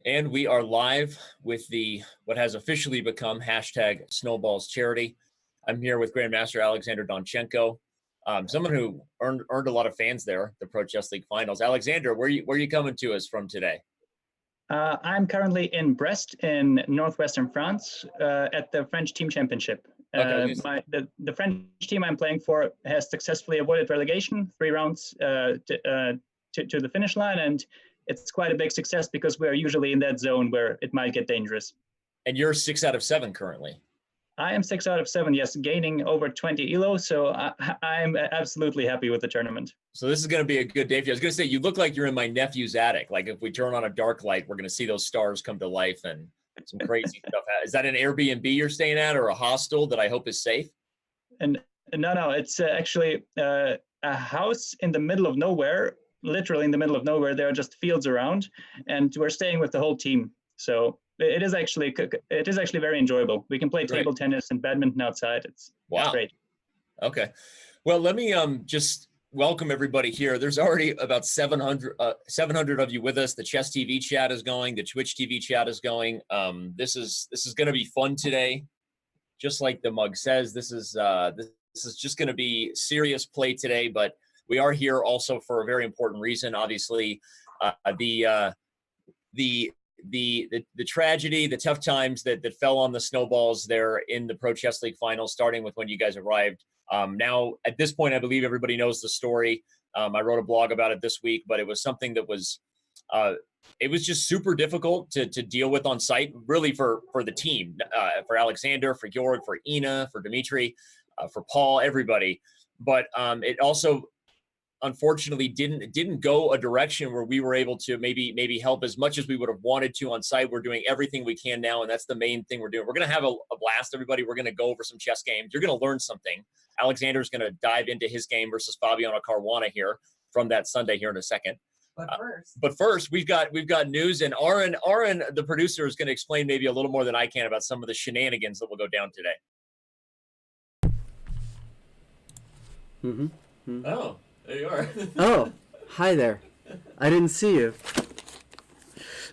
And we are live with the what has officially become hashtag Snowballs charity. I'm here with Grandmaster Alexander Donchenko, someone who earned a lot of fans there, the Pro Chess League Finals. Alexander, where you coming to us from today? I'm currently in Brest in northwestern France at the French Team Championship. The French team I'm playing for has successfully avoided relegation, 3 rounds to the finish line, and it's quite a big success because we're usually in that zone where it might get dangerous. And you're 6 out of 7 currently. I am 6 out of 7, yes, gaining over 20 elo, so I'm absolutely happy with the tournament. So this is going to be a good day for you. I was going to say, you look like you're in my nephew's attic. Like if we turn on a dark light, we're going to see those stars come to life and some crazy stuff. Is that an Airbnb you're staying at or a hostel that I hope is safe? And no, it's actually a house in the middle of nowhere, literally in the middle of nowhere. There are just fields around, and we're staying with the whole team. So it is actually very enjoyable. We can play table tennis and badminton outside. It's great. Okay. Well, let me just welcome everybody here. There's already about 700 of you with us. The Chess TV chat is going. The Twitch TV chat is going. This is going to be fun today. Just like the mug says, this is just going to be serious play today, but we are here also for a very important reason. Obviously, the tragedy, the tough times that fell on the Snowballs there in the Pro Chess League Finals, starting with when you guys arrived. Now, at this point, I believe everybody knows the story. I wrote a blog about it this week, but it was something that was it was just super difficult to deal with on site, really for the team, for Alexander, for Yorg, for Ina, for Dmitri, for Paul, everybody. But it also unfortunately didn't go a direction where we were able to maybe help as much as we would have wanted to on site. We're doing everything we can now, and that's the main thing we're doing. We're going to have a blast, everybody. We're going to go over some chess games. You're going to learn something. Alexander's going to dive into his game versus Fabiano Caruana here from that Sunday here in a second. But first, we've got news, and Aaron, the producer, is going to explain maybe a little more than I can about some of the shenanigans that will go down today. Oh, there you are. Oh, hi there. I didn't see you.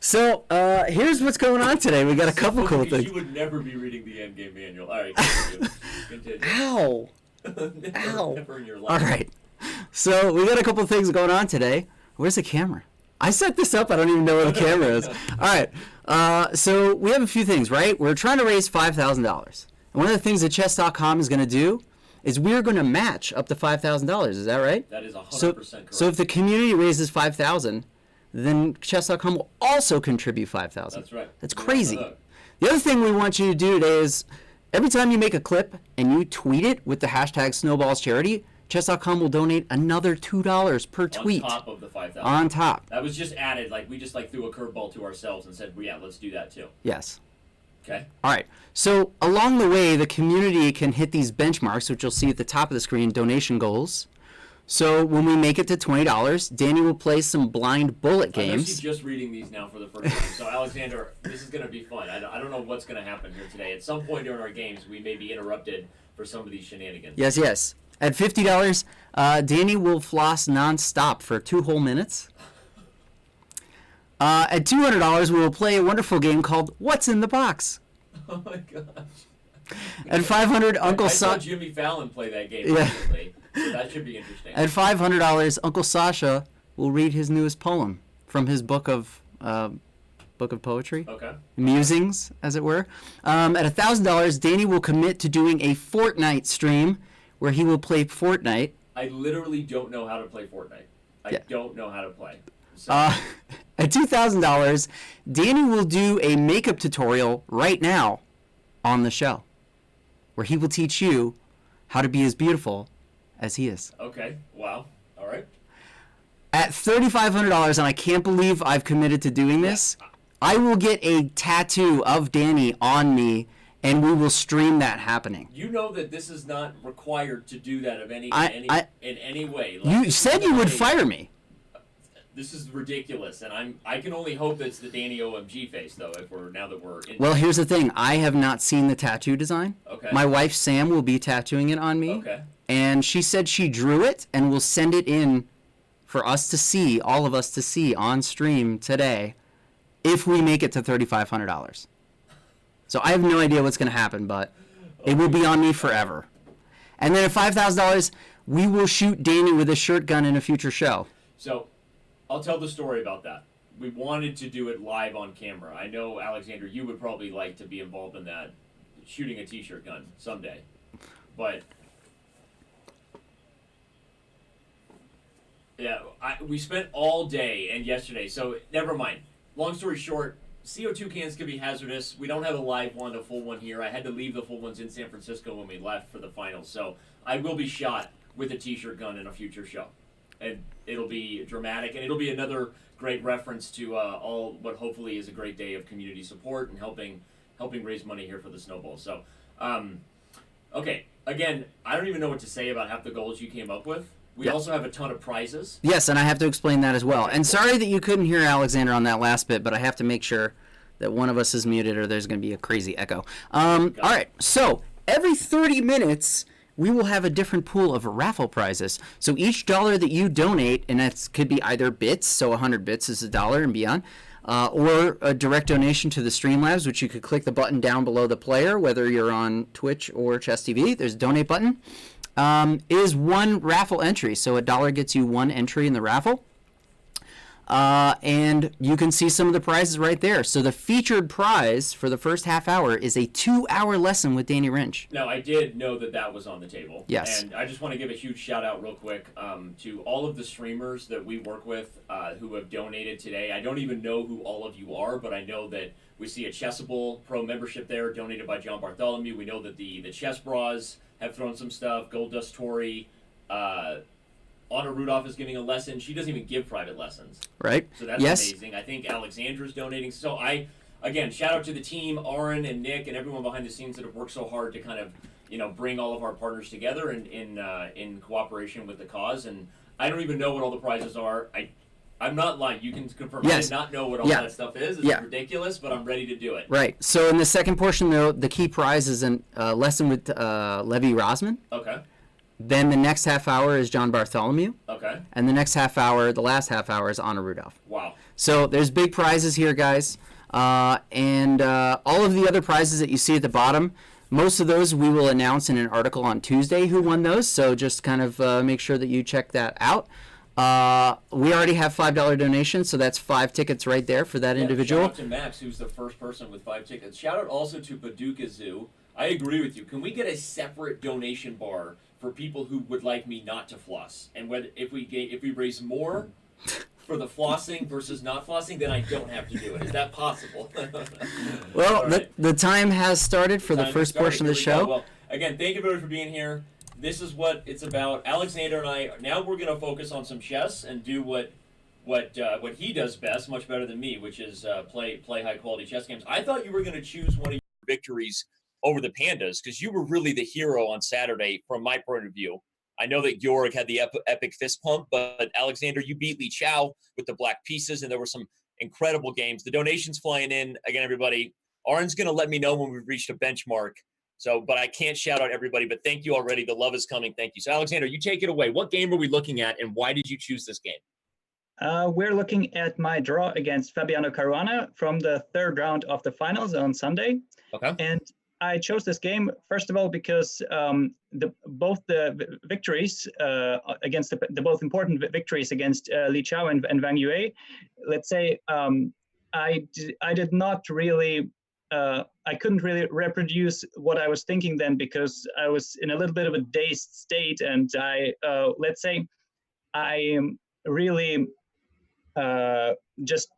So, here's what's going on today. We got a couple cool things. You would never be reading the Endgame manual. All right, continue. Ow. Ow. Never in your life. All right. So, we got a couple things going on today. Where's the camera? I set this up. I don't even know where the camera is. All right. So, we have a few things, right? We're trying to raise $5,000. And one of the things that Chess.com is going to do is we're going to match up to $5,000. Is that right? That is 100% correct. So if the community raises $5,000, then Chess.com will also contribute $5,000. That's right. That's crazy. The other thing we want you to do today is every time you make a clip and you tweet it with the hashtag Snowballs Charity, Chess.com will donate another $2 per tweet. On top of the $5,000. On top. That was just added. Like we just threw a curveball to ourselves and said, well, yeah, let's do that too. Yes. Okay. All right. So along the way, the community can hit these benchmarks, which you'll see at the top of the screen, donation goals. So when we make it to $20, Danny will play some blind bullet games. I'm actually just reading these now for the first time. So Alexander, this is going to be fun. I don't know what's going to happen here today. At some point during our games, we may be interrupted for some of these shenanigans. Yes, yes. At $50, Danny will floss nonstop for 2 whole minutes. At $200, we will play a wonderful game called What's in the Box? Oh my gosh. At $500, Uncle Sasha. I saw Jimmy Fallon play that game recently, so that should be interesting. At $500, Uncle Sasha will read his newest poem from his book of poetry. Okay. Musings, as it were. At $1,000, Danny will commit to doing a Fortnite stream where he will play Fortnite. I literally don't know how to play Fortnite. I don't know how to play. So. At $2,000, Danny will do a makeup tutorial right now on the show, where he will teach you how to be as beautiful as he is. Okay. Wow. All right. At $3,500, and I can't believe I've committed to doing this, I will get a tattoo of Danny on me, and we will stream that happening. You know that this is not required to do that in any way. You said you would fire me. This is ridiculous, and I can only hope it's the Danny OMG face though. Now that we're in. Well, here's the thing: I have not seen the tattoo design. Okay. My wife Sam will be tattooing it on me. Okay. And she said she drew it and will send it in for us to see, all of us to see on stream today. if we make it to $3,500. So I have no idea what's going to happen, but it will be on me forever. And then at $5,000, we will shoot Danny with a shirt gun in a future show. So I'll tell the story about that. We wanted to do it live on camera. I know, Alexander, you would probably like to be involved in that, shooting a t-shirt gun someday. But yeah, we spent all day and yesterday, so never mind. Long story short, CO2 cans can be hazardous. We don't have a live one, a full one here. I had to leave the full ones in San Francisco when we left for the finals. So I will be shot with a t-shirt gun in a future show. And it'll be dramatic, and it'll be another great reference to all what hopefully is a great day of community support and helping raise money here for the Snowballs. So, okay, again, I don't even know what to say about half the goals you came up with. We also have a ton of prizes. Yes, and I have to explain that as well. And sorry that you couldn't hear Alexander on that last bit, but I have to make sure that one of us is muted or there's going to be a crazy echo. All right, so every 30 minutes, we will have a different pool of raffle prizes. So each dollar that you donate, and that could be either bits, so 100 bits is $1 and beyond, or a direct donation to the Streamlabs, which you could click the button down below the player, whether you're on Twitch or Chess TV. There's a donate button. Is one raffle entry. So $1 gets you one entry in the raffle. And you can see some of the prizes right there. So the featured prize for the first half hour is a 2-hour lesson with Daniel Rensch. Now, I did know that was on the table. Yes. And I just want to give a huge shout out real quick to all of the streamers that we work with who have donated today. I don't even know who all of you are, but I know that we see a Chessable Pro membership there donated by John Bartholomew. We know that the Chess Bras have thrown some stuff. Gold Dust Tori, Anna Rudolph is giving a lesson. She doesn't even give private lessons. Right. So that's amazing. I think Alexandra's donating. So again, shout out to the team, Aaron and Nick and everyone behind the scenes that have worked so hard to kind of, bring all of our partners together in cooperation with the cause. And I don't even know what all the prizes are. I'm not lying. You can confirm. Yes. I did not know what all that stuff is. It's ridiculous, but I'm ready to do it. Right. So in the second portion, though, the key prize is a lesson with Levi Rosman. Okay. Then the next half hour is John Bartholomew. Okay. And the next half hour, the last half hour, is Anna Rudolph. Wow. So there's big prizes here, guys. And all of the other prizes that you see at the bottom, most of those we will announce in an article on Tuesday who won those. So just kind of make sure that you check that out. We already have $5 donations, so that's 5 tickets right there for that individual. Shout out to Max, who's the first person with 5 tickets. Shout out also to Paducah Zoo. I agree with you. Can we get a separate donation bar for people who would like me not to floss? And if we raise more for the flossing versus not flossing, then I don't have to do it. Is that possible? Well, right. the time has started for the first portion of the show. Well, again, thank you everybody for being here. This is what it's about. Alexander and I, now we're going to focus on some chess and do what he does best, much better than me, which is play high-quality chess games. I thought you were going to choose one of your victories over the Pandas because you were really the hero on Saturday from my point of view. I know that Jorg had the epic fist pump, but Alexander, you beat Li Chao with the black pieces, and there were some incredible games. The donations flying in. Again, everybody, Aaron's going to let me know when we've reached a benchmark. So, but I can't shout out everybody, but thank you already. The love is coming. Thank you. So, Alexander, you take it away. What game are we looking at, and why did you choose this game? We're looking at my draw against Fabiano Caruana from the third round of the finals on Sunday. Okay. And I chose this game, first of all, because both the victories against the both important victories against Li Chao and Wang Yue, let's say, I did not really... I couldn't really reproduce what I was thinking then because I was in a little bit of a dazed state, and let's say, I really just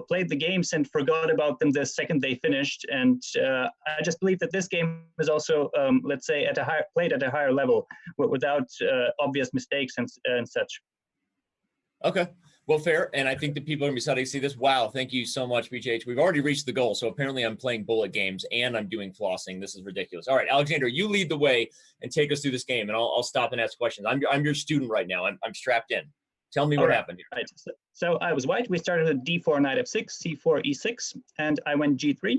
played the games and forgot about them the second they finished. And I just believe that this game is also, let's say, played at a higher level without obvious mistakes and such. Okay. Well, fair. And I think the people are going to be excited to see this. Wow. Thank you so much, BJH. We've already reached the goal. So apparently I'm playing bullet games and I'm doing flossing. This is ridiculous. All right, Alexander, you lead the way and take us through this game, and I'll stop and ask questions. I'm your student right now. I'm strapped in. Tell me what happened here. Right. So I was white. We started with d4, knight f6, c4, e6, and I went g3.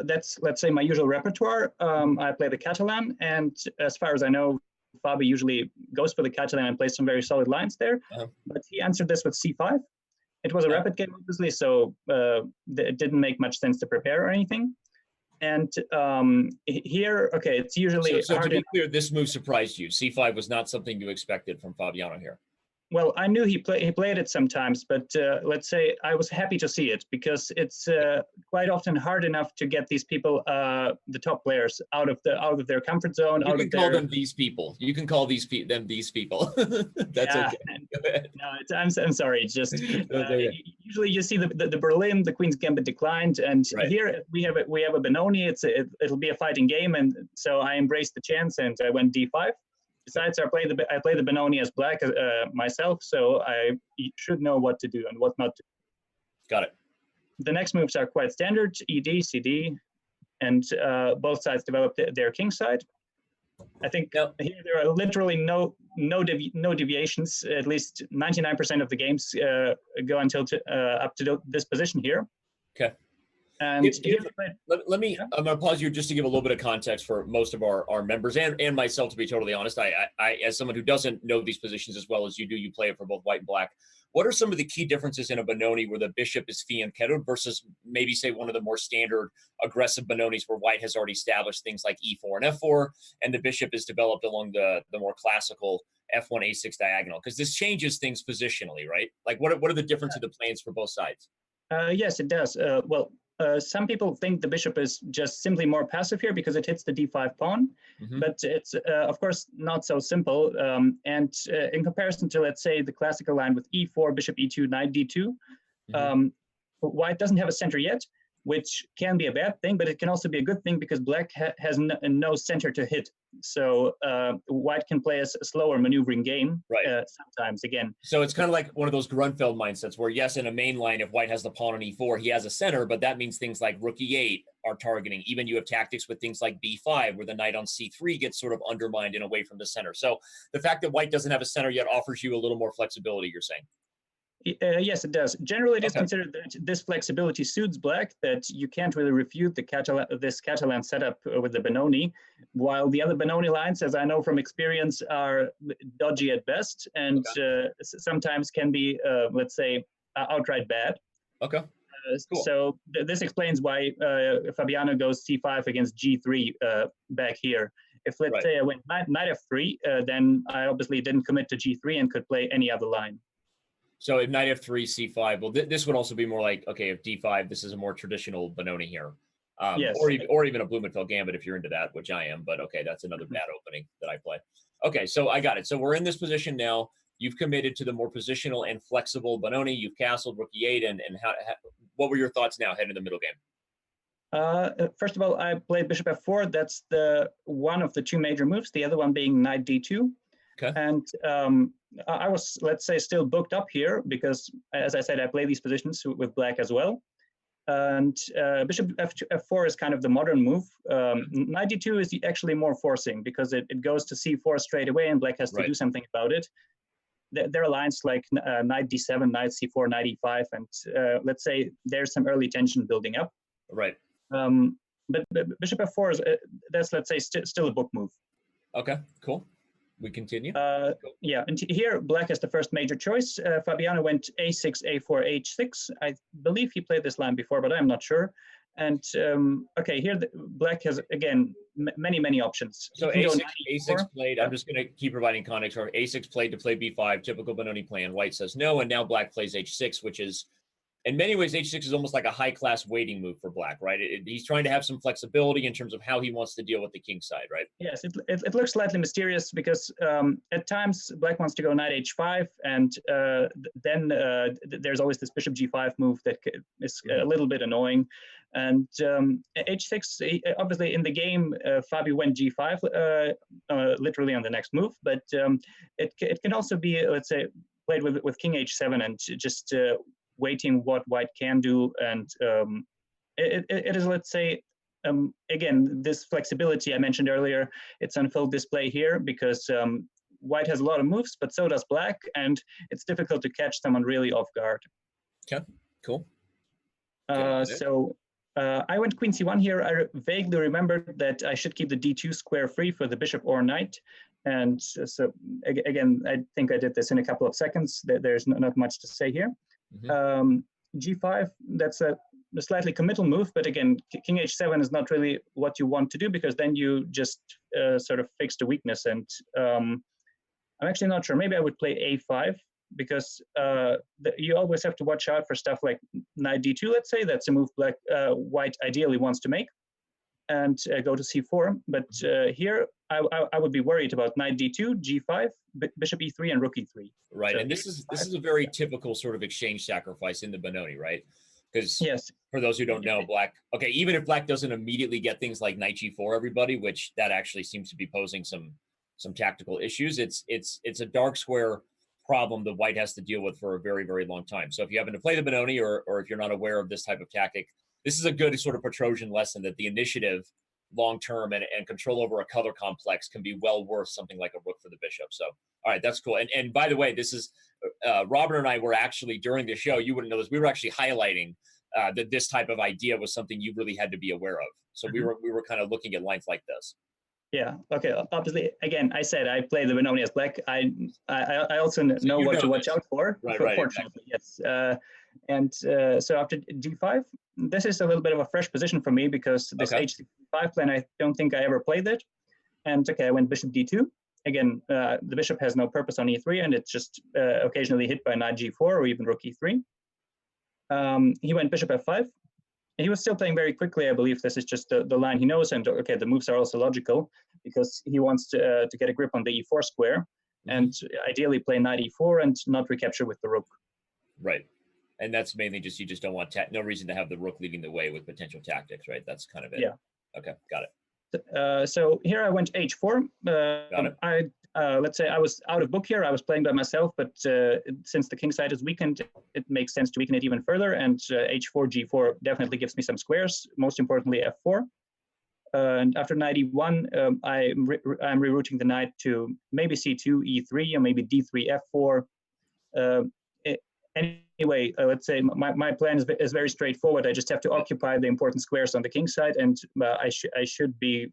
That's, let's say, my usual repertoire. I play the Catalan, and as far as I know, Fabi usually goes for the Catalan and plays some very solid lines there. But he answered this with c5. It was a rapid game, obviously, so it didn't make much sense to prepare or anything. And here, okay, it's usually so hard to be clear, this move surprised you. C5 was not something you expected from Fabiano here. Well, I knew he played it sometimes, but let's say I was happy to see it because it's quite often hard enough to get these people, the top players, out of their comfort zone. You can call them these people. You can call them these people. That's okay. No, I'm sorry. It's just usually you see the Berlin, the Queen's Gambit declined, and here we have a Benoni. It'll be a fighting game, and so I embraced the chance and I went D5. Besides, I play the Benoni as black myself, so I should know what to do and what not to do. Got it. The next moves are quite standard: ED, CD, and both sides develop their king side. I think here there are literally no deviations. At least 99% of the games go until up to this position here. Okay. And let me, I'm going to pause you just to give a little bit of context for most of our members and myself, to be totally honest. I, as someone who doesn't know these positions as well as you do, you play it for both white and black. What are some of the key differences in a Benoni where the bishop is fianchettoed versus maybe say one of the more standard aggressive Benonis where white has already established things like E4 and F4 and the bishop is developed along the more classical F1, A6 diagonal? Because this changes things positionally, right? Like what are the differences of the plans for both sides? Yes, it does. Some people think the bishop is just simply more passive here because it hits the d5 pawn, but it's of course not so simple. And in comparison to, let's say, the classical line with e4, bishop e2, knight d2, white doesn't have a center yet, which can be a bad thing, but it can also be a good thing because black has no center to hit. So white can play a slower maneuvering game sometimes again. So it's kind of like one of those Grunfeld mindsets where, yes, in a main line, if white has the pawn on e4, he has a center, but that means things like rook e8 are targeting. Even you have tactics with things like b5, where the knight on c3 gets sort of undermined and away from the center. So the fact that white doesn't have a center yet offers you a little more flexibility, you're saying? Yes, it does. Generally, it is considered that this flexibility suits black, that you can't really refute this Catalan setup with the Benoni, while the other Benoni lines, as I know from experience, are dodgy at best and sometimes can be, let's say, outright bad. Okay. Cool. So this explains why Fabiano goes c5 against g3 back here. If, let's say, I went knight f3, then I obviously didn't commit to g3 and could play any other line. So if knight f3, c5, well, this would also be more like, okay, if d5, this is a more traditional Benoni here. Yes. Or even a Blumenfeld gambit if you're into that, which I am, but okay, that's another bad opening that I play. Okay, so I got it. So we're in this position now. You've committed to the more positional and flexible Benoni. You've castled rook e8, and what were your thoughts now heading to the middle game? First of all, I played bishop f4. That's the one of the two major moves, the other one being knight d2. Okay. And I was, let's say, still booked up here because, as I said, I play these positions with black as well. And bishop f4 is kind of the modern move. Knight d2 is actually more forcing because it goes to c4 straight away and black has to do something about it. There are lines like knight d7, knight c4, knight e5, and let's say there's some early tension building up. Right. But bishop f4 is, that's, let's say, still a book move. Okay, cool. We continue. Yeah, and here black is the first major choice. Fabiano went a6, a4, h6. I believe he played this line before, but I'm not sure. And okay, here black has again many options. So a6 played. I'm just going to keep providing context. Or a6 played to play b5, typical Benoni plan. White says no, and now black plays h6, which is, in many ways, h6 is almost like a high-class waiting move for black, right? He's trying to have some flexibility in terms of how he wants to deal with the king side, right? Yes, it looks slightly mysterious because at times black wants to go knight h5, and then there's always this bishop g5 move that is a little bit annoying. And h6, obviously in the game, Fabi went g5 literally on the next move, but it can also be, let's say, played with king h7 and just waiting what white can do, and it is, let's say, again, this flexibility I mentioned earlier, it's on full display here because white has a lot of moves, but so does black, and it's difficult to catch someone really off guard. Okay, cool. So I went queen c1 here. I vaguely remembered that I should keep the d2 square free for the bishop or knight, and so again, I think I did this in a couple of seconds. There's not much to say here. G5, that's a slightly committal move, but again, King H7 is not really what you want to do, because then you just sort of fix the weakness. And I'm actually not sure. Maybe I would play A5, because you always have to watch out for stuff like knight D2, let's say. That's a move white ideally wants to make, and go to C4. But here, I would be worried about knight D2, G5, bishop E3, and rook E3. Right, so and this is a very typical sort of exchange sacrifice in the Benoni, right? Because yes, for those who don't know, black, okay, even if black doesn't immediately get things like knight G4, everybody, which that actually seems to be posing some tactical issues, it's a dark square problem that white has to deal with for a very, very long time. So if you happen to play the Benoni, or if you're not aware of this type of tactic, this is a good sort of Petrosian lesson that the initiative long-term and control over a color complex can be well worth something like a rook for the bishop. So, all right, that's cool. And by the way, this is, Robert and I were actually, during the show, you wouldn't know this, we were actually highlighting that this type of idea was something you really had to be aware of. So we were kind of looking at lines like this. Yeah. Okay. Obviously, again, I said I play the Benoni as black. I also know what to watch out for. Right. Fortunately, exactly. Yes. So after D5, this is a little bit of a fresh position for me, because this H5 plan, I don't think I ever played it. And okay, I went bishop D2. Again, the bishop has no purpose on E3, and it's just occasionally hit by knight G4 or even rook E3. He went bishop F5. He was still playing very quickly. I believe this is just the line he knows. And okay, the moves are also logical, because he wants to get a grip on the E4 square and ideally play knight E4 and not recapture with the rook. Right. And that's mainly just, you just don't want no reason to have the rook leading the way with potential tactics, right? That's kind of it. Yeah. Okay, got it. So here I went H4. Got it. Let's say I was out of book here. I was playing by myself, but since the king side is weakened, it makes sense to weaken it even further. And H4, G4 definitely gives me some squares. Most importantly, F4. And after knight E1, I'm rerouting the knight to maybe C2, E3, or maybe D3, F4. Anyway, let's say my plan is very straightforward. I just have to occupy the important squares on the king side, and I should be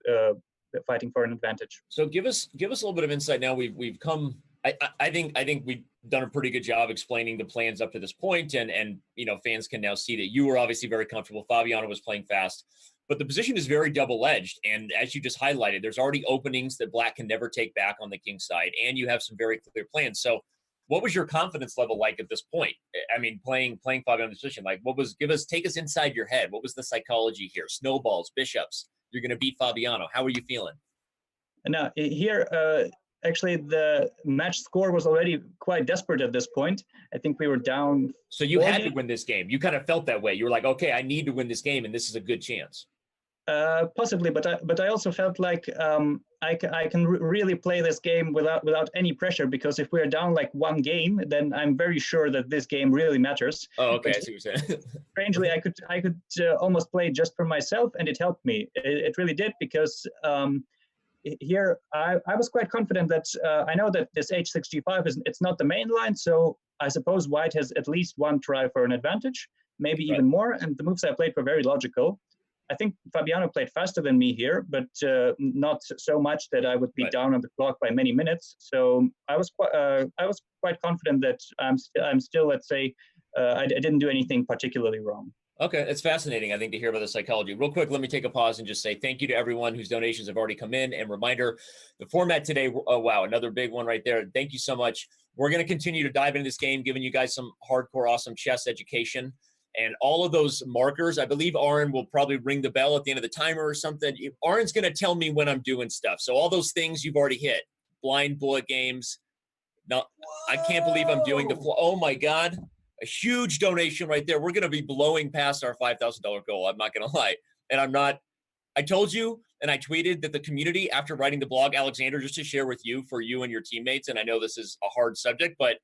fighting for an advantage. So give us a little bit of insight now. We've come. I think we've done a pretty good job explaining the plans up to this point, and fans can now see that you were obviously very comfortable. Fabiano was playing fast, but the position is very double-edged, and as you just highlighted, there's already openings that black can never take back on the king side, and you have some very clear plans. So what was your confidence level like at this point? I mean, playing Fabiano's position, like take us inside your head. What was the psychology here? Snowballs, bishops. You're going to beat Fabiano. How are you feeling? Now here, actually, the match score was already quite desperate at this point. I think we were down. So you had to win this game. You kind of felt that way. You were like, okay, I need to win this game, and this is a good chance. Possibly, but I also felt like I can really play this game without any pressure, because if we're down like one game, then I'm very sure that this game really matters. Oh, okay, I see what you're saying. Strangely, I could almost play just for myself, and it helped me. It really did, because here I was quite confident that I know that this H6G5 it's not the main line, so I suppose white has at least one try for an advantage, maybe even more, and the moves I played were very logical. I think Fabiano played faster than me here, but not so much that I would be down on the clock by many minutes. So I was quite confident that I'm still, let's say, I didn't do anything particularly wrong. Okay, it's fascinating, I think, to hear about the psychology. Real quick, let me take a pause and just say thank you to everyone whose donations have already come in. And reminder, the format today, oh, wow, another big one right there. Thank you so much. We're going to continue to dive into this game, giving you guys some hardcore, awesome chess education. And all of those markers, I believe Aaron will probably ring the bell at the end of the timer or something. Aaron's going to tell me when I'm doing stuff. So all those things you've already hit. Blind bullet games. No, I can't believe I'm doing the floor. Oh, my God. A huge donation right there. We're going to be blowing past our $5,000 goal. I'm not going to lie. And I'm not. I told you, and I tweeted that the community, after writing the blog, Alexander, just to share with you, for you and your teammates, and I know this is a hard subject, but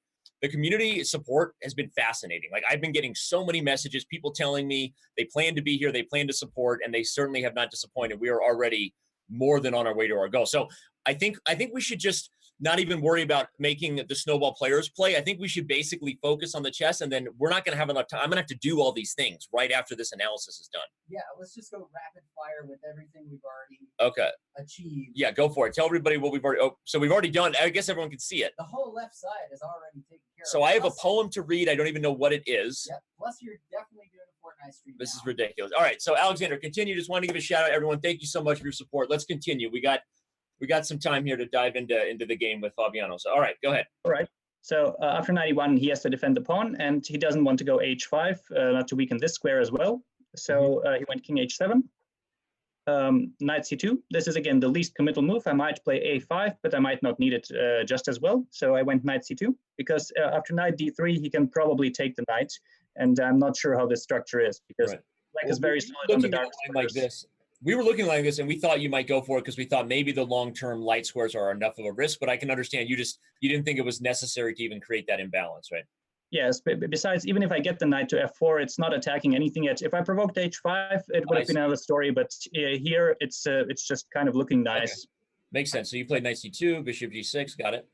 the community support has been fascinating. Like, I've been getting so many messages, people telling me they plan to be here, they plan to support, and they certainly have not disappointed. We are already more than on our way to our goal. So I think we should just not even worry about making the snowball players play. I think we should basically focus on the chess, and then we're not going to have enough time. I'm going to have to do all these things right after this analysis is done. Yeah, let's just go rapid fire with everything we've already achieved. Yeah, go for it. Tell everybody what we've already. Oh, so we've already done. I guess everyone can see it. The whole left side is already taken care of. So I have a poem to read. I don't even know what it is. Yep. Plus, you're definitely doing a Fortnite stream. This is ridiculous. All right, so Alexander, continue. Just want to give a shout out, everyone. Thank you so much for your support. Let's continue. We got some time here to dive into the game with Fabiano. So, all right, go ahead. All right. So after 91, he has to defend the pawn, and he doesn't want to go h5, not to weaken this square as well. So he went king h7, knight c2. This is, again, the least committal move. I might play a5, but I might not need it just as well. So I went knight c2, because after knight d3, he can probably take the knight, and I'm not sure how this structure is, because black is very solid on the dark like this. We were looking like this, and we thought you might go for it because we thought maybe the long-term light squares are enough of a risk. But I can understand you didn't think it was necessary to even create that imbalance, right? Yes. But besides, even if I get the knight to f4, it's not attacking anything yet. If I provoked h5, it would have been another story. But here, it's just kind of looking nice. Okay. Makes sense. So you played knight c2, bishop g6, got it.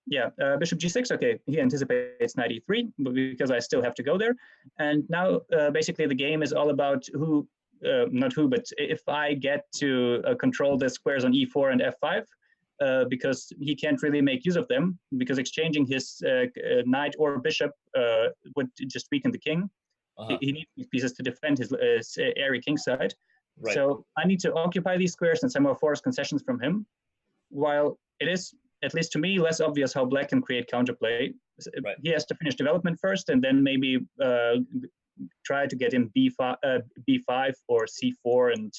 Yeah, bishop g6. Okay, he anticipates knight e3 because I still have to go there. And now, basically, the game is all about who. Not who, but if I get to control the squares on e4 and f5, because he can't really make use of them, because exchanging his knight or bishop would just weaken the king. He needs these pieces to defend his airy king side. Right. So I need to occupy these squares and somehow force concessions from him, while it is, at least to me, less obvious how black can create counterplay. Right. He has to finish development first, and then maybe try to get in b5 or c4, and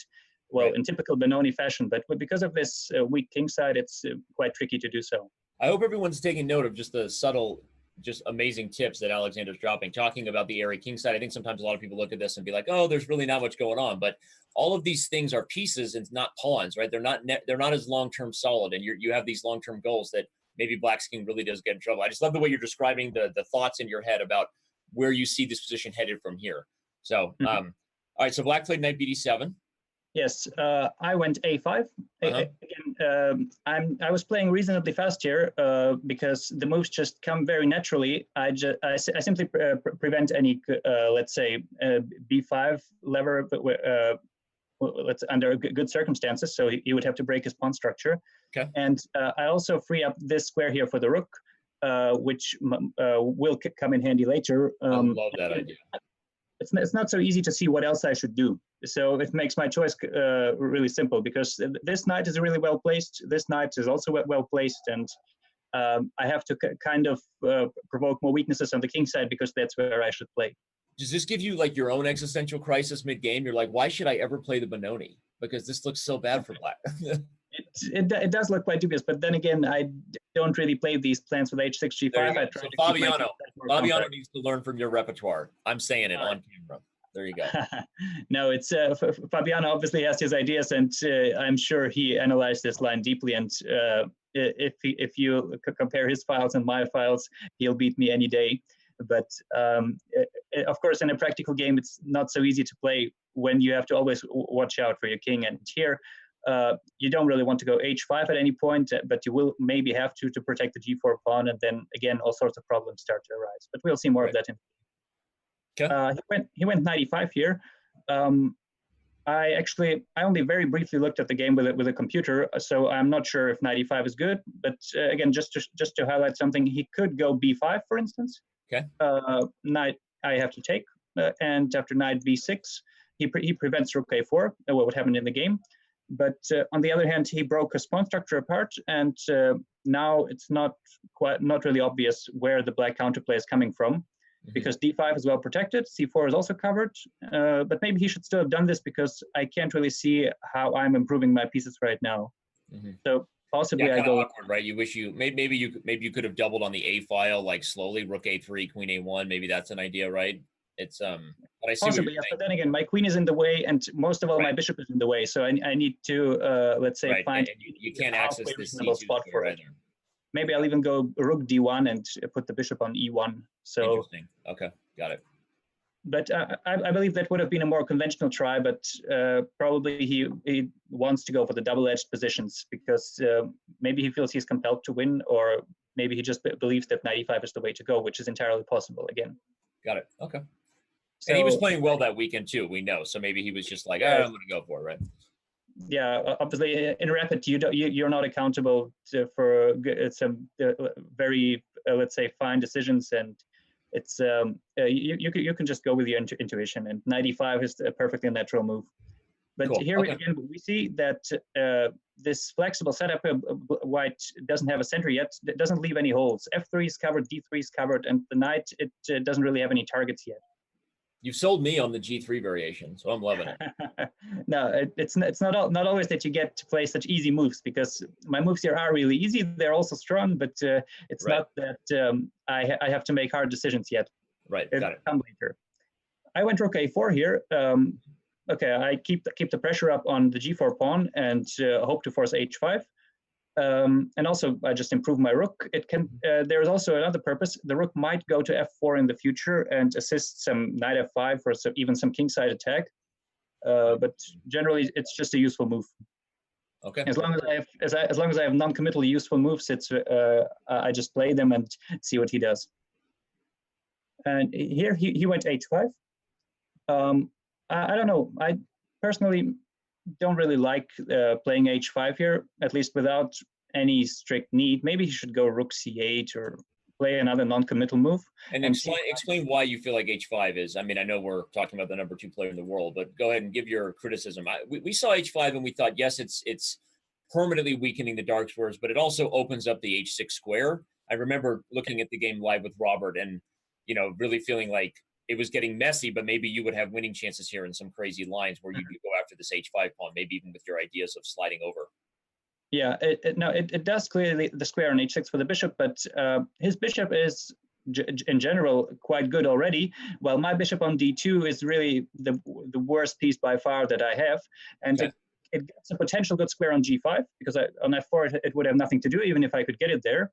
in typical Benoni fashion, but because of this weak king side, it's quite tricky to do so. I hope everyone's taking note of just the subtle, just amazing tips that Alexander's dropping, talking about the airy king side. I think sometimes a lot of people look at this and be like, oh, there's really not much going on, but all of these things are pieces and not pawns, right? They're not as long-term solid, and you have these long-term goals that maybe black's king really does get in trouble. I just love the way you're describing the thoughts in your head about where you see this position headed from here. So, all right, so black played knight bd7. Yes, I went a5. Again, I was playing reasonably fast here because the moves just come very naturally. I simply prevent any, let's say, b5 lever, let's under good circumstances. So he would have to break his pawn structure. Okay. And I also free up this square here for the rook, which will come in handy later. I love that idea. It's not so easy to see what else I should do. So it makes my choice really simple, because this knight is really well placed. This knight is also well placed, and I have to kind of provoke more weaknesses on the king side, because that's where I should play. Does this give you like your own existential crisis mid-game? You're like, why should I ever play the Benoni? Because this looks so bad for black. It does look quite dubious, but then again, I don't really play these plans with h6, g5. So Fabiano needs to learn from your repertoire. I'm saying it on camera. There you go. No, it's Fabiano obviously has his ideas, and I'm sure he analyzed this line deeply. And if you compare his files and my files, he'll beat me any day. But of course, in a practical game, it's not so easy to play when you have to always watch out for your king. And here, you don't really want to go h5 at any point, but you will maybe have to protect the g4 pawn, and then again all sorts of problems start to arise. But we'll see more of that in. Okay. He went knight e5 here. I only very briefly looked at the game with a computer, so I'm not sure if knight e5 is good. But again, just to highlight something, he could go b5, for instance. Okay. Knight I have to take, and after knight b6, he prevents rook a4. What would happen in the game? But on the other hand, he broke his pawn structure apart, and now it's not really obvious where the black counterplay is coming from, because d5 is well protected, c4 is also covered, but maybe he should still have done this, because I can't really see how I'm improving my pieces right now. So possibly I go awkward, right? You wish maybe you could have doubled on the a file, like slowly, rook a3, queen a1. Maybe that's an idea, right? It's but I see possibly, yes, but then again, my queen is in the way, and most of all, my bishop is in the way. So I need to let's say find. And you can't access this spot for it. Maybe I'll even go rook d1 and put the bishop on e1. So interesting. Okay, got it. but I believe that would have been a more conventional try, but probably he wants to go for the double-edged positions because maybe he feels he's compelled to win, or maybe he just believes that knight e5 is the way to go, which is entirely possible again. Got it. Okay. So, and he was playing well that weekend too, we know. So maybe he was just like, I'm going to go for it, right? Yeah, obviously in Rapid, you're not accountable for some very, let's say, fine decisions, and it's you can just go with your intuition, and knight e5 is a perfectly natural move. But Cool. here Okay. again, we see that this flexible setup, white doesn't have a center yet, it doesn't leave any holes. F3 is covered, D3 is covered, and the knight, it doesn't really have any targets yet. You've sold me on the G3 variation, so I'm loving it. No, it's not always that you get to play such easy moves, because my moves here are really easy. They're also strong, but it's Right. not that I have to make hard decisions yet. Right, got it. Come later. I went rook a4 here. Okay, I keep the pressure up on the g4 pawn and hope to force h5. And also, I just improve my rook. It can. There is also another purpose. The rook might go to f4 in the future and assist some knight f5 or even some kingside attack. But generally, it's just a useful move. Okay. As long as I have non-committally useful moves, it's I just play them and see what he does. And here he went h5. I don't know. I personally don't really like playing h5 here, at least without any strict need. Maybe he should go rook c8 or play another non-committal move. And explain why you feel like h5 is. I mean, I know we're talking about the number 2 player in the world, but go ahead and give your criticism. We saw h5 and we thought, yes, it's permanently weakening the dark squares, but it also opens up the h6 square. I remember looking at the game live with Robert and, really feeling like it was getting messy, but maybe you would have winning chances here in some crazy lines where you could go after this h5 pawn, maybe even with your ideas of sliding over. Yeah, it does clear the square on h6 for the bishop, but his bishop is in general quite good already, while my bishop on d2 is really the worst piece by far that I have, and okay. it gets a potential good square on g5, because on f4 it would have nothing to do even if I could get it there.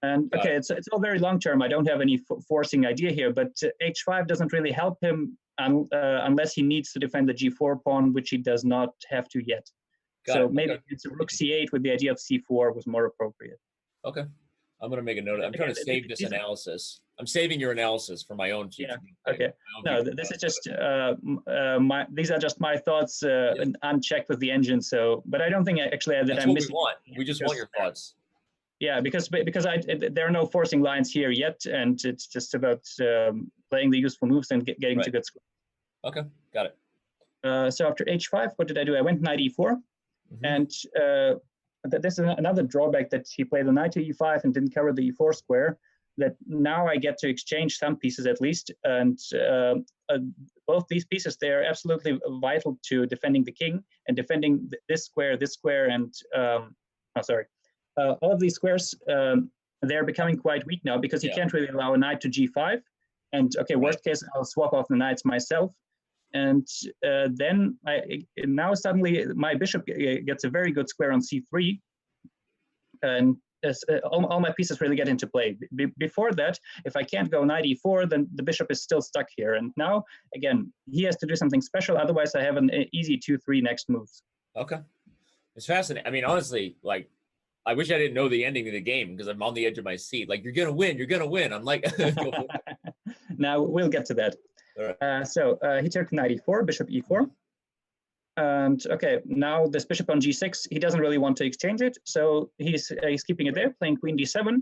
And okay, it's all very long term. I don't have any forcing idea here, but h5 doesn't really help him unless he needs to defend the g4 pawn, which he does not have to yet. So maybe it's a rook c8 with the idea of c4 was more appropriate. Okay. I'm going to make a note. I'm trying to save this analysis. I'm saving your analysis for my own. Yeah. Okay. No, this is just these are just my thoughts unchecked with the engine. So, but I don't think actually that That's I'm what missing. We want. We just want your thoughts. Yeah, because there are no forcing lines here yet, and it's just about playing the useful moves and getting to good score. Okay, got it. So after h5, what did I do? I went knight e4, and this is another drawback, that he played the knight to e5 and didn't cover the e4 square. That now I get to exchange some pieces at least, and both these pieces, they are absolutely vital to defending the king and defending this square, and all of these squares, they're becoming quite weak now, because you can't really allow a knight to g5. And okay, worst case, I'll swap off the knights myself. And then now suddenly my bishop gets a very good square on c3. And all my pieces really get into play. Before that, if I can't go knight e4, then the bishop is still stuck here. And now, again, he has to do something special. Otherwise, I have an easy 2-3 next moves. Okay. It's fascinating. I mean, honestly, like, I wish I didn't know the ending of the game, because I'm on the edge of my seat. Like, you're going to win. You're going to win. I'm like, now we'll get to that. All right. So he took knight e4, bishop e4. And okay, now this bishop on g6, he doesn't really want to exchange it. So he's keeping it there, playing queen d7,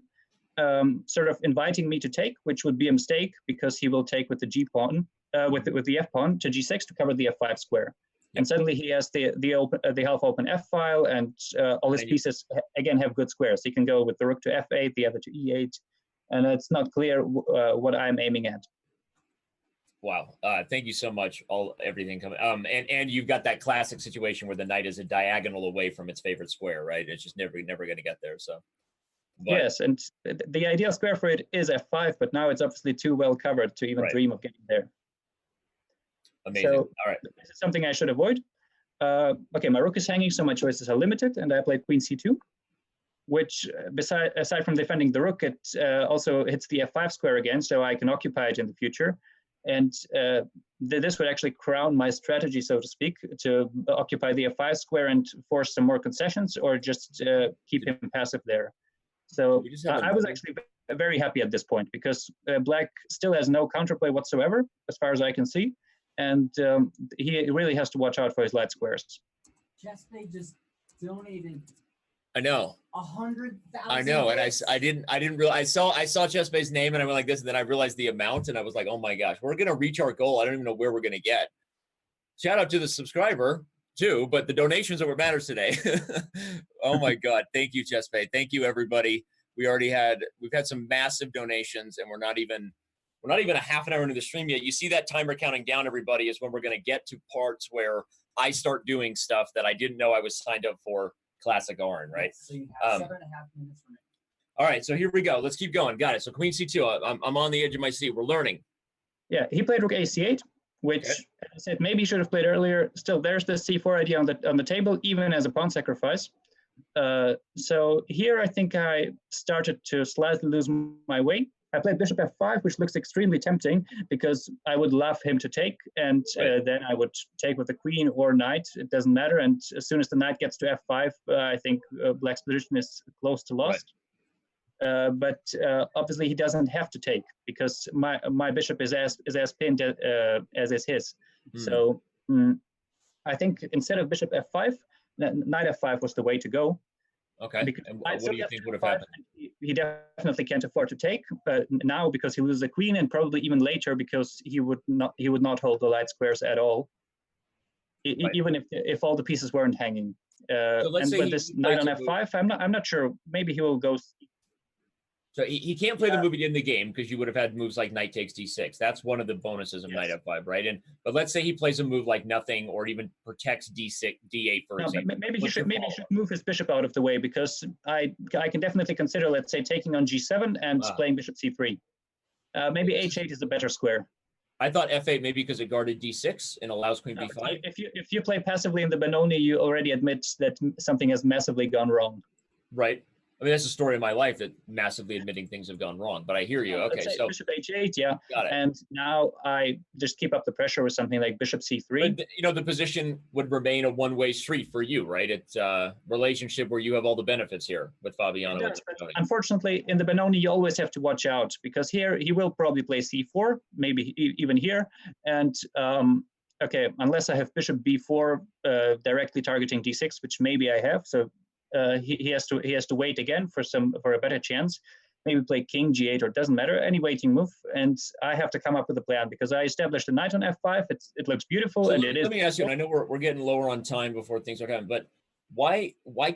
sort of inviting me to take, which would be a mistake, because he will take with the g pawn, with the f pawn to g6 to cover the f5 square. And suddenly he has the half open f file, and all his pieces again have good squares. He can go with the rook to f8, the other to e8, and it's not clear what I'm aiming at. Wow. Thank you so much. Everything coming. And you've got that classic situation where the knight is a diagonal away from its favorite square, right? It's just never going to get there. So. But, yes, and the ideal square for it is f5, but now it's obviously too well covered to even dream of getting there. Amazing. So all right. This is something I should avoid. Okay, my rook is hanging, so my choices are limited, and I played queen c2, which aside from defending the rook, it also hits the f5 square again, so I can occupy it in the future. And this would actually crown my strategy, so to speak, to occupy the f5 square and force some more concessions, or just keep him passive there. So I was actually very happy at this point, because black still has no counterplay whatsoever, as far as I can see. And he really has to watch out for his light squares. ChessBase just donated. I know. 100,000. I know, and I didn't realize. I saw ChessBase's name, and I went like this, and then I realized the amount, and I was like, oh my gosh, we're gonna reach our goal. I don't even know where we're gonna get. Shout out to the subscriber too, but the donations are what matters today. Oh my God, thank you, ChessBase. Thank you, everybody. We've had some massive donations, and we're not even a half an hour into the stream yet. You see that timer counting down, everybody, is when we're gonna get to parts where I start doing stuff that I didn't know I was signed up for. Classic Arn, right? So you have 7.5 minutes remaining. All right, so here we go. Let's keep going. Got it. So Queen C2. I'm on the edge of my seat. We're learning. Yeah, he played Rook A8, which, as I said, maybe he should have played earlier. Still, there's the C4 idea on the table, even as a pawn sacrifice. So here, I think I started to slightly lose my way. I played Bishop F5, which looks extremely tempting, because I would love him to take, and then I would take with the queen or knight. It doesn't matter. And as soon as the knight gets to F5, I think black's position is close to lost. But obviously he doesn't have to take, because my bishop is as pinned as is his. So I think instead of bishop F5, knight F5 was the way to go. Okay. And what do you think would have happened? He definitely can't afford to take now, because he loses the queen, and probably even later, because he would not hold the light squares at all, even if all the pieces weren't hanging. So let's say with this knight on F5, I'm not sure. Maybe he will go. So he can't play the move in the game, because you would have had moves like knight takes d6. That's one of the bonuses of knight f5, right? But let's say he plays a move like nothing, or even protects d6, d8, for example. Maybe he should move his bishop out of the way, because I can definitely consider, let's say, taking on g7 and playing bishop c3. Maybe h8 is a better square. I thought f8 maybe because it guarded d6 and allows queen b5. If you play passively in the Benoni, you already admit that something has massively gone wrong. Right. I mean, that's the story of my life, that massively admitting things have gone wrong. But I hear you. Okay, so bishop h8, yeah. Got it. And now I just keep up the pressure with something like bishop c3. But, the position would remain a one-way street for you, right? It's a relationship where you have all the benefits here with Fabiano. Unfortunately, in the Benoni, you always have to watch out, because here he will probably play c4, maybe even here. And okay, unless I have bishop b4 directly targeting d6, which maybe I have, so he has to wait again for a better chance. Maybe play king g8, or it doesn't matter, any waiting move, and I have to come up with a plan, because I established a knight on f5. It looks beautiful, so let me ask you, and I know we're getting lower on time before things are done, but why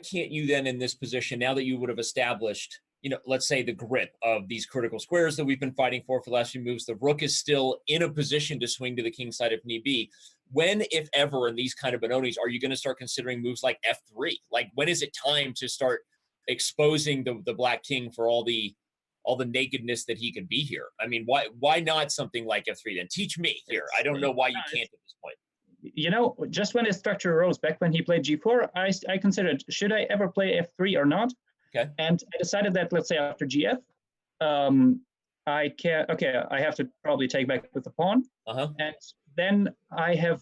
can't you then, in this position, now that you would have established, let's say, the grip of these critical squares that we've been fighting for the last few moves, the rook is still in a position to swing to the king side if need be. When, if ever, in these kind of Benonis, are you going to start considering moves like f3? Like, when is it time to start exposing the black king for all the nakedness that he could be here? I mean, why not something like f3 then? Teach me here. I don't know why you can't at this point. Just when his structure arose, back when he played g4, I considered, should I ever play f3 or not? Okay. And I decided that, let's say, after gf, I have to probably take back with the pawn. And then I have,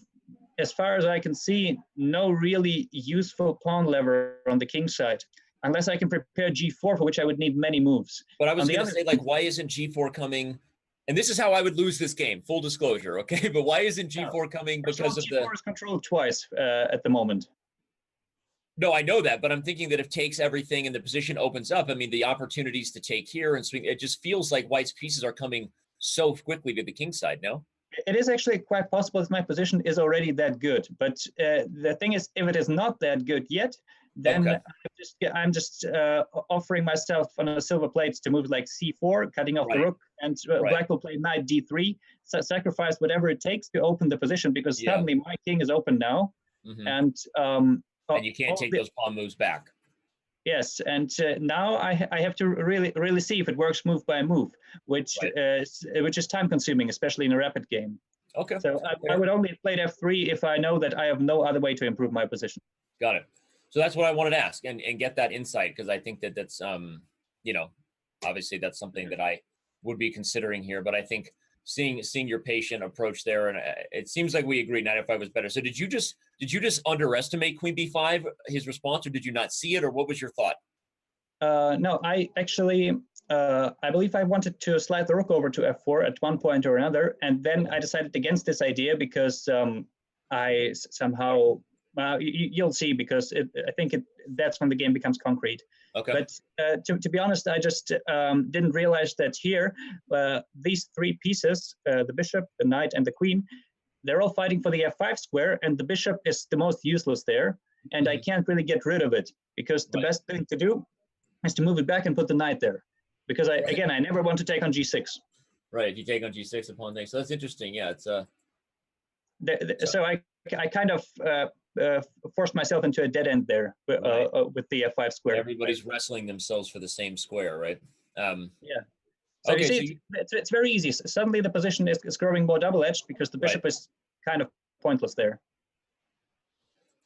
as far as I can see, no really useful pawn lever on the king side, unless I can prepare g4, for which I would need many moves. But I was going to say, like, why isn't g4 coming? And this is how I would lose this game, full disclosure, okay? But why isn't g4 coming? Because of g4 is controlled twice at the moment. No, I know that, but I'm thinking that if takes everything and the position opens up, I mean, the opportunities to take here and swing, it just feels like white's pieces are coming so quickly to the king side, no? It is actually quite possible that my position is already that good. But the thing is, if it is not that good yet, then I'm just offering myself on a silver plate to move like c4, cutting off the rook, and black will play knight d3, sacrifice whatever it takes to open the position, because suddenly my king is open now. And you can't take those pawn moves back. Yes, and now I have to really see if it works move by move, which is time consuming, especially in a rapid game. Okay. So I would only play f3 if I know that I have no other way to improve my position. Got it. So that's what I wanted to ask and get that insight, because I think that's obviously that's something that I would be considering here. But I think seeing your patient approach there, and it seems like we agree knight f5 was better. So did you just underestimate queen b5, his response, or did you not see it, or what was your thought? No, I actually, I believe I wanted to slide the rook over to f4 at one point or another, and then I decided against this idea because I somehow, you'll see, because I think that's when the game becomes concrete. Okay. But to be honest, I just didn't realize that here, these three pieces, the bishop, the knight, and the queen, they're all fighting for the f5 square, and the bishop is the most useless there, and I can't really get rid of it, because the best thing to do is to move it back and put the knight there, because I never want to take on g6. Right, if you take on g6 upon next, so that's interesting. Yeah, it's so I kind of forced myself into a dead end there with the f5 square. Everybody's wrestling themselves for the same square, right? Yeah. So okay, you see, it's very easy. Suddenly the position is growing more double-edged because the bishop is kind of pointless there.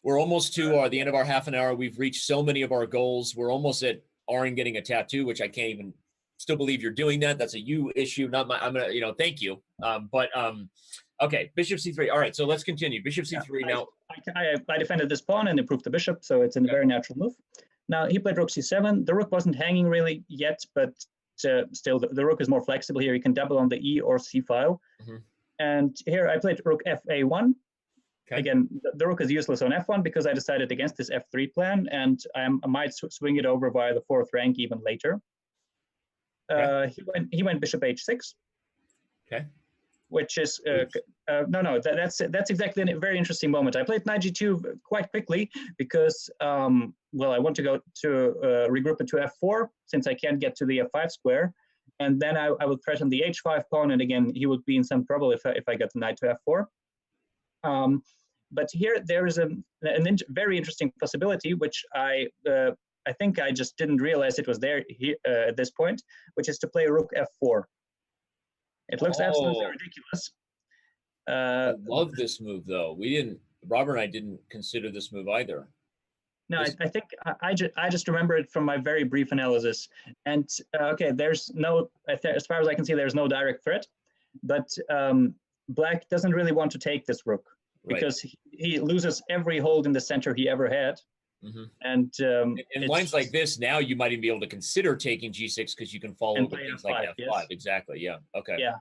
We're almost to the end of our half an hour. We've reached so many of our goals. We're almost at Arin getting a tattoo, which I can't even still believe you're doing that. That's a you issue, not my. I'm gonna, thank you. Okay, bishop c3. All right, so let's continue. Bishop c3 now. I defended this pawn and improved the bishop, so it's a very natural move. Now he played rook c7. The rook wasn't hanging really yet, but still the rook is more flexible here. You can double on the e or c file. And here I played rook fa1. Okay. Again, the rook is useless on f1 because I decided against this f3 plan, and I might swing it over via the fourth rank even later. Okay. He went bishop h6. Okay. Which is that's exactly a very interesting moment. I played knight g2 quite quickly because I want to go to regroup it to f4 since I can't get to the f5 square, and then I will threaten the h5 pawn, and again he would be in some trouble if I get the knight to f4. But here there is a very interesting possibility, which I think I just didn't realize it was there here, at this point, which is to play rook f4. It looks absolutely ridiculous. I love this move, though. Robert and I didn't consider this move either. No, I think I just remember it from my very brief analysis. And okay, there's no, as far as I can see, there's no direct threat. But Black doesn't really want to take this rook because he loses every hold in the center he ever had. And in lines like this, now you might even be able to consider taking g6 because you can follow with things like f5. Yes. Exactly. Yeah. Okay. Yeah.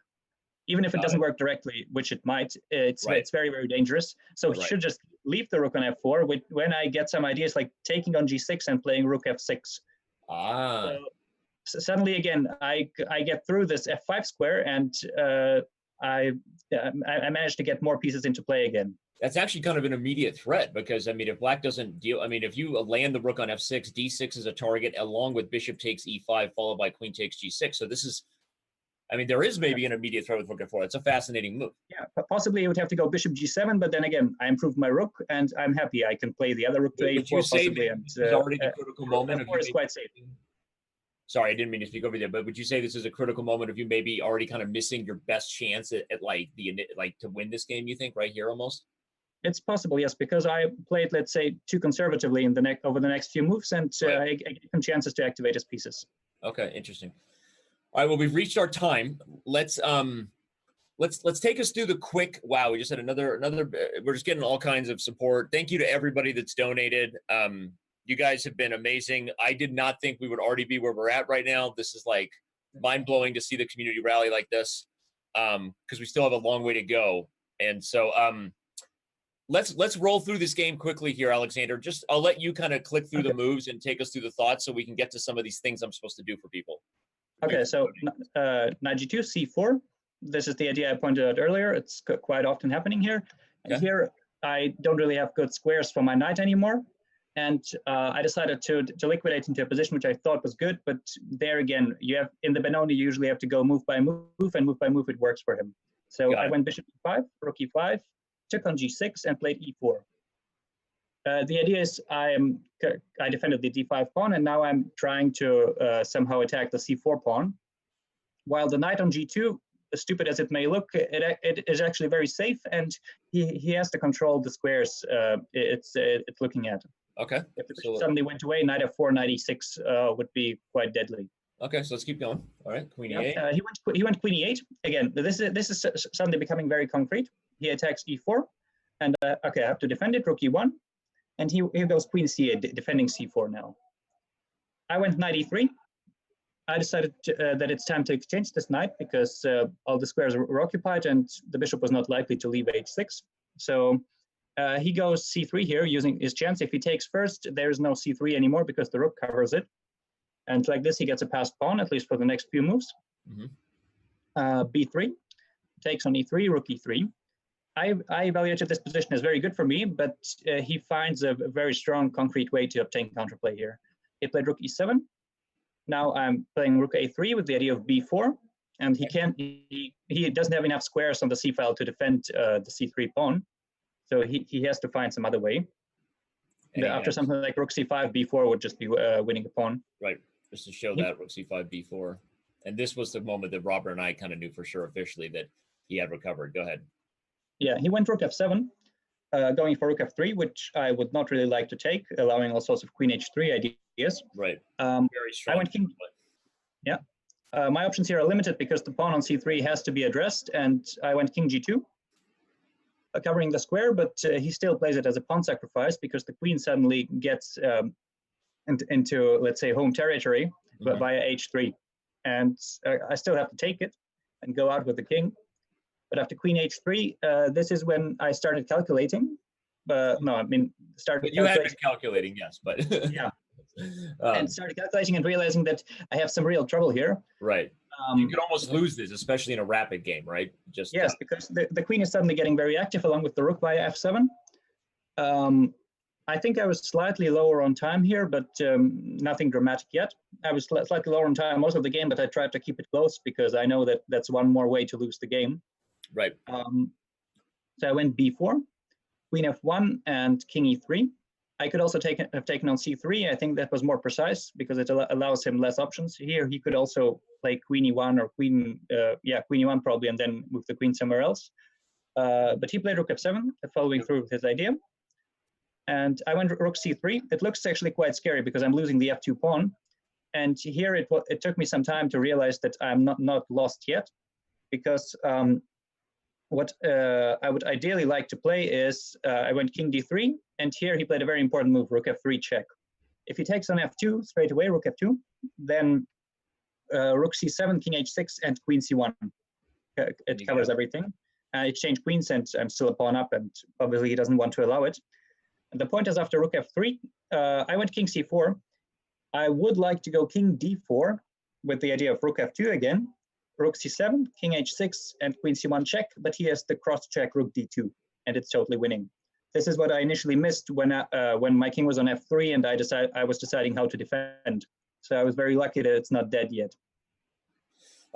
Even if it doesn't work directly, which it might, it's very, very dangerous. So he should just leave the rook on f4 when I get some ideas like taking on g6 and playing rook f6. So suddenly again, I get through this f5 square, and I managed to get more pieces into play again. That's actually kind of an immediate threat because, I mean, if Black doesn't deal, I mean, if you land the rook on f6, d6 is a target along with bishop takes e5 followed by queen takes g6. So this is, I mean, there is maybe an immediate threat with rook f4. It's a fascinating move. Yeah, but possibly it would have to go bishop g7, but then again, I improved my rook and I'm happy. I can play the other rook to a4 possibly. And this is already the critical moment. f4 is quite safe. Sorry, I didn't mean to speak over there, but would you say this is a critical moment of you maybe already kind of missing your best chance at like to win this game, you think, right here almost? It's possible, yes, because I played, let's say, too conservatively in over the next few moves, and I gave him chances to activate his pieces. Okay, interesting. All right, well, we've reached our time. Let's take us through the quick. Wow, we just had another. We're just getting all kinds of support. Thank you to everybody that's donated. You guys have been amazing. I did not think we would already be where we're at right now. This is like mind blowing to see the community rally like this, because we still have a long way to go. And so, let's roll through this game quickly here, Alexander. I'll let you kind of click through the moves and take us through the thoughts so we can get to some of these things I'm supposed to do for people. Okay, so knight g2, c4. This is the idea I pointed out earlier. It's quite often happening here. And here, I don't really have good squares for my knight anymore. And I decided to liquidate into a position which I thought was good. But there again, you have in the Benoni, you usually have to go move by move, and move by move, it works for him. So I went bishop e5, rook e5, took on g6 and played e4. The idea is I defended the d5 pawn, and now I'm trying to somehow attack the c4 pawn. While the knight on g2, as stupid as it may look, it is actually very safe, and he has to control the squares it's looking at. Okay. If the bishop suddenly went away, knight f4, knight e6 would be quite deadly. Okay, so let's keep going. All right, queen Yeah, e8. he went queen e8 again. This is suddenly becoming very concrete. He attacks e4, and okay, I have to defend it. Rook e1, and he goes queen c8, defending c4 now. I went knight e3. I decided that it's time to exchange this knight because all the squares were occupied and the bishop was not likely to leave h6. So he goes c3 here, using his chance. If he takes first, there is no c3 anymore because the rook covers it. And like this, he gets a passed pawn, at least for the next few moves. B3, takes on e3, rook e3. I evaluated this position as very good for me, but he finds a very strong, concrete way to obtain counterplay here. He played rook e7. Now I'm playing rook a3 with the idea of b4, and he doesn't have enough squares on the c file to defend the c3 pawn, so he has to find some other way. After something like rook c5, b4 would just be winning a pawn. Right, just to show that rook c5, b4. And this was the moment that Robert and I kind of knew for sure officially that he had recovered. Go ahead. Yeah, he went rook f7, going for rook f3, which I would not really like to take, allowing all sorts of queen h3 ideas. Right. Very strong. I went king. Yeah. My options here are limited because the pawn on c3 has to be addressed, and I went king g2, covering the square, but he still plays it as a pawn sacrifice because the queen suddenly gets into, let's say, home territory via h3. And I still have to take it and go out with the king. But after queen h3, this is when I started calculating. No, I mean, started. You had been calculating, yes, but yeah. And started calculating and realizing that I have some real trouble here. Right. You could almost lose this, especially in a rapid game, right? Just yes, because the queen is suddenly getting very active along with the rook via f7. I think I was slightly lower on time here, but nothing dramatic yet. I was slightly lower on time most of the game, but I tried to keep it close because I know that that's one more way to lose the game. Right. So I went b4, queen f1, and king e3. I could also have taken on c3. I think that was more precise because it allows him less options. Here he could also play queen e1 or queen e1 probably, and then move the queen somewhere else. But he played rook f7, following through with his idea. And I went rook c3. It looks actually quite scary because I'm losing the f2 pawn. And here it took me some time to realize that I'm not lost yet, because what I would ideally like to play is I went king d3, and here he played a very important move, rook f3 check. If he takes on f2 straight away, rook f2, then rook c7, king h6, and queen c1. It covers everything. I exchange queens, and I'm still a pawn up, and obviously he doesn't want to allow it. And the point is, after rook f3, I went king c4. I would like to go king d4 with the idea of rook f2 again, rook c7, king h6, and queen c1 check, but he has the cross check rook d2, and it's totally winning. This is what I initially missed when my king was on f3, and I was deciding how to defend. So I was very lucky that it's not dead yet.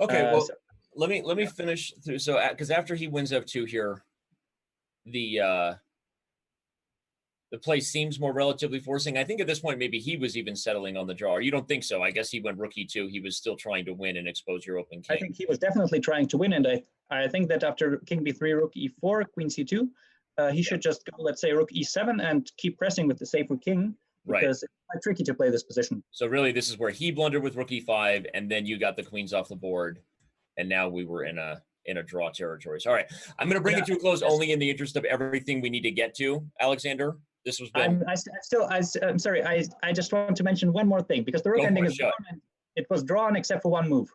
Okay, well, let me finish through. So because after he wins f2 here, the play seems more relatively forcing. I think at this point, maybe he was even settling on the draw. Or you don't think so? I guess he went rook e2. He was still trying to win and expose your open king. I think he was definitely trying to win. And I think that after king b3, rook e4, queen c2, he should just go, let's say, rook e7 and keep pressing with the safer king, because it's quite tricky to play this position. So really, this is where he blundered with rook e5, and then you got the queens off the board. And now we were in a draw territory. So, all right, I'm going to bring it to a close only in the interest of everything we need to get to, Alexander. This was I'm sorry. I just want to mention one more thing, because the rook ending is drawn. It was drawn except for one move.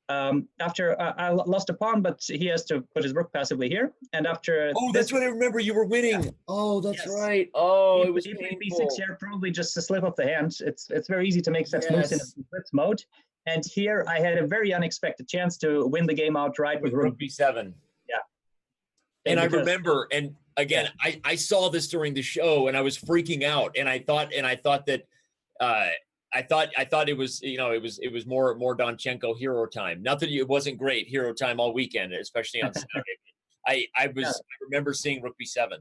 After I lost a pawn, but he has to put his rook passively here. And after that's what I remember. You were winning. Yeah. Oh, that's right. Oh, it was painful. B6 here, probably just a slip of the hand. It's very easy to make such moves in a blitz mode. And here I had a very unexpected chance to win the game outright with rook b7. Yeah. And I remember, and again, I saw this during the show, and I was freaking out, and I thought that I thought it was, it was more Donchenko hero time. Not that it wasn't great hero time all weekend, especially on Saturday. I remember seeing rook b7.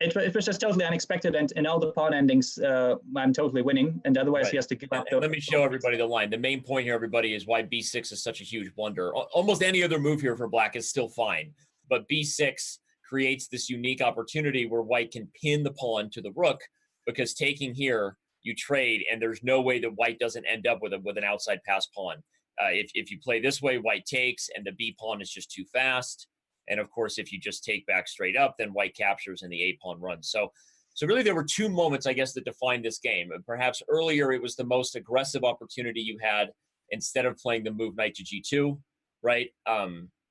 It was just totally unexpected, and in all the pawn endings, I'm totally winning, and otherwise he has to give up. Let me show everybody the line. The main point here, everybody, is why b6 is such a huge blunder. Almost any other move here for black is still fine, but b6 creates this unique opportunity where white can pin the pawn to the rook, because taking here you trade, and there's no way that white doesn't end up with an outside pass pawn. If you play this way, white takes, and the B pawn is just too fast. And of course, if you just take back straight up, then white captures and the A pawn runs. So really, there were two moments, I guess, that defined this game. And perhaps earlier, it was the most aggressive opportunity you had instead of playing the move knight to G2, right?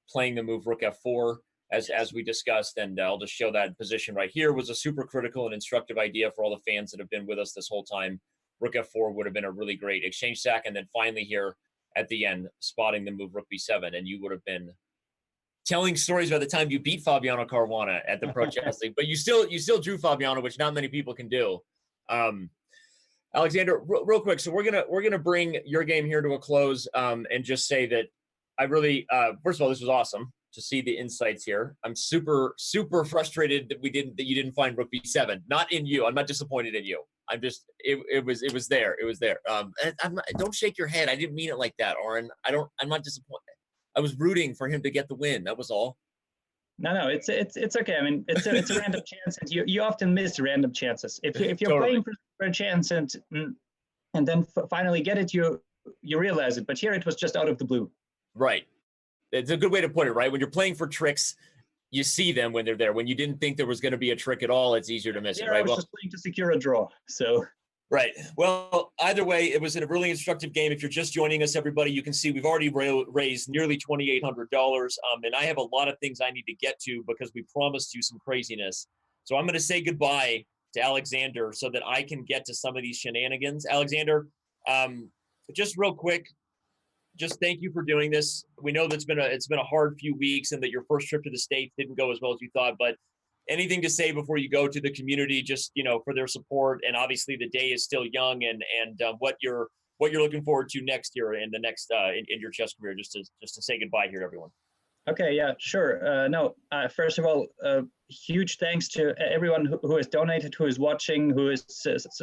Playing the move rook F4, as we discussed. And I'll just show that position right here was a super critical and instructive idea for all the fans that have been with us this whole time. Rook F4 would have been a really great exchange sack. And then finally here at the end, spotting the move rook B7. And you would have been telling stories by the time you beat Fabiano Caruana at the Pro Chess League, but you still drew Fabiano, which not many people can do. Alexander, real quick, so we're gonna bring your game here to a close, and just say that I really, first of all, this was awesome to see the insights here. I'm super frustrated that you didn't find Rook B7. Not in you. I'm not disappointed in you. I'm just it was there. Don't shake your head. I didn't mean it like that, Oren. I'm not disappointed. I was rooting for him to get the win. That was all. No, it's okay. I mean, it's a random chance, and you often miss random chances. If you're Totally. playing for a chance and then finally get it, you realize it. But here it was just out of the blue. Right. It's a good way to put it, right? When you're playing for tricks, you see them when they're there. When you didn't think there was going to be a trick at all, it's easier to miss it, right? I was just playing to secure a draw, so. Right. Well, either way, it was a really instructive game. If you're just joining us, everybody, you can see we've already raised nearly $2,800. And I have a lot of things I need to get to because we promised you some craziness. So I'm going to say goodbye to Alexander so that I can get to some of these shenanigans. Alexander, just real quick, just thank you for doing this. We know that it's been a hard few weeks and that your first trip to the States didn't go as well as you thought, but anything to say before you go to the community, just, for their support? And obviously the day is still young, and what you're looking forward to next year in the next in your chess career, just to say goodbye here to everyone. Okay, yeah, sure. First of all, huge thanks to everyone who has donated, who is watching, who is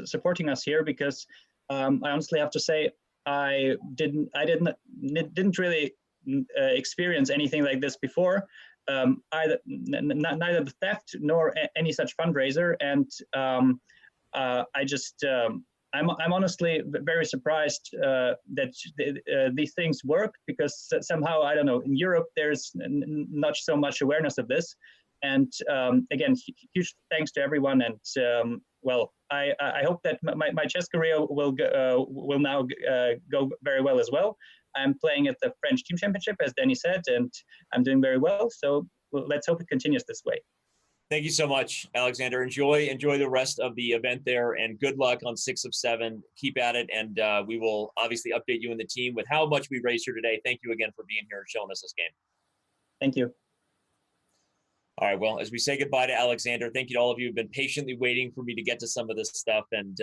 supporting us here, because I honestly have to say I didn't really experience anything like this before. Neither the theft nor any such fundraiser, and I'm honestly very surprised that these things work, because somehow, I don't know, in Europe there's not so much awareness of this. And again, huge thanks to everyone. And I hope that my chess career will now go very well as well. I'm playing at the French Team Championship, as Danny said, and I'm doing very well. So let's hope it continues this way. Thank you so much, Alexander. Enjoy the rest of the event there, and good luck on 6 of 7. Keep at it, and we will obviously update you and the team with how much we raised here today. Thank you again for being here and showing us this game. Thank you. All right, well, as we say goodbye to Alexander, thank you to all of you who've been patiently waiting for me to get to some of this stuff. And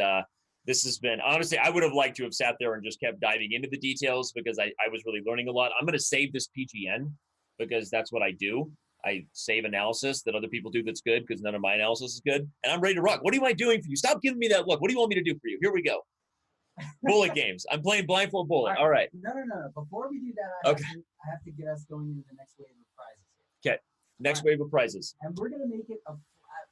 this has been, honestly, I would have liked to have sat there and just kept diving into the details, because I was really learning a lot. I'm going to save this PGN because that's what I do. I save analysis that other people do that's good, because none of my analysis is good. And I'm ready to rock. What am I doing for you? Stop giving me that look. What do you want me to do for you? Here we go. Bullet games. I'm playing blindfold bullet. All right. No. Before we do that, I have to get us going into the next wave of prizes here. Okay. Next wave of prizes. And we're going to make it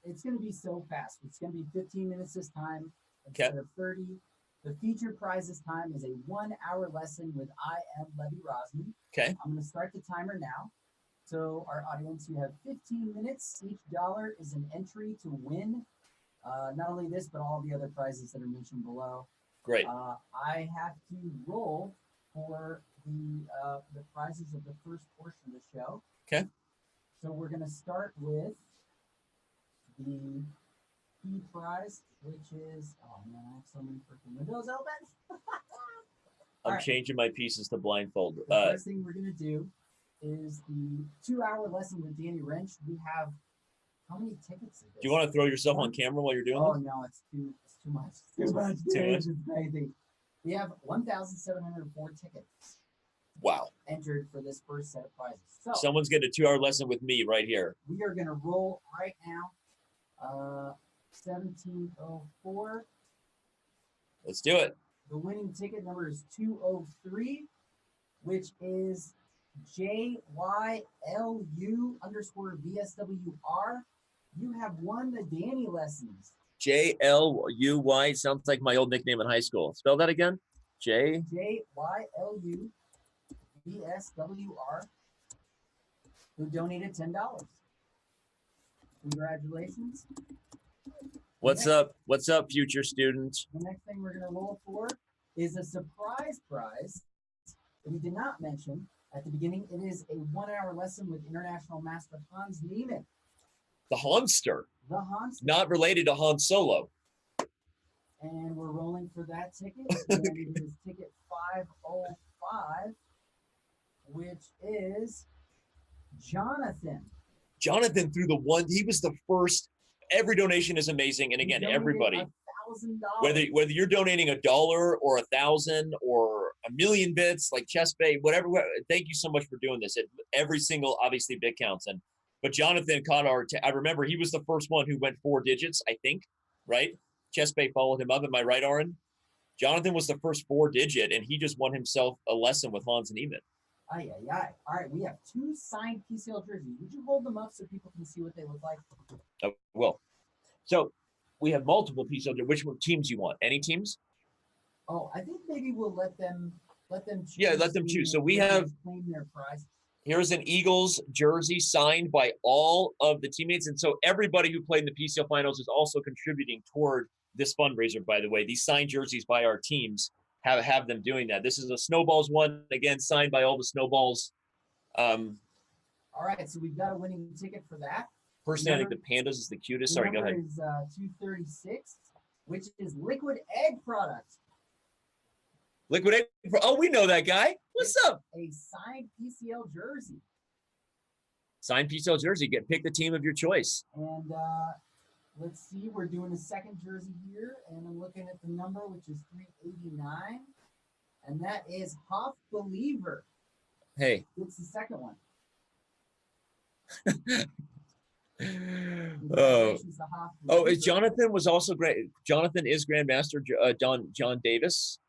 it's going to be so fast. It's going to be 15 minutes this time instead of 30. The featured prize this time is a 1-hour lesson with I am Levy Rosman. Okay. I'm going to start the timer now. So our audience, you have 15 minutes. Each dollar is an entry to win not only this, but all the other prizes that are mentioned below. Great. I have to roll for the prizes of the first portion of the show. Okay. So we're going to start with the key prize, which is, oh man, I have so many freaking windows open. I'm changing my pieces to blindfold. The first thing we're going to do is the 2-hour lesson with Daniel Rensch. We have, how many tickets is this? Do you want to throw yourself on camera while you're doing this? Oh no, it's too much. It's too much. It's crazy. We have 1,704 tickets. Wow. Entered for this first set of prizes. So someone's getting a 2-hour lesson with me right here. we are going to roll right now. 1704. Let's do it. The winning ticket number is 203, which is JYLU_VSWR. You have won the Danny lessons. J-L-U-Y. Sounds like my old nickname in high school. Spell that again. J-Y-L-U-B-S-W-R, who donated $10. Congratulations. What's up? What's up, future student? The next thing we're going to roll for is a surprise prize that we did not mention at the beginning. It is a 1-hour lesson with International Master Hans Niemann. The Hanster. The Hanster. Not related to Han Solo. And we're rolling for that ticket. And it is ticket 505, which is Jonathan. Jonathan threw the one. He was the first. Every donation is amazing. And again, everybody, whether you're donating $1 or 1,000 or 1,000,000 bits, like Chess Bay, whatever. Thank you so much for doing this. Every single, obviously, bit counts. But Jonathan caught our. I remember he was the first one who went 4 digits. I think, right? Chess Bay followed him up. Am I right, Aaron? Jonathan was the first 4-digit, and he just won himself a lesson with Hans Niemann. Aye. All right, we have 2 signed PCL jerseys. Would you hold them up so people can see what they look like? Oh, well. So we have multiple PCL jerseys. Which teams you want? Any teams? Oh, I think maybe we'll let them choose. Yeah, let them choose. So we have claim their prize. Here's an Eagles jersey signed by all of the teammates. And so everybody who played in the PCL finals is also contributing toward this fundraiser, by the way. These signed jerseys by our teams have them doing that. This is a Snowballs one, again, signed by all the Snowballs. All right, so we've got a winning ticket for that. Personally, I think the Pandas is the cutest. Sorry, go ahead. Is 236, which is Liquid Egg product. Liquid Egg. Oh, we know that guy. What's up? A signed PCL jersey. Signed PCL jersey. Pick the team of your choice. And let's see, we're doing a second jersey here, and I'm looking at the number, which is 389, and that is Hoff Believer. Hey. It's the second one. Jonathan was also great. Jonathan is Grandmaster John Davis,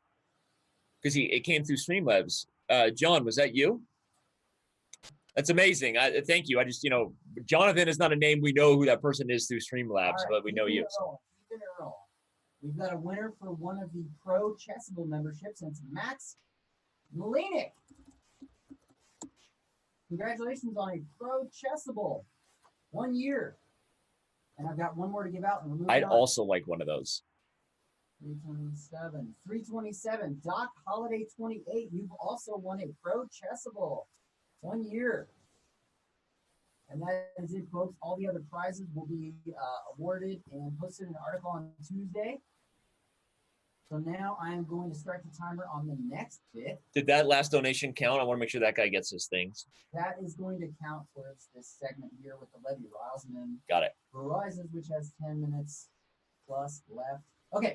because it came through Streamlabs. John, was that you? That's amazing. Thank you. I just, Jonathan is not a name we know who that person is through Streamlabs, right, but we know you. We've got a winner for one of the Pro Chessable memberships, and it's Max Malinik. Congratulations on a Pro Chessable. 1 year. And I've got one more to give out. And I'd also like one of those. 327. Doc Holiday 28. You've also won a Pro Chessable. 1 year. And that is it, folks. All the other prizes will be awarded and posted in an article on Tuesday. So now I am going to start the timer on the next bit. Did that last donation count? I want to make sure that guy gets his things. That is going to count towards this segment here with the Levy Riles. And then got it. Verizon, which has 10 minutes plus left. Okay.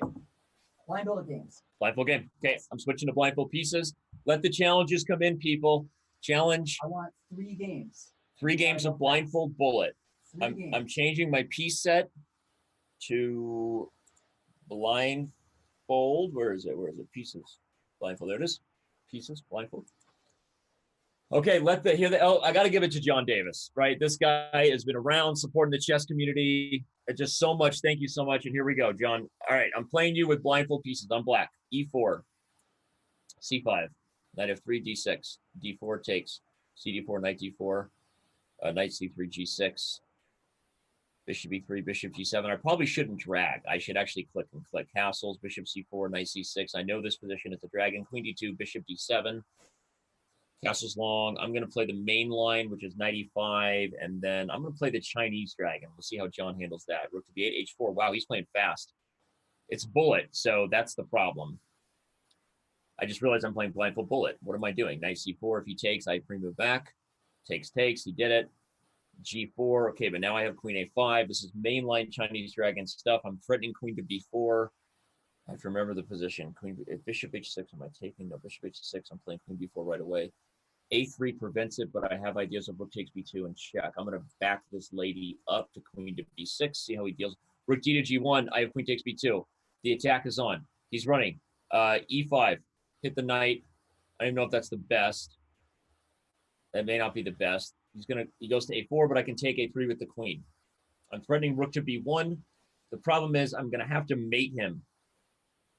Blindfold games. Blindfold game. Okay, I'm switching to blindfold pieces. Let the challenges come in, people. Challenge. I want 3 games. 3 games of blindfold bullet. I'm changing my piece set to blindfold. Where is it? Pieces. Blindfold. There it is. Pieces. Blindfold. Okay, I got to give it to John Davis, right? This guy has been around supporting the chess community. It's just so much. Thank you so much. And here we go, John. All right, I'm playing you with blindfold pieces. I'm black. E4, C5, knight f3, D6, D4 takes, CD4, knight D4, knight C3, G6, bishop E3, bishop G7. I probably shouldn't drag. I should actually click and click. Castles, bishop C4, knight C6. I know this position is a dragon. Queen D2, bishop D7. Castles long. I'm going to play the main line, which is knight E5, and then I'm going to play the Chinese dragon. We'll see how John handles that. Rook to B8, H4. Wow, he's playing fast. It's bullet, so that's the problem. I just realized I'm playing blindfold bullet. What am I doing? Knight C4. If he takes, I pre-move back. Takes. He did it. G4. Okay, but now I have queen A5. This is mainline Chinese dragon stuff. I'm threatening queen to B4. I have to remember the position. Bishop H6. Am I taking? No, bishop H6. I'm playing queen B4 right away. A3 prevents it, but I have ideas of rook takes B2 and check. I'm going to back this lady up to queen to B6, see how he deals. Rook D to G1. I have queen takes B2. The attack is on. He's running. E5. Hit the knight. I don't even know if that's the best. That may not be the best. He goes to A4, but I can take A3 with the queen. I'm threatening rook to B1. The problem is I'm going to have to mate him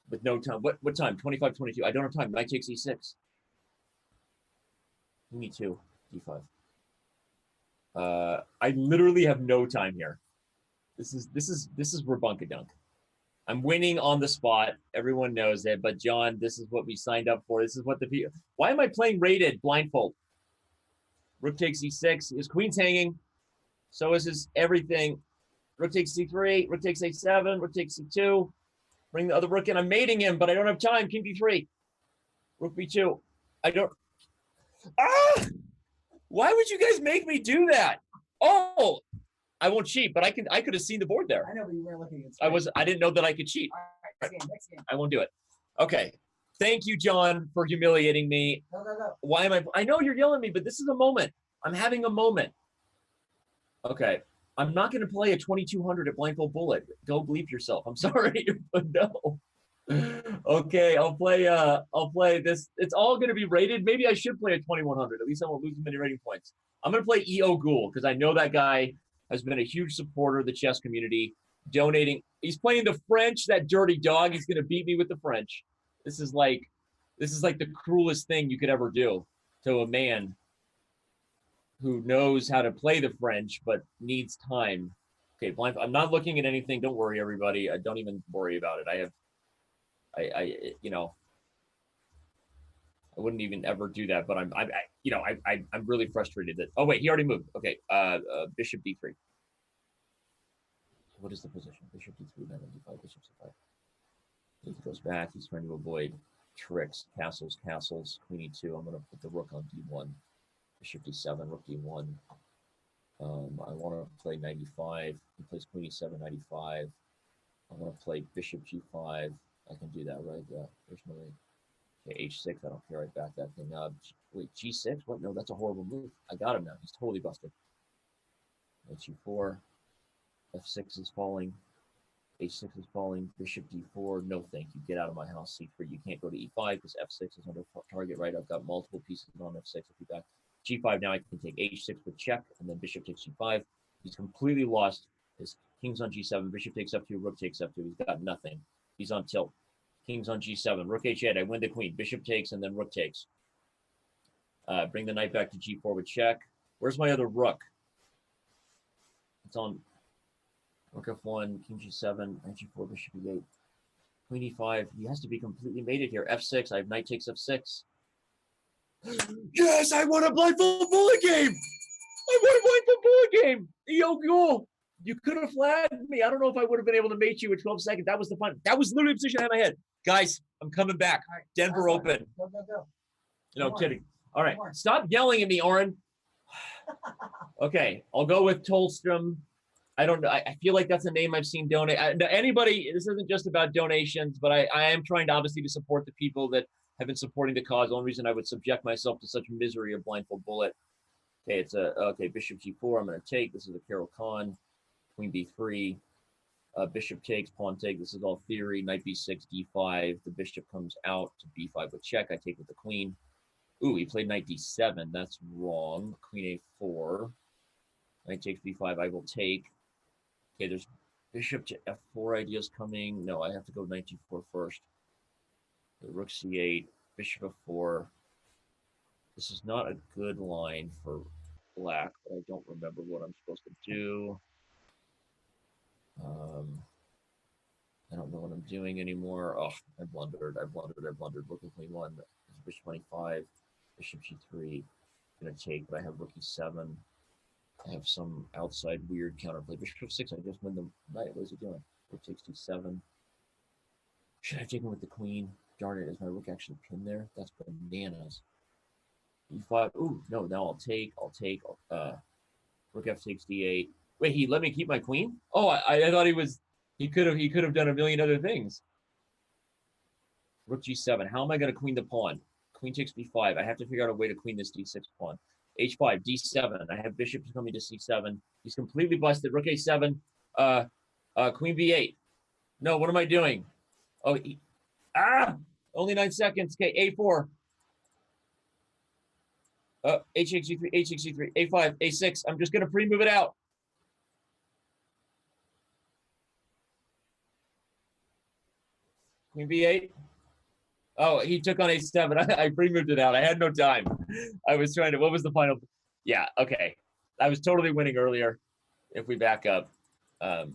with no time. What time? 25, 22. I don't have time. Knight takes e6. Me too. d5. I literally have no time here. This is Rabunkadunk. I'm winning on the spot. Everyone knows it. But John, this is what we signed up for. This is what the people. Why am I playing rated blindfold? Rook takes e6. His queen's hanging. So is his everything. Rook takes c3. Rook takes a7. Rook takes c2. Bring the other rook in. I'm mating him, but I don't have time. King d3. Rook b2. I don't. Ah! Why would you guys make me do that? Oh, I won't cheat, but I could have seen the board there. I know, but you weren't looking at I didn't know that I could cheat. All right, next game. I won't do it. Okay. Thank you, John, for humiliating me. Go. Why am I know you're yelling at me, but this is a moment. I'm having a moment. Okay. I'm not going to play a 2200 at blindfold bullet. Go bleep yourself. I'm sorry, but no. Okay, I'll play this. It's all going to be rated. Maybe I should play a 2100. At least I won't lose many rating points. I'm going to play E.O. Ghoul because I know that guy has been a huge supporter of the chess community, donating. He's playing the French, that dirty dog. He's going to beat me with the French. This is like the cruelest thing you could ever do to a man who knows how to play the French but needs time. Okay, blind. I'm not looking at anything. Don't worry, everybody. Don't even worry about it. I wouldn't even ever do that, but I'm really frustrated that. Oh wait, he already moved. Okay, bishop d3. What is the position? Bishop d3, knight d5, bishop c5. He goes back. He's trying to avoid tricks, castles. Queen e2. I'm going to put the rook on d1. Bishop d7, rook d1. I want to play 95. He plays queen e7, 95. I want to play bishop g5. I can do that, right? Yeah. There's no way. Okay, h6. I don't care. I back that thing up. Wait, g6? What? No, that's a horrible move. I got him now. He's totally busted. h4. f6 is falling. h6 is falling. Bishop d4. No, thank you. Get out of my house. c3. You can't go to e5 because f6 is under target, right? I've got multiple pieces on f6. If you back g5, now I can take h6 with check, and then bishop takes g5. He's completely lost. His king's on g7. Bishop takes f2. Rook takes f2. He's got nothing. He's on tilt. King's on g7. Rook h8. I win the queen. Bishop takes, and then rook takes. Bring the knight back to g4 with check. Where's my other rook? It's on rook f1, king g7, knight g4, bishop e8. Queen e5. He has to be completely mated here. f6. I have knight takes f6. Yes, I won a blindfold bullet game. I won a blindfold bullet game. E.O. Ghoul. You could have flagged me. I don't know if I would have been able to mate you in 12 seconds. That was the fun. That was literally the position I had in my head. Guys, I'm coming back. All right, Denver open. Go. No, kidding. All right. Stop yelling at me, Oren. Okay. I'll go with Tolstrom. I don't know. I feel like that's a name I've seen donate. Anybody, this isn't just about donations, but I am trying to obviously to support the people that have been supporting the cause. The only reason I would subject myself to such misery of blindfold bullet. Okay, it's okay, bishop g4. I'm going to take. This is a Carol Khan. Queen b3. Bishop takes, pawn take. This is all theory. Knight b6, d5. The bishop comes out to b5 with check. I take with the queen. Ooh, he played knight d7. That's wrong. Queen a4. Knight takes b5. I will take. Okay, there's bishop to f4 ideas coming. No, I have to go knight g4 first. Rook c8. Bishop f4. This is not a good line for black, but I don't remember what I'm supposed to do. I don't know what I'm doing anymore. Oh, I blundered. Rook and queen 1. Bishop 25. Bishop g3. Gonna take, but I have rook e7. I have some outside weird counterplay. Bishop 6. I just win the knight. What is he doing? Rook takes d7. Should I take him with the queen? Darn it! Is my rook actually pinned there? That's bananas. e5. Ooh, no. Now I'll take. Rook f takes d8. Wait, he let me keep my queen? Oh, I thought he could have done a million other things. Rook g7. How am I going to queen the pawn? Queen takes b5. I have to figure out a way to queen this d6 pawn. h5, d7. I have bishop coming to c7. He's completely busted. Rook a7. Queen b8. No, what am I doing? Oh, only 9 seconds. Okay, a4. hxg3, hxg3, a5, a6. I'm just going to pre-move it out. Queen B8. Oh, he took on A7. I pre-moved it out. I had no time. I was trying to. What was the final? Yeah. Okay. I was totally winning earlier. If we back up. I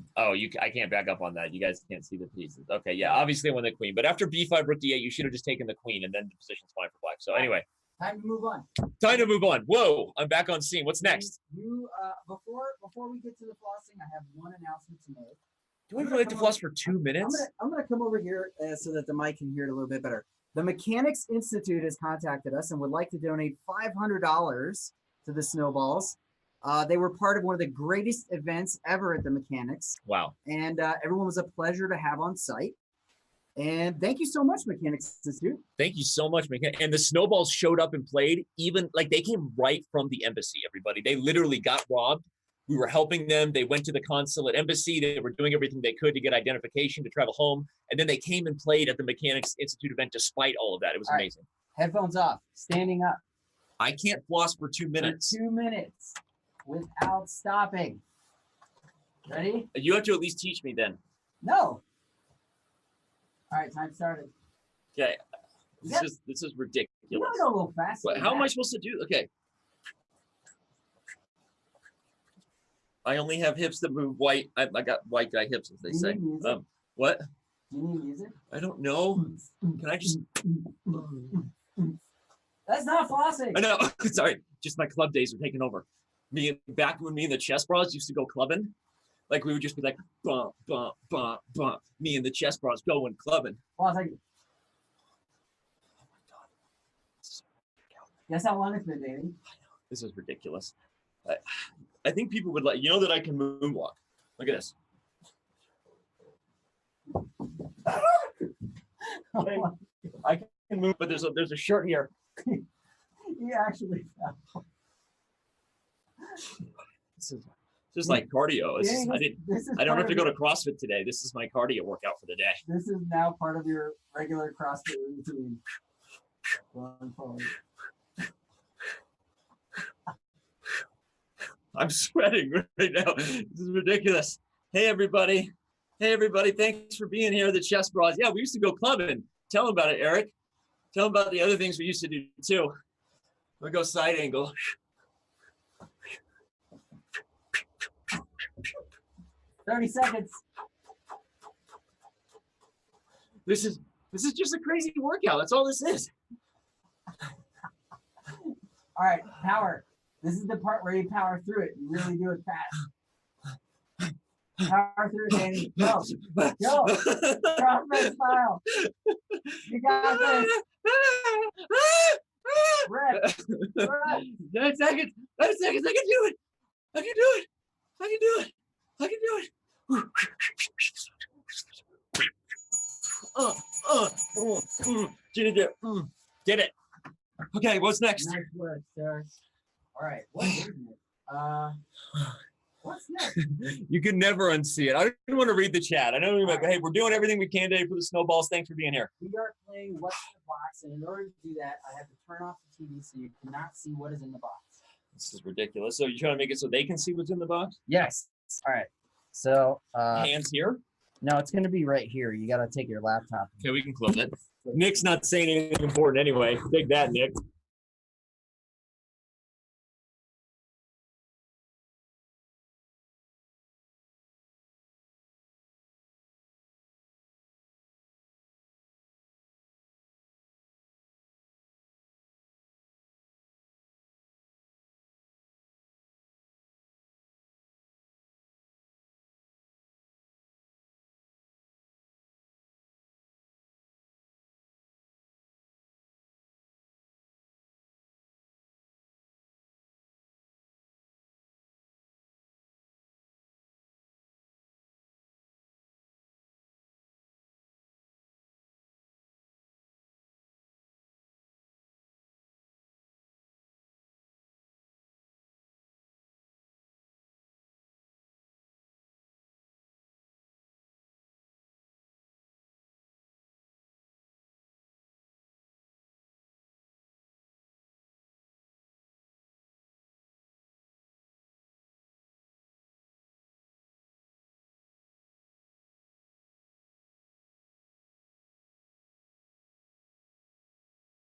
can't back up on that. You guys can't see the pieces. Okay, yeah, obviously I won the queen. But after b5, rook d8, you should have just taken the queen, and then the position's fine for black. So anyway. Time to move on. Time to move on. Whoa, I'm back on scene. What's next? Before we get to the flossing, I have one announcement to make. Do I really have to floss for 2 minutes? I'm gonna come over here so that the mic can hear it a little bit better. The Mechanics Institute has contacted us and would like to donate $500 to the Snowballs. They were part of one of the greatest events ever at the Mechanics. Wow. And everyone was a pleasure to have on site. And thank you so much, Mechanics Institute. Thank you so much, Mechanics. And the Snowballs showed up and played, even like they came right from the embassy, everybody. They literally got robbed. We were helping them. They went to the consulate embassy. They were doing everything they could to get identification to travel home. And then they came and played at the Mechanics Institute event despite all of that. It was amazing. Right. Headphones off, standing up. I can't floss for 2 minutes. For 2 minutes without stopping. Ready? You have to at least teach me then. No. All right, time started. Okay. This is ridiculous. You want to go a little faster. How am I supposed to do? Okay. I only have hips that move white. I got white guy hips, as they say. What? Do you need music? I don't know. Can I just? That's not flossing. I know. Sorry. Just my club days are taking over. Back when me and the Chess Bros used to go clubbing, like we would just be like, bump, bump, bump, bump. Me and the Chess Bros going clubbing. Flossing. Oh my God. Guess how long it's been, Danny? This is ridiculous. I think people would like, that I can moonwalk. Look at this. I can move, but there's a shirt here. He actually fell. This is like cardio. I don't have to go to CrossFit today. This is my cardio workout for the day. This is now part of your regular CrossFit routine. Going forward. I'm sweating right now. This is ridiculous. Hey, everybody. Hey, everybody. Thanks for being here, the Chess Bros. Yeah, we used to go clubbing. Tell them about it, Eric. Tell them about the other things we used to do, too. We'll go side angle. 30 seconds. This is just a crazy workout. That's all this is. All right, power. This is the part where you power through it. You really do it fast. Power through it, Danny. Go. Go. CrossFit style. You got this. Rep. 9 seconds. 9 seconds. I can do it. I can do it. I can do it. I can do it. Did it. Okay, what's next? Nice work, sir. All right, what is it? What's next? You can never unsee it. I don't want to read the chat. I know, hey, we're doing everything we can today for the Snowballs. Thanks for being here. We are playing What's in the Box, and in order to do that, I have to turn off the TV so you cannot see what is in the box. This is ridiculous. So you're trying to make it so they can see what's in the box? Yes. All right. So hands here? No, it's gonna be right here. You gotta take your laptop. Okay, we can close it. Nick's not saying anything important anyway. Take that, Nick.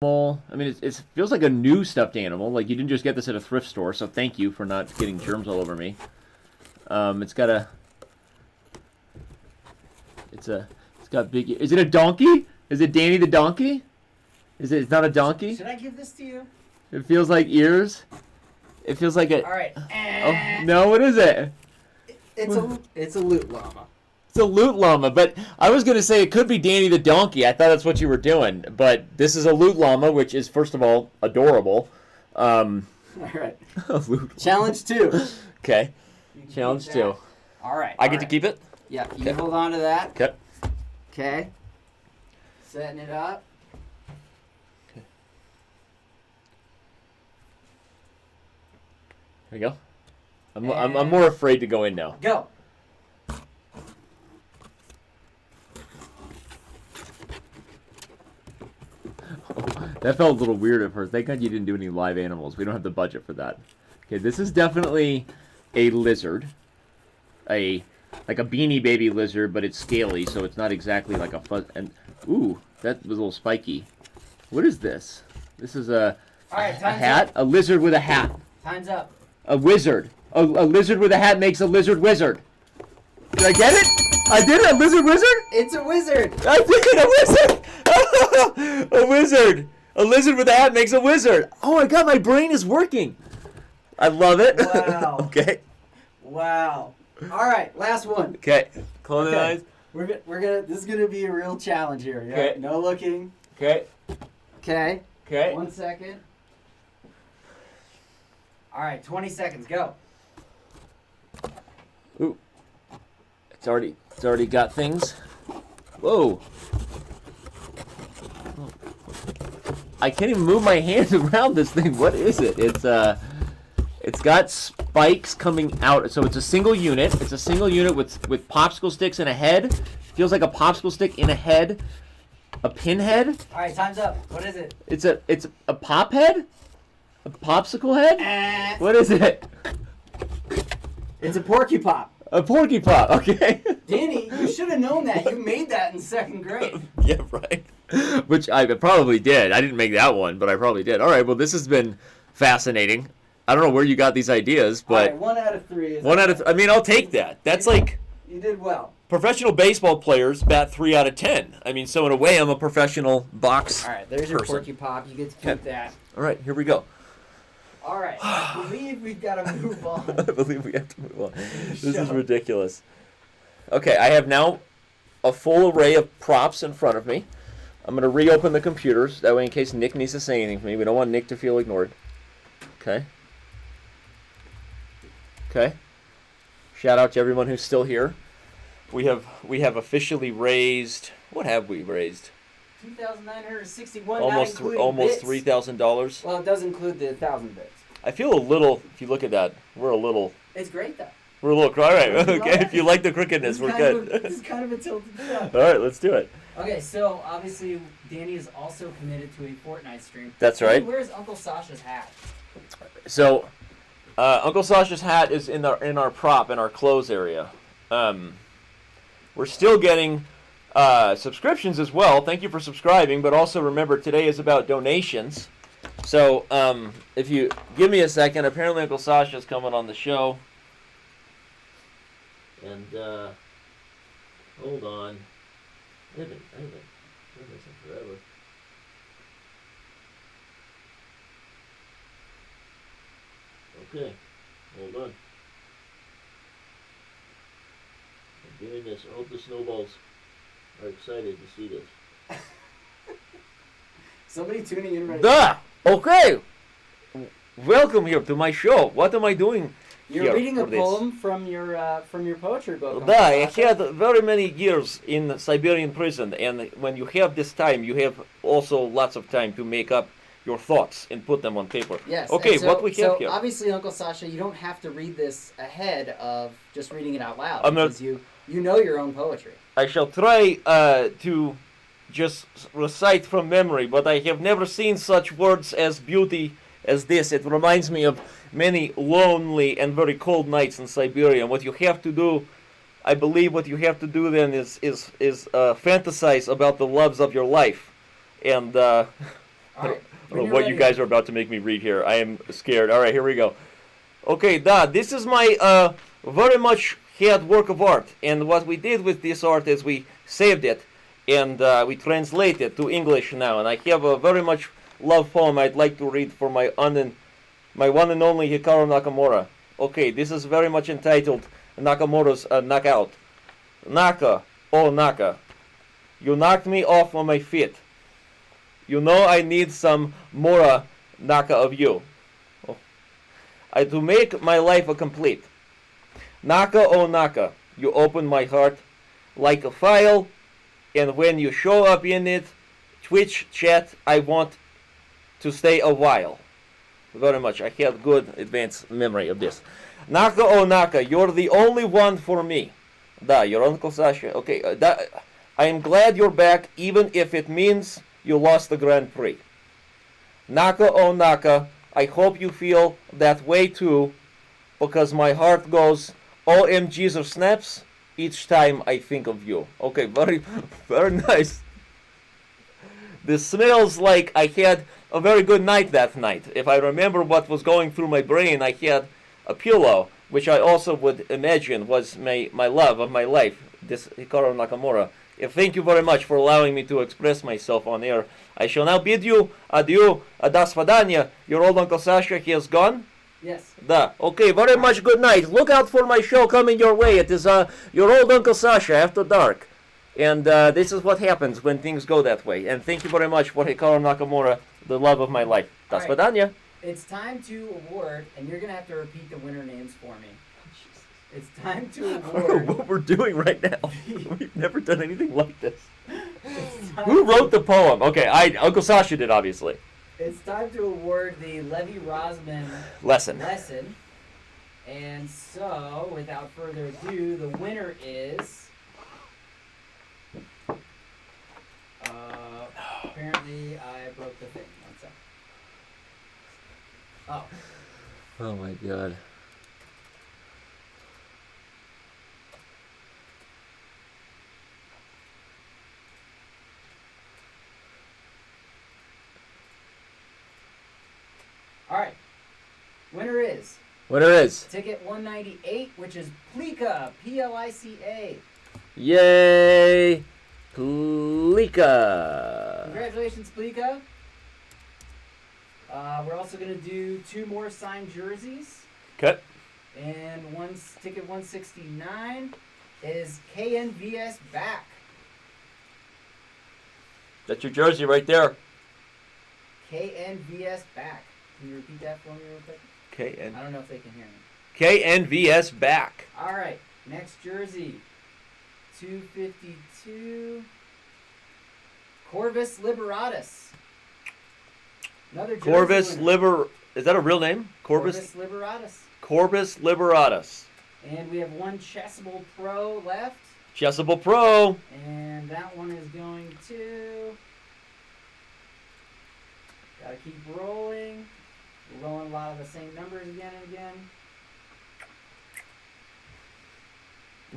I mean, it feels like a new stuffed animal. Like you didn't just get this at a thrift store, so thank you for not getting germs all over me. It's got big. Is it a donkey? Is it Danny the donkey? It's not a donkey? Should I give this to you? It feels like ears. It feels like a. All right. Oh, no, what is it? It's a loot llama. It's a loot llama, but I was going to say it could be Danny the donkey. I thought that's what you were doing, but this is a loot llama, which is, first of all, adorable. All right. Challenge 2. Okay. Challenge 2. All right. I get to keep it? Yeah, you hold on to that. Okay. Okay. Setting it up. Okay. There you go. I'm more afraid to go in now. Go. That felt a little weird at first. Thank God you didn't do any live animals. We don't have the budget for that. Okay, this is definitely a lizard. Like a Beanie Baby lizard, but it's scaly, so it's not exactly like a fuzz. And ooh, that was a little spiky. What is this? This is a hat? Up. A lizard with a hat. Time's up. A wizard. A lizard with a hat makes a lizard wizard. Did I get it? I did it? A lizard wizard? It's a wizard. I did it! A wizard! A wizard! A lizard with a hat makes a wizard. Oh my God, my brain is working. I love it. Wow. Okay. Wow. All right, last one. Okay. Close the eyes. We're gonna. This is gonna be a real challenge here. Yeah? Okay. No looking. Okay. Okay. Okay. 1 second. All right, 20 seconds. Go. Ooh. It's already got things. Whoa. I can't even move my hands around this thing. What is it? It's got spikes coming out. So it's a single unit. It's a single unit with popsicle sticks and a head. Feels like a popsicle stick in a head. A pinhead. All right, time's up. What is it? It's a pop head? A popsicle head? What is it? It's a porcupop. A porcupop. Okay. Danny, you should have known that. You made that in 2nd grade. Yeah, right. Which I probably did. I didn't make that one, but I probably did. All right, well, this has been fascinating. I don't know where you got these ideas, but... All right, 1 out of 3 is... I mean, I'll take that. That's like... You did well. Professional baseball players bat 3 out of 10. I mean, so in a way, I'm a professional box All right, there's your porcupop. You get to keep that. All right, here we go. All right, I believe we've got to move on. I believe we have to move on. This is ridiculous. Okay, I have now a full array of props in front of me. I'm going to reopen the computers. That way, in case Nick needs to say anything to me, we don't want Nick to feel ignored. Okay. Okay. Shout out to everyone who's still here. We have officially raised. What have we raised? $2,961. Almost $3,000. Well, it does include the 1,000 bits. I feel a little. If you look at that, we're a little. It's great though. We're a little. All right. Okay. If you like the crookedness, we're good. This is kind of a tilted shot. All right. Let's do it. Okay. So obviously, Danny is also committed to a Fortnite stream. That's right. Where's Uncle Sasha's hat? So, Uncle Sasha's hat is in our prop in our clothes area. We're still getting subscriptions as well. Thank you for subscribing, but also remember today is about donations. So if you give me a second, apparently Uncle Sasha's coming on the show. And hold on. I haven't forever. Okay, hold on. I'm doing this. I hope the snowballs are excited to see this. Somebody tuning in right now. Okay. Welcome here to my show. What am I doing? You're reading a poem from your poetry book. I had very many years in Siberian prison, and when you have this time, you have also lots of time to make up your thoughts and put them on paper. Yes. Okay, so, what we have here. Obviously, Uncle Sasha, you don't have to read this ahead of just reading it out loud because you know your own poetry. I shall try to just recite from memory, but I have never seen such words as beauty as this. It reminds me of many lonely and very cold nights in Siberia. And what you have to do, I believe what you have to do then is fantasize about the loves of your life. And all I don't know what you guys are about to make me read here. I am scared. All right, here we go. Okay, this is my very much had work of art. And what we did with this art is we saved it and we translate it to English now. And I have a very much love poem I'd like to read for my one and only Hikaru Nakamura. Okay, this is very much entitled Nakamura's Knockout. Naka, oh Naka, you knocked me off on my feet. You know I need some more Naka of you. Oh. To make my life a complete. Naka, oh Naka, you open my heart like a file, and when you show up in it, Twitch chat, I want to stay a while. Very much. I have good advanced memory of this. Naka, oh Naka, you're the only one for me. Your Uncle Sasha. Okay, I am glad you're back, even if it means you lost the Grand Prix. Naka, oh Naka, I hope you feel that way too, because my heart goes OMGs or snaps each time I think of you. Okay, very, very nice. This smells like I had a very good night that night. If I remember what was going through my brain, I had a pillow, which I also would imagine was my love of my life, this Hikaru Nakamura. Thank you very much for allowing me to express myself on air. I shall now bid you adieu, до свидания. Your old Uncle Sasha, he is gone? Yes. Okay, very much good night. Look out for my show coming your way. It is your old Uncle Sasha after dark. And this is what happens when things go that way. And thank you very much for Hikaru Nakamura, the love of my life. До свидания. It's time to award, and you're going to have to repeat the winner names for me. It's time to award. What we're doing right now. We've never done anything like this. Who wrote the poem? Okay, Uncle Sasha did, obviously. It's time to award the Levy-Rosman lesson. And so, without further ado, the winner is... apparently, I broke the thing. One sec. Oh. Oh my god. Alright. Winner is ticket 198, which is Plica, P-L-I-C-A. Yay! Plica! Congratulations, Plica. We're also going to do 2 more signed jerseys. Cut. And ticket 169 is KNVS back. That's your jersey right there. KNVS back. Can you repeat that for me real quick? I don't know if they can hear me. KNVS back. All right. Next jersey. 252. Corvus Liberatus. Another jersey Corvus winner. Is that a real name? Corvus Liberatus. Corvus Liberatus. And we have 1 Chessable Pro left. Chessable Pro. And that one is going to... Gotta keep rolling. We're rolling a lot of the same numbers again and again.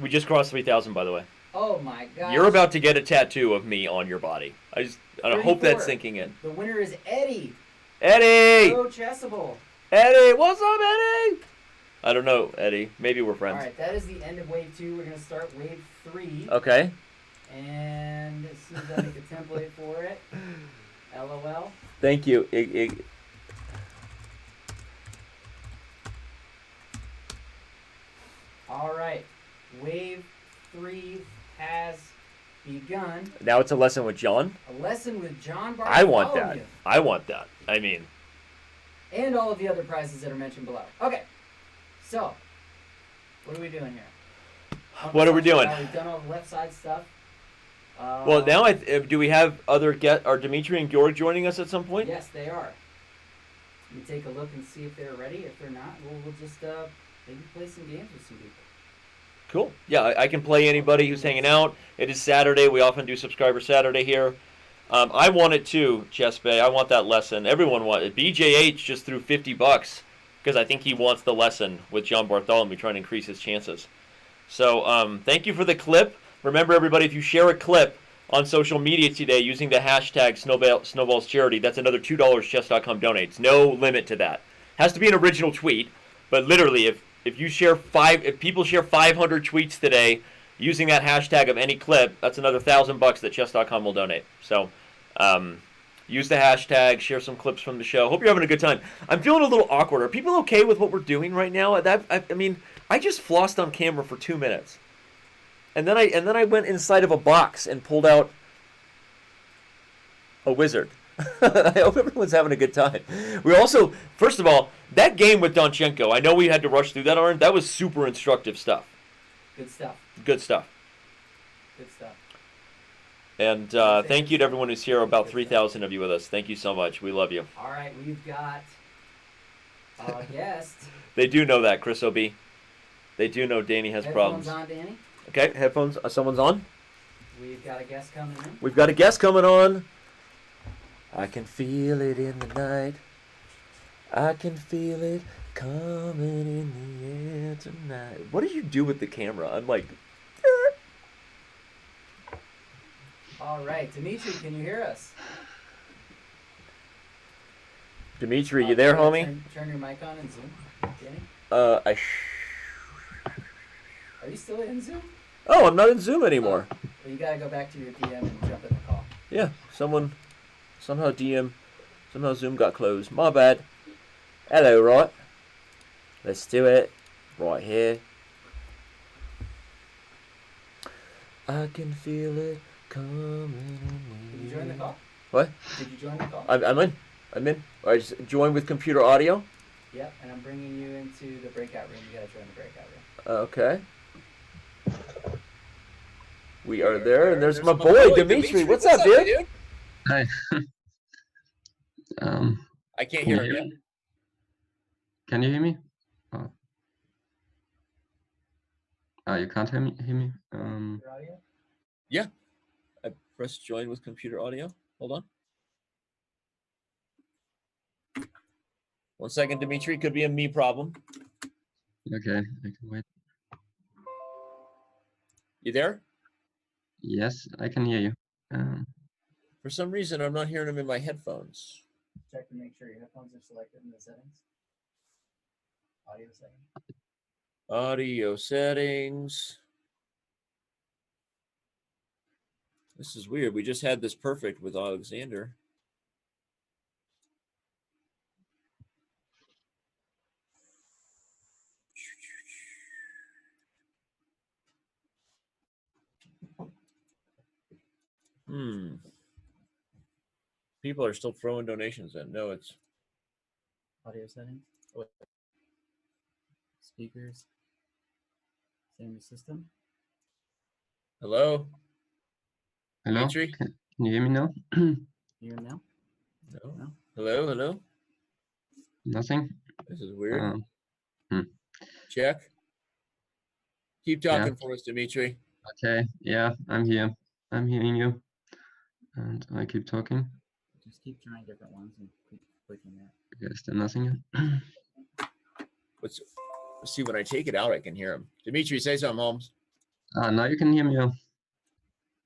We just crossed 3,000, by the way. Oh my god. You're about to get a tattoo of me on your body. I hope that's sinking in. The winner is Eddie. Eddie! Pro Chessable. Eddie! What's up, Eddie? I don't know, Eddie. Maybe we're friends. Alright, that is the end of Wave 2. We're going to start Wave 3. Okay. And as soon as I make a template for it, LOL. Thank you. Alright, Wave 3 has begun. Now it's a lesson with John? A lesson with John Bartholomew. I want that. I mean... And all of the other prizes that are mentioned below. Okay, so, what are we doing here? What are we doing? We've done all the left side stuff. Well, now do we have other are Dmitri and Yorg joining us at some point? Yes, they are. Let me take a look and see if they're ready. If they're not, we'll just maybe play some games with some people. Cool. Yeah, I can play anybody who's hanging out. It is Saturday. We often do Subscriber Saturday here. I want it too, Chess Bay. I want that lesson. Everyone wants it. BJH just threw $50 because I think he wants the lesson with John Bartholomew, trying to increase his chances. So thank you for the clip. Remember, everybody, if you share a clip on social media today using the hashtag Snowballs Charity. That's another $2 Chess.com donates. No limit to that. Has to be an original tweet, but literally, if you share if people share 500 tweets today using that hashtag of any clip, that's another $1,000 that Chess.com will donate. So, use the hashtag, share some clips from the show. Hope you're having a good time. I'm feeling a little awkward. Are people okay with what we're doing right now? I mean, I just flossed on camera for 2 minutes. And then I went inside of a box and pulled out a wizard. I hope everyone's having a good time. We also, first of all, that game with Donchenko, I know we had to rush through that, Arn. That was super instructive stuff. Good stuff. Good stuff. Good stuff. And thank you to everyone who's here. About 3,000 of you with us. Thank you so much. We love you. All right, we've got a guest. They do know that, Chris O.B. They do know Danny has problems. Headphones on, Danny? Okay, headphones. Someone's on? We've got a guest coming in. We've got a guest coming on. I can feel it in the night. I can feel it coming in the air tonight. What did you do with the camera? I'm like... All right, Dmitri, can you hear us? Dimitri, you there, homie? Turn your mic on in Zoom, Danny. Are you still in Zoom? Oh, I'm not in Zoom anymore. Well, you gotta go back to your DM and jump in the call. Yeah, somehow Zoom got closed. My bad. Hello, right? Let's do it. Right here. I can feel it coming in. Did you join the call? What? Did you join the call? I'm in. All right, just join with computer audio. Yep, and I'm bringing you into the breakout room. You gotta join the breakout room. Okay. We are there, and there's my boy, Dmitri. What's up, dude? Hi. I can't hear you. Can you hear me? Oh, you can't hear me? Your audio? Yeah. I pressed join with computer audio. Hold on. 1 second, Dmitri. Could be a me problem. Okay, I can wait. You there? Yes, I can hear you. For some reason, I'm not hearing him in my headphones. Check to make sure your headphones are selected in the settings. Audio settings. Audio settings. This is weird. We just had this perfect with Alexander. People are still throwing donations in. No, it's Audio settings. Oh, speakers. Same system. hello. Hello? Dmitri? Can you hear me now? Hear now? No. No? Hello, hello. Nothing? This is weird. Hmm. Check. Keep talking Yeah. for us, Dmitri. Okay, yeah, I'm here. I'm hearing you. And I keep talking. Just keep trying different ones and keep clicking that. Okay, still nothing. Let's see. When I take it out, I can hear him. Dmitri, say something, Holmes. Now you can hear me.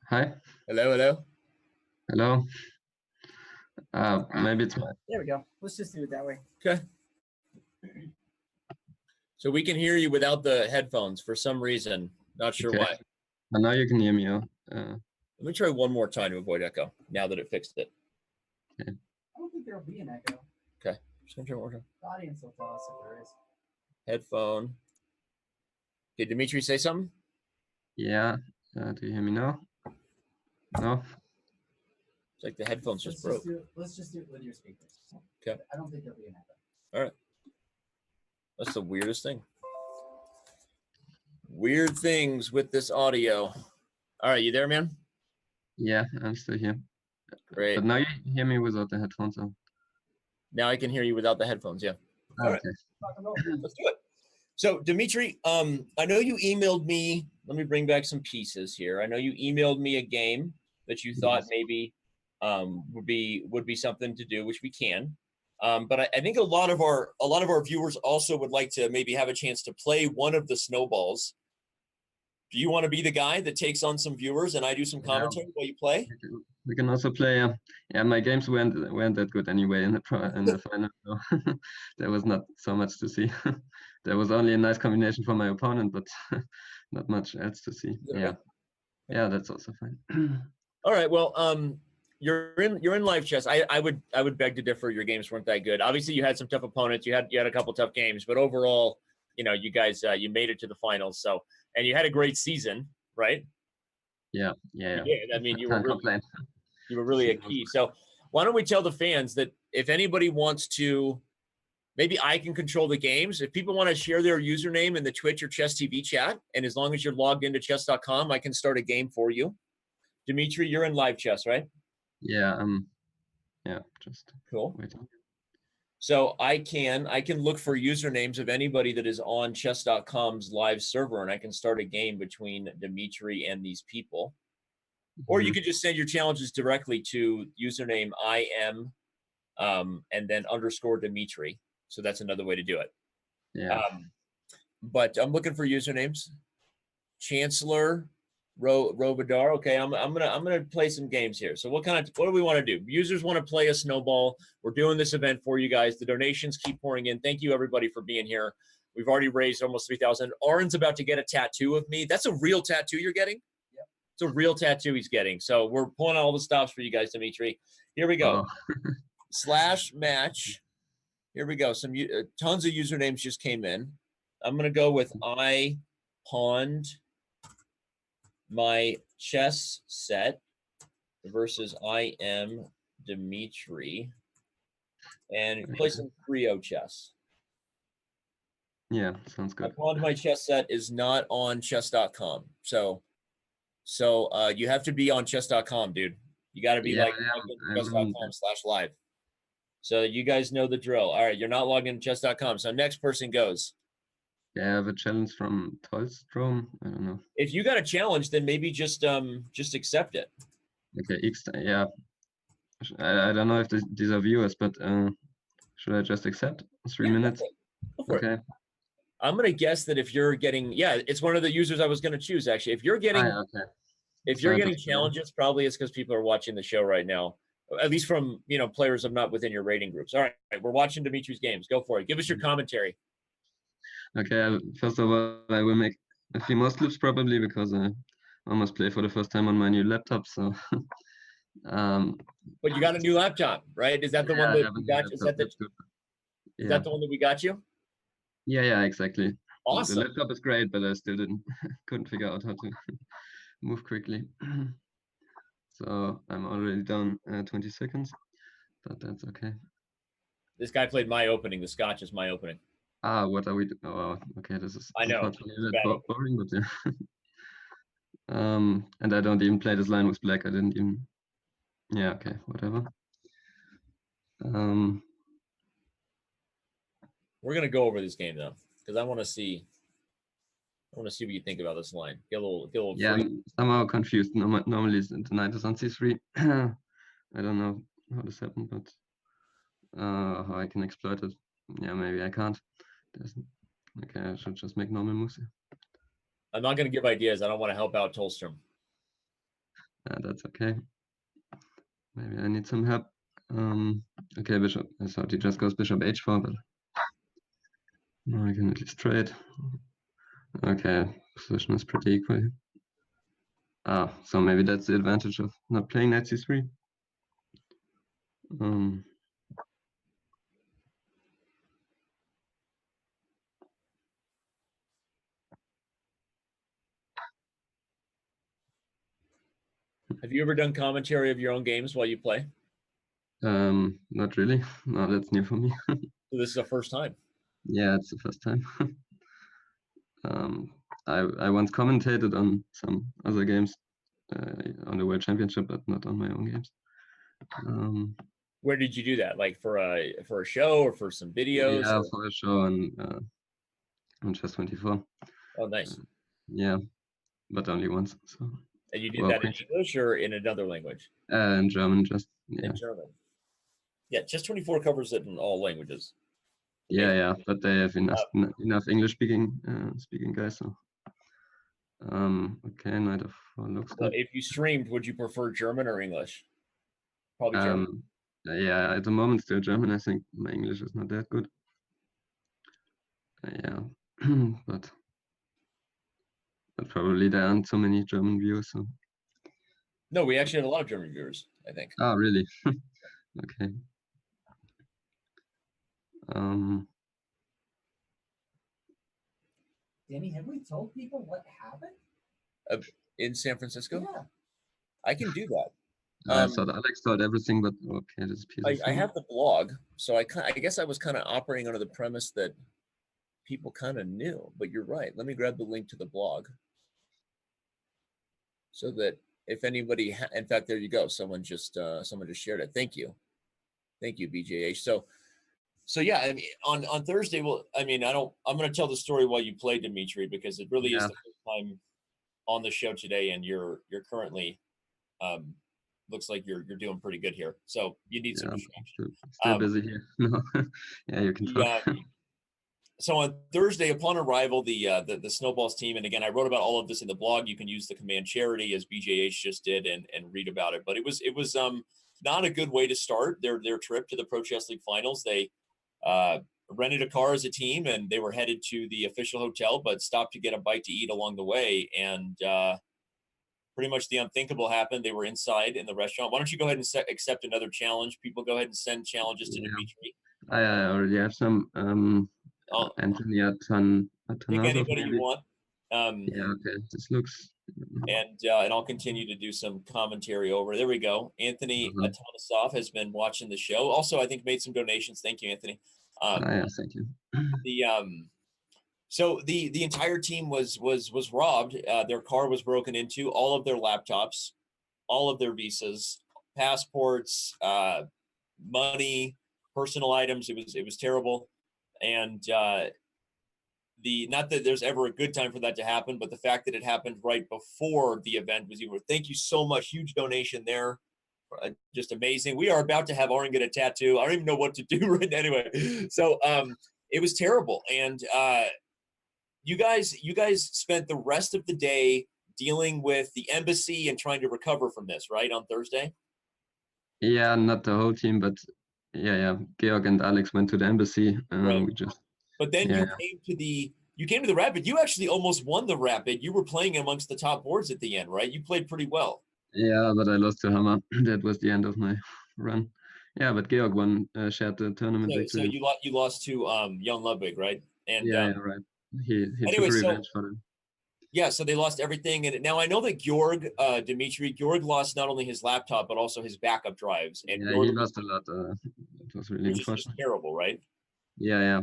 Hi? Hello, hello. Hello? Maybe it's my... There we go. Let's just do it that way. Okay. So we can hear you without the headphones for some reason. Not sure Okay. why. Now you can hear me. Let me try one more time to avoid echo. Now that it fixed it. I don't think there'll be an echo. Okay. Just gonna try one more time. The audience will tell us if there is. Headphone. Did Dmitri say something? Yeah. Do you hear me now? No? It's like the headphones just broke. Let's just do it with your speakers. Okay. I don't think there'll be an echo. All right. That's the weirdest thing. Weird things with this audio. All right, you there, man? Yeah, I'm still here. Great. But now you hear me without the headphones on. Now I can hear you without the headphones. Yeah. All right. Okay. Let's do it. So, Dmitri, I know you emailed me. Let me bring back some pieces here. I know you emailed me a game that you thought maybe would be something to do, which we can. But I think a lot of our viewers also would like to maybe have a chance to play one of the snowballs. Do you want to be the guy that takes on some viewers and I do some commentary while you play? We can also play. Yeah, my games weren't that good anyway in the final. So there was not so much to see. There was only a nice combination for my opponent, but not much else to see. Yeah, yeah, that's also fine. All right. Well, you're in live chess. I would beg to differ. Your games weren't that good. Obviously, you had some tough opponents. You had a couple tough games, but overall, you guys you made it to the finals. So, and you had a great season, right? Yeah. You did. I mean, you were Can't really a key. So, why don't we tell the fans that if anybody wants to, maybe I can control the games. If people want to share their username in the Twitch or Chess TV chat, and as long as you're logged into Chess.com, I can start a game for you. Dmitri, you're in live chess, right? Yeah. Yeah. Just cool. Waiting. So I can look for usernames of anybody that is on Chess.com's live server, and I can start a game between Dmitri and these people. Or you could just send your challenges directly to username IM and then _ Dmitri. So that's another way to do it. Yeah. But I'm looking for usernames. Chancellor Robadar. Okay, I'm gonna play some games here. So what do we want to do? Users want to play a snowball. We're doing this event for you guys. The donations keep pouring in. Thank you everybody for being here. We've already raised almost 3,000. Aaron's about to get a tattoo of me. That's a real tattoo you're getting? Yep. It's a real tattoo he's getting. So we're pulling out all the stops for you guys, Dmitri. Here we go. /match. Here we go. Some tons of usernames just came in. I'm gonna go with I pawned my chess set versus I am Dmitri, and play some Creo chess. Yeah, sounds good. I pawned my chess set is not on Chess.com, so you have to be on Chess.com, dude. You got to be Chess.com/live. So you guys know the drill. All right, you're not logged in Chess.com. So next person goes. Yeah, I have a challenge from Tolstrom. I don't know. If you got a challenge, then maybe just accept it. Okay, yeah. I don't know if these are viewers, but should I just accept 3 minutes? Go for it. I'm gonna guess that if you're getting, it's one of the users I was gonna choose actually. If you're getting, if you're getting challenges, probably it's because people are watching the show right now. At least from players of not within your rating groups. All right, we're watching Dimitri's games. Go for it. Give us your commentary. Okay, first of all, I will make a few more slips probably because I almost play for the first time on my new laptop. So, but you got a new laptop, right? Is that the one that we got? Is that the one that we got you? Yeah, exactly. Awesome. The laptop is great, but I still couldn't figure out how to move quickly. So I'm already down 20 seconds, but that's okay. This guy played my opening. The Scotch is my opening. What are we doing? Oh, okay, this is I know. boring, but yeah. And I don't even play this line with black. I didn't even. Yeah, okay, whatever. We're gonna go over this game though, because I want to see what you think about this line. Get a little. Yeah, I'm somehow confused. Normally the knight is on c3. I don't know how this happened, but how I can exploit it. Yeah, maybe I can't. Okay, I should just make normal moves here. I'm not going to give ideas. I don't want to help out Tolstrom. That's okay. Maybe I need some help. Okay, bishop. I thought he just goes bishop h4, but now I can at least trade. Okay, position is pretty equal. So maybe that's the advantage of not playing knight c3. Have you ever done commentary of your own games while you play? Not really. No, that's new for me. So this is the first time? Yeah, it's the first time. I once commentated on some other games on the World Championship, but not on my own games. Where did you do that? Like for a show or for some videos? Yeah, for a show on Chess.24. Oh, nice. Yeah, but only once. So. And you did that in English or in another language? In German, just yeah. In German. Yeah, Chess.24 covers it in all languages. Yeah, but they have enough English speaking guys. So. Okay, knight f4 looks Well, good. if you streamed, would you prefer German or English? Probably German. Yeah, at the moment still German. I think my English is not that good. Yeah, but probably there aren't so many German viewers. So. No, we actually had a lot of German viewers, I think. Ah, really? Okay. Danny, have we told people what happened? In San Francisco? Yeah. I can do that. I thought Alex told everything, but okay, this piece I have the blog, so I guess I was kind of operating under the premise that people kind of knew, but you're right. Let me grab the link to the blog so that if anybody, in fact, there you go. Someone just shared it. Thank you, BJH. So yeah, I mean, on Thursday, well, I mean, I'm going to tell the story while you play, Dmitri, because it really is the first time on the show today, and you're currently, looks like you're doing pretty good here. So you need some distraction. Still busy here. No. Yeah, you can talk. So on Thursday, upon arrival, the Snowballs team, and again, I wrote about all of this in the blog. You can use the command charity as BJH just did and read about it. But it was not a good way to start their trip to the Pro Chess League finals. They rented a car as a team, and they were headed to the official hotel, but stopped to get a bite to eat along the way. And pretty much the unthinkable happened. They were inside in the restaurant. Why don't you go ahead and accept another challenge? People, go ahead and send challenges to Dmitri. I already have some. Anthony Pick anybody you want. Yeah, okay. This looks. And I'll continue to do some commentary over. There we go. Anthony Atanasov has been watching the show. Also, I think made some donations. Thank you, Anthony. Yeah, thank you. So the entire team was robbed. Their car was broken into. All of their laptops, all of their visas, passports, money, personal items. It was terrible, and not that there's ever a good time for that to happen, but the fact that it happened right before the event was even. Thank you so much. Huge donation there. Just amazing. We are about to have Oren get a tattoo. I don't even know what to do right now. Anyway, so it was terrible, and you guys spent the rest of the day dealing with the embassy and trying to recover from this, right, on Thursday? Yeah, not the whole team, but yeah. Georg and Alex went to the embassy. Right. We just. But then you came to the Rapid. You actually almost won the Rapid. You were playing amongst the top boards at the end, right? You played pretty well. Yeah, but I lost to Hammer. That was the end of my run. Yeah, but Georg won, shared the tournament victory. So you lost to Jan Ludwig, right? And yeah, right. He took revenge for them. Yeah, so they lost everything. And now I know that Georg lost not only his laptop but also his backup drives. And yeah, he lost a lot. It was really unfortunate. Which is terrible, right? Yeah.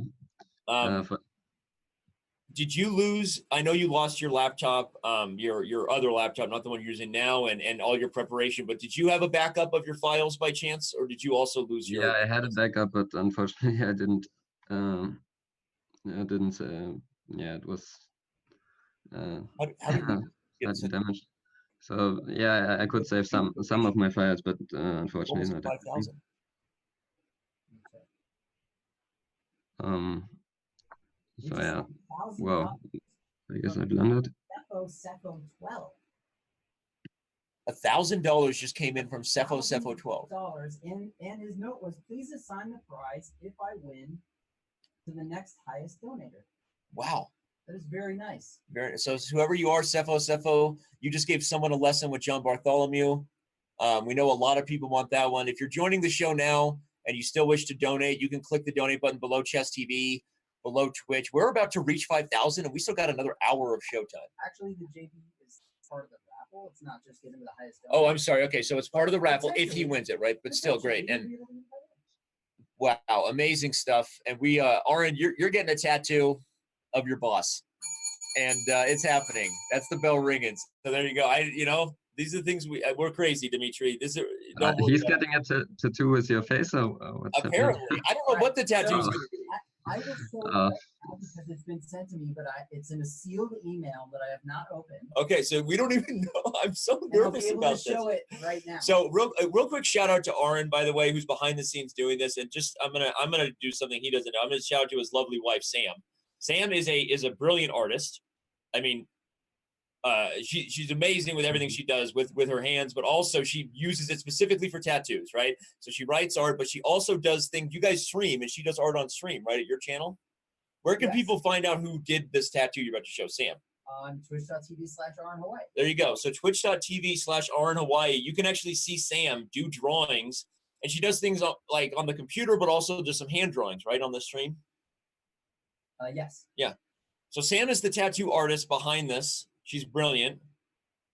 Did you lose? I know you lost your laptop, your other laptop, not the one you're using now, and all your preparation. But did you have a backup of your files by chance, or did you also lose your? Yeah, I had a backup, but unfortunately, I didn't. Yeah, it was. How did you get damaged? So yeah, I could save some of my files, but unfortunately not. 5,000. So yeah. Well, I guess I blundered. Cepho 12. $1,000 just came in from Cepho 12. And his note was, please assign the prize if I win to the next highest donator. Wow. That is very nice. So whoever you are, Cepho, you just gave someone a lesson with John Bartholomew. We know a lot of people want that one. If you're joining the show now and you still wish to donate, you can click the donate button below Chess TV, below Twitch. We're about to reach 5,000, and we still got another hour of showtime. Actually, the JB is part of the raffle. It's not just getting to the highest donor. Oh, I'm sorry. Okay, so it's part of the raffle if he wins it, right? But still great. And wow, amazing stuff. And we, Oren, you're getting a tattoo of your boss, and it's happening. That's the bell ringing. So there you go. These are the things we're crazy, Dmitri. He's getting a tattoo with your face, or what's apparently happening? I don't know what the tattoo is going to be. I will show it right now because it's been sent to me, but it's in a sealed email that I have not opened. Okay, so we don't even know. I'm so nervous about this. Show it right now. So real quick shout out to Oren, by the way, who's behind the scenes doing this, and just I'm gonna do something he doesn't know. I'm gonna shout out to his lovely wife Sam. Sam is a brilliant artist. I mean, she's amazing with everything she does with her hands, but also she uses it specifically for tattoos, right? So she writes art, but she also does things. You guys stream, and she does art on stream, right, at your channel. Where can people find out who did this tattoo you're about to show, Sam? On twitch.tv/RNHawaii. There you go. So twitch.tv/RNHawaii, you can actually see Sam do drawings, and she does things like on the computer, but also just some hand drawings, right, on the stream? Yes. Yeah. So Sam is the tattoo artist behind this. She's brilliant.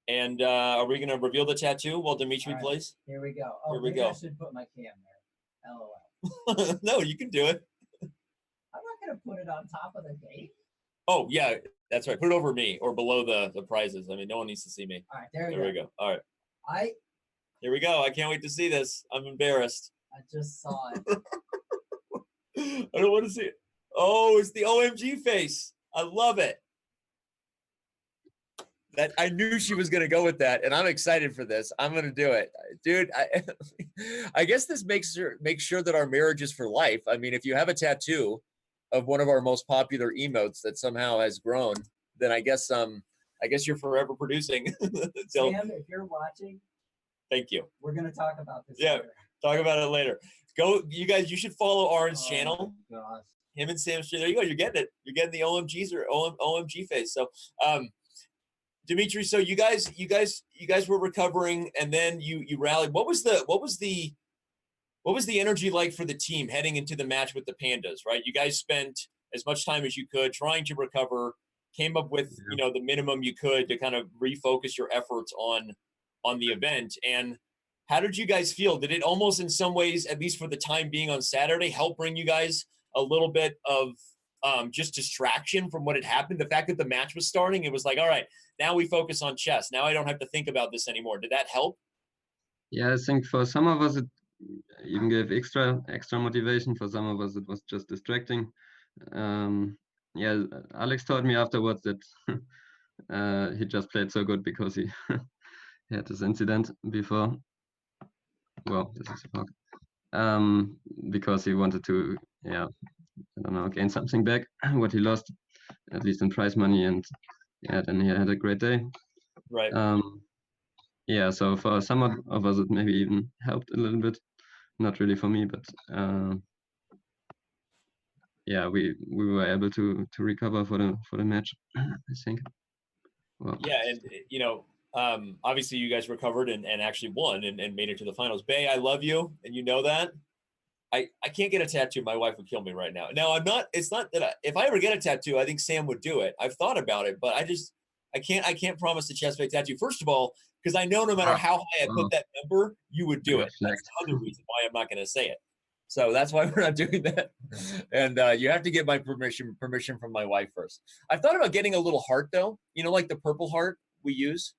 And are we going to reveal the tattoo while Dmitri plays? Here we go. Oh, here we maybe go. I should put my cam there. LOL. No, you can do it. I'm not going to put it on top of the game. Oh, yeah, that's right. Put it over me or below the prizes. I mean, no one needs to see me. All right, there we go. All right. Here we go. I can't wait to see this. I'm embarrassed. I just saw it. I don't want to see it. Oh, it's the OMG face. I love it. That I knew she was going to go with that, and I'm excited for this. I'm going to do it. Dude, I guess this makes sure that our marriage is for life. I mean, if you have a tattoo of one of our most popular emotes that somehow has grown, then I guess you're forever producing. So, Sam, if you're watching, thank you. We're going to talk about this later. Talk about it later. Go, you guys, you should follow Aaron's channel. Gosh. Him and Sam, there you go. You're getting it. You're getting the OMGs or OMG face. So, Dmitri, so you guys were recovering, and then you rallied. What was the energy like for the team heading into the match with the Pandas? Right, you guys spent as much time as you could trying to recover, came up with the minimum you could to kind of refocus your efforts on the event. And how did you guys feel? Did it almost in some ways, at least for the time being on Saturday, help bring you guys a little bit of just distraction from what had happened? The fact that the match was starting, it was like, all right, now we focus on chess. Now I don't have to think about this anymore. Did that help? Yeah, I think for some of us it even gave extra motivation. For some of us it was just distracting. Yeah, Alex told me afterwards that he just played so good because he had this incident before. Well, this is a bug. Because he wanted to, I don't know, gain something back what he lost, at least in prize money, and then he had a great day. Right. Yeah, so for some of us it maybe even helped a little bit. Not really for me, but yeah, we were able to recover for the match, I think. Well, yeah, and obviously you guys recovered and actually won and made it to the finals. Bay, I love you, and you know that. I can't get a tattoo. My wife would kill me right now. Now it's not that if I ever get a tattoo, I think Sam would do it. I've thought about it, but I can't promise the chest plate tattoo. First of all, because I know no matter how high I put that number, you would do it. That's the other reason why I'm not going to say it. So that's why we're not doing that. And you have to get my permission from my wife first. I've thought about getting a little heart though. Like the purple heart we use.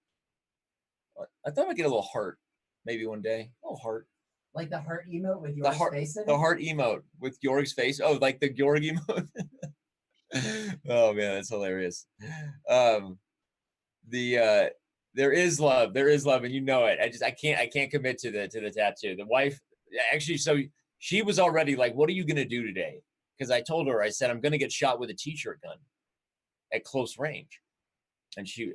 I thought I'd get a little heart maybe one day. A little heart. Like the heart emote with your face in it? The heart emote with Yorg's face. Oh, like the Yorg emote. Oh man, that's hilarious. There is love, and you know it. I can't commit to the tattoo. The wife actually, so she was already like, "What are you gonna do today?" Because I told her, I said, "I'm gonna get shot with a t-shirt gun at close range," and she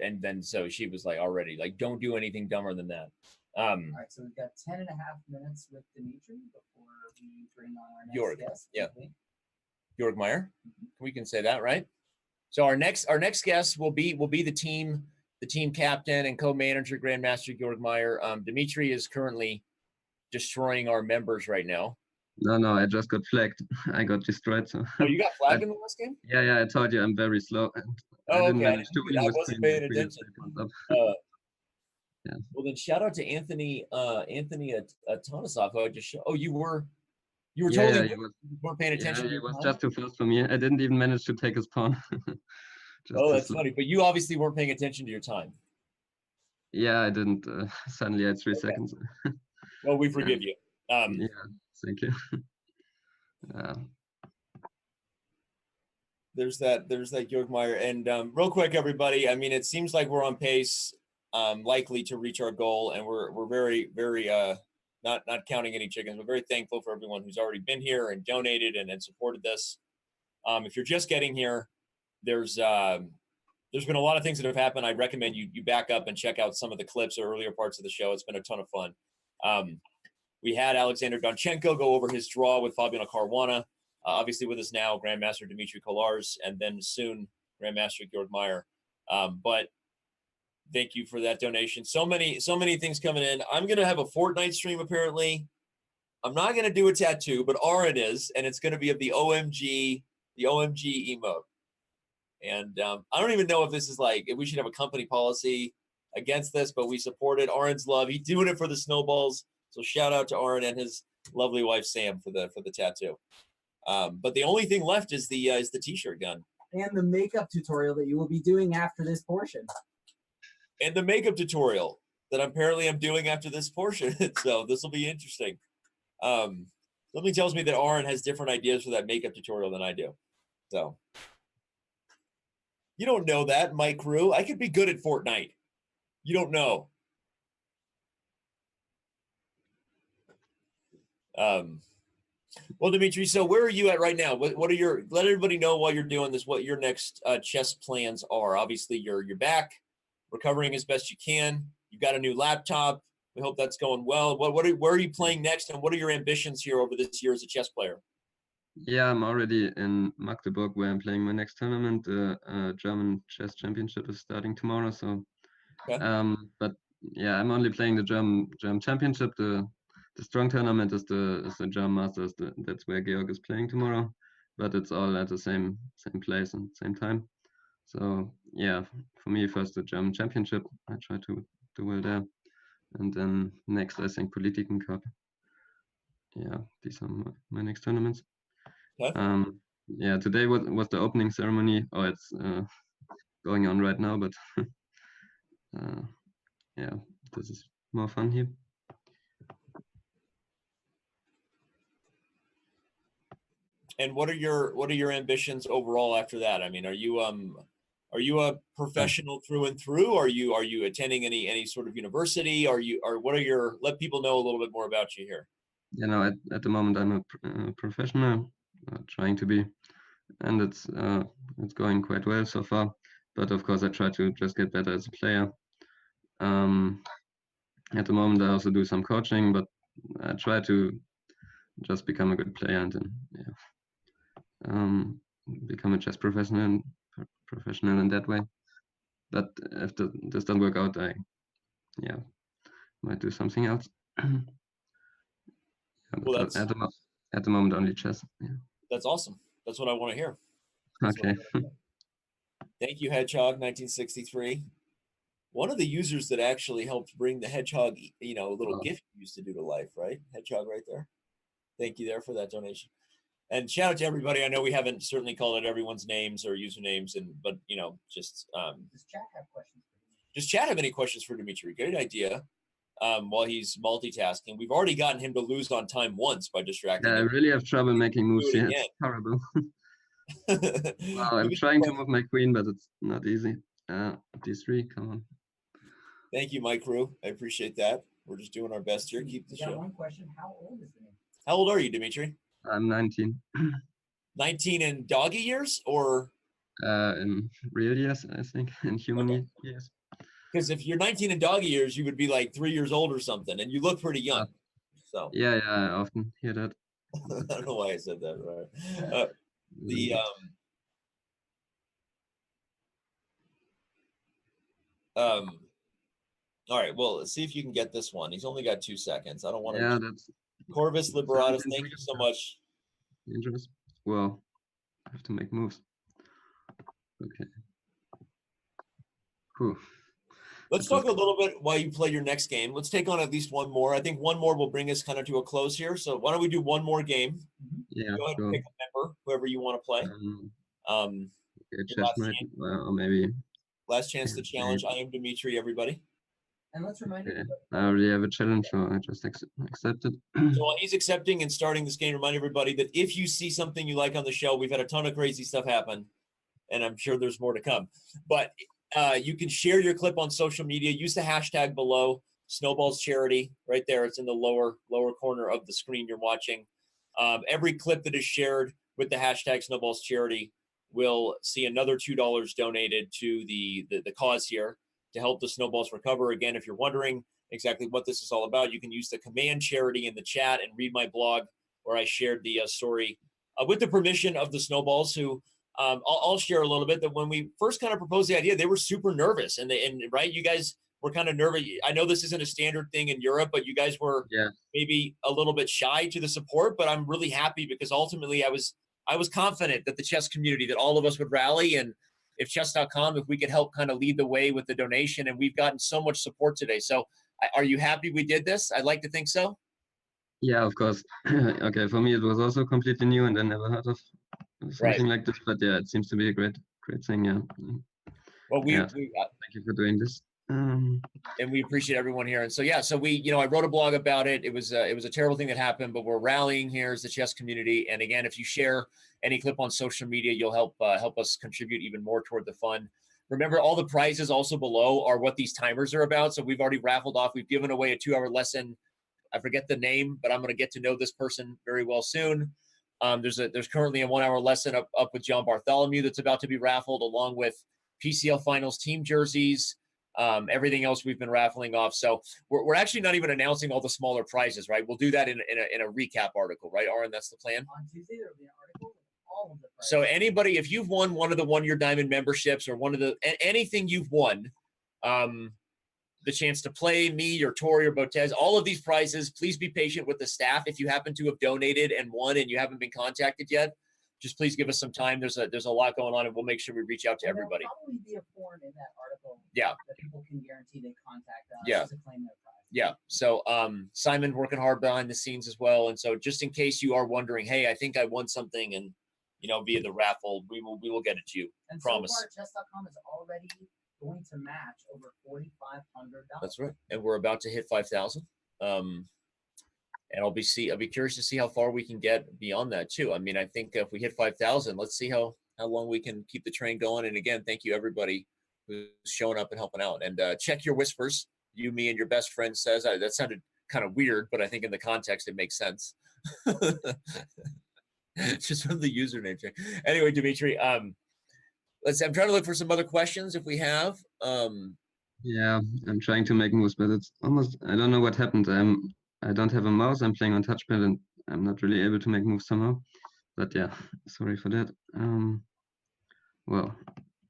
was like, already like, "Don't do anything dumber than that." All right, so we've got 10 and a half minutes with Dmitri before we bring on our next guest. Yeah. Yorg Myer. We can say that, right? So our next guest will be the team captain and co-manager Grandmaster Yorg Myer. Dmitri is currently destroying our members right now. No, I just got flagged. I got destroyed. So. Oh, you got flagged in the last game? Yeah, I told you I'm very slow. And I wasn't paying attention. Yeah. Well, then shout out to Anthony Tonisov, who I just showed. Oh, you were totally you weren't paying attention. Yeah, it was just too fast for me. I didn't even manage to take his pawn. That's funny. But you obviously weren't paying attention to your time. Yeah, I didn't. Suddenly I had 3 seconds. Well, we forgive you. Yeah, thank you. There's that Yorg Myer. And real quick, everybody, I mean, it seems like we're on pace, likely to reach our goal, and we're very, very not counting any chickens, but very thankful for everyone who's already been here and donated and supported this. If you're just getting here, there's there's been a lot of things that have happened. I recommend you back up and check out some of the clips or earlier parts of the show. It's been a ton of fun. We had Alexander Donchenko go over his draw with Fabiano Caruana. Obviously with us now, Grandmaster Dmitri Kollars, and then soon Grandmaster Georg Myer. But thank you for that donation. So many things coming in. I'm going to have a Fortnite stream apparently. I'm not going to do a tattoo, but Aaron is, and it's going to be of the OMG emote. And I don't even know if this is like, if we should have a company policy against this, but we support it. Aaron's love. He's doing it for the Snowballs. So shout out to Aaron and his lovely wife Sam for the tattoo. But the only thing left is the t-shirt gun. And the makeup tutorial that you will be doing after this portion. And the makeup tutorial that apparently I'm doing after this portion. So this will be interesting. Something tells me that Aaron has different ideas for that makeup tutorial than I do. So you don't know that, Mike Crew. I could be good at Fortnite. You don't know. Well, Dmitri, so where are you at right now? What are your, let everybody know while you're doing this, what your next chess plans are. Obviously, you're back, recovering as best you can. You've got a new laptop. We hope that's going well. Where are you playing next, and what are your ambitions here over this year as a chess player? Yeah, I'm already in Magdeburg where I'm playing my next tournament. The German Chess Championship is starting tomorrow. So, Okay. but yeah, I'm only playing the German Championship. The strong tournament is the German Masters. That's where Georg is playing tomorrow. But it's all at the same place and same time. So yeah, for me first the German Championship. I try to do well there, and then next I think Politiken Cup. Yeah, these are my next tournaments. Okay. Yeah, today was the opening ceremony. Oh, it's going on right now, but yeah, this is more fun here. And what are your ambitions overall after that? I mean, are you a professional through and through? Are you attending any sort of university? Let people know a little bit more about you here. You know, at the moment I'm a professional, trying to be, and it's going quite well so far. But of course, I try to just get better as a player. At the moment, I also do some coaching, but I try to just become a good player and then become a chess professional in that way. But if this doesn't work out, I might do something else. Well, at the moment only chess. Yeah. That's awesome. That's what I want to hear. Okay. Thank you, Hedgehog 1963. One of the users that actually helped bring the Hedgehog, little gift you used to do to life, right? Hedgehog right there. Thank you there for that donation. And shout out to everybody. I know we haven't certainly called out everyone's names or usernames, but just does chat have questions? Does chat have any questions for Dmitri? Great idea. While he's multitasking, we've already gotten him to lose on time once by distracting him. I really have trouble making moves here. It's horrible. Wow, I'm trying to move my queen, but it's not easy. D3, come on. Thank you, Mike Crew. I appreciate that. We're just doing our best here. Keep the show. One question: how old is the name? How old are you, Dmitri? I'm 19. 19 in doggy years, or? In real years, I think. In human years. Because if you're 19 in doggy years, you would be like 3 years old or something, and you look pretty young. So. Yeah, I often hear that. I don't know why I said that. Right. All right. Well, let's see if you can get this one. He's only got 2 seconds. I don't want to. Yeah, that's. Corvus Liberatus. Thank you so much. Dangerous. Well, I have to make moves. Okay. Cool. Let's talk a little bit while you play your next game. Let's take on at least one more. I think one more will bring us kind of to a close here. So why don't we do one more game? Yeah. Go ahead and pick a member, whoever you want to play. Or maybe. Last chance to challenge. I am Dmitri, everybody. And let's remind you. I already have a challenge, so I just accepted. So while he's accepting and starting this game, remind everybody that if you see something you like on the show, we've had a ton of crazy stuff happen, and I'm sure there's more to come. But you can share your clip on social media. Use the hashtag below, Snowballs Charity, right there. It's in the lower corner of the screen you're watching. Every clip that is shared with the hashtag Snowballs Charity will see another $2 donated to the cause here to help the Snowballs recover. Again, if you're wondering exactly what this is all about, you can use the command charity in the chat and read my blog where I shared the story with the permission of the Snowballs, who I'll share a little bit that when we first kind of proposed the idea, they were super nervous, and right, you guys were kind of nervous. I know this isn't a standard thing in Europe, but you guys were maybe a little bit shy to the support, but I'm really happy because ultimately I was confident that the chess community, that all of us would rally, and if Chess.com, if we could help kind of lead the way with the donation, and we've gotten so much support today. So are you happy we did this? I'd like to think so. Yeah, of course. Okay, for me it was also completely new, and I never heard of something like this. But yeah, it seems to be a great thing. Yeah. Well, thank you for doing this. And we appreciate everyone here. And so I wrote a blog about it. It was a terrible thing that happened, but we're rallying here as the chess community. And again, if you share any clip on social media, you'll help us contribute even more toward the fund. Remember, all the prizes also below are what these timers are about. So we've already raffled off. We've given away a 2-hour lesson. I forget the name, but I'm going to get to know this person very well soon. There's currently a 1-hour lesson up with John Bartholomew that's about to be raffled, along with PCL Finals team jerseys, everything else we've been raffling off. So we're actually not even announcing all the smaller prizes, right? We'll do that in a recap article, right, Aaron? That's the plan. On Tuesday, there will be an article with all of the prizes. So anybody, if you've won one of the 1-year diamond memberships or anything you've won, the chance to play me or Tori or Botez, all of these prizes, please be patient with the staff. If you happen to have donated and won and you haven't been contacted yet, just please give us some time. There's a lot going on, and we'll make sure we reach out to everybody. There'll probably be a form in that article that people can guarantee they contact us to claim their prize. Yeah. So Simon working hard behind the scenes as well. And so just in case you are wondering, hey, I think I won something, and via the raffle, we will get it to you. And promise. So far, Chess.com is already going to match over $4,500. That's right, and we're about to hit 5,000. And I'll be curious to see how far we can get beyond that too. I mean, I think if we hit 5,000, let's see how long we can keep the train going. And again, thank you everybody who's showing up and helping out. And check your whispers. You, me, and your best friend says. That sounded kind of weird, but I think in the context it makes sense. Just from the username check. Anyway, Dmitri, I'm trying to look for some other questions if we have. Yeah, I'm trying to make moves, but it's almost, I don't know what happened. I don't have a mouse. I'm playing on touchpad, and I'm not really able to make moves somehow. But yeah, sorry for that. Well.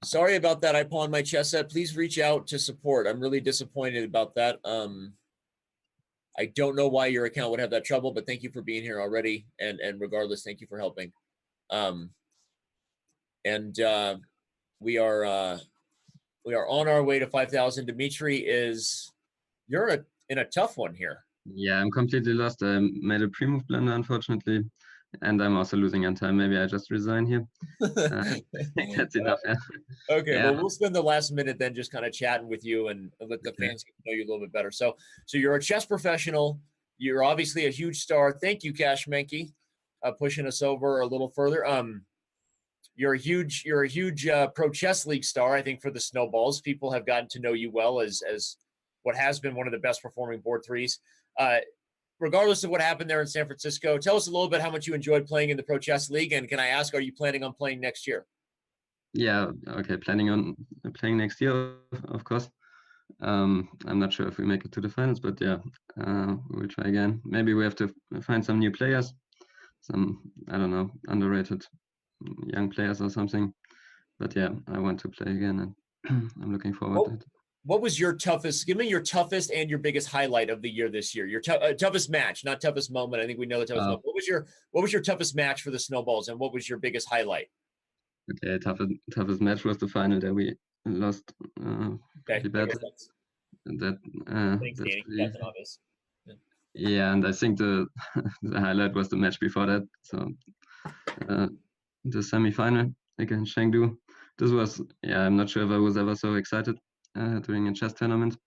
Sorry about that. I pawned my chess set. Please reach out to support. I'm really disappointed about that. I don't know why your account would have that trouble, but thank you for being here already. And regardless, thank you for helping. We are on our way to 5,000. Dmitri, you're in a tough one here. Yeah, I'm completely lost. I made a pre-move blunder, unfortunately, and I'm also losing on time. Maybe I just resign here. I think that's enough. Yeah. Okay, well, we'll spend the last minute then just kind of chatting with you and let the fans get to know you a little bit better. So you're a chess professional. You're obviously a huge star. Thank you, Cash Menke, pushing us over a little further. You're a huge Pro Chess League star, I think, for the Snowballs. People have gotten to know you well as what has been one of the best performing board threes. Regardless of what happened there in San Francisco, tell us a little bit how much you enjoyed playing in the Pro Chess League, and can I ask, are you planning on playing next year? Yeah, okay, planning on playing next year, of course. I'm not sure if we make it to the finals, but yeah, we'll try again. Maybe we have to find some new players, some, I don't know, underrated young players or something. But yeah, I want to play again, and I'm looking forward to it. What was your toughest? Give me your toughest and your biggest highlight of the year this year. Your toughest match, not toughest moment. I think we know the toughest moment. What was your toughest match for the Snowballs, and what was your biggest highlight? Okay, toughest match was the final that we lost pretty bad. Thanks, that's Danny. That's obvious. Yeah, and I think the highlight was the match before that. So the semi-final against Chengdu. This was, I'm not sure if I was ever so excited during a chess tournament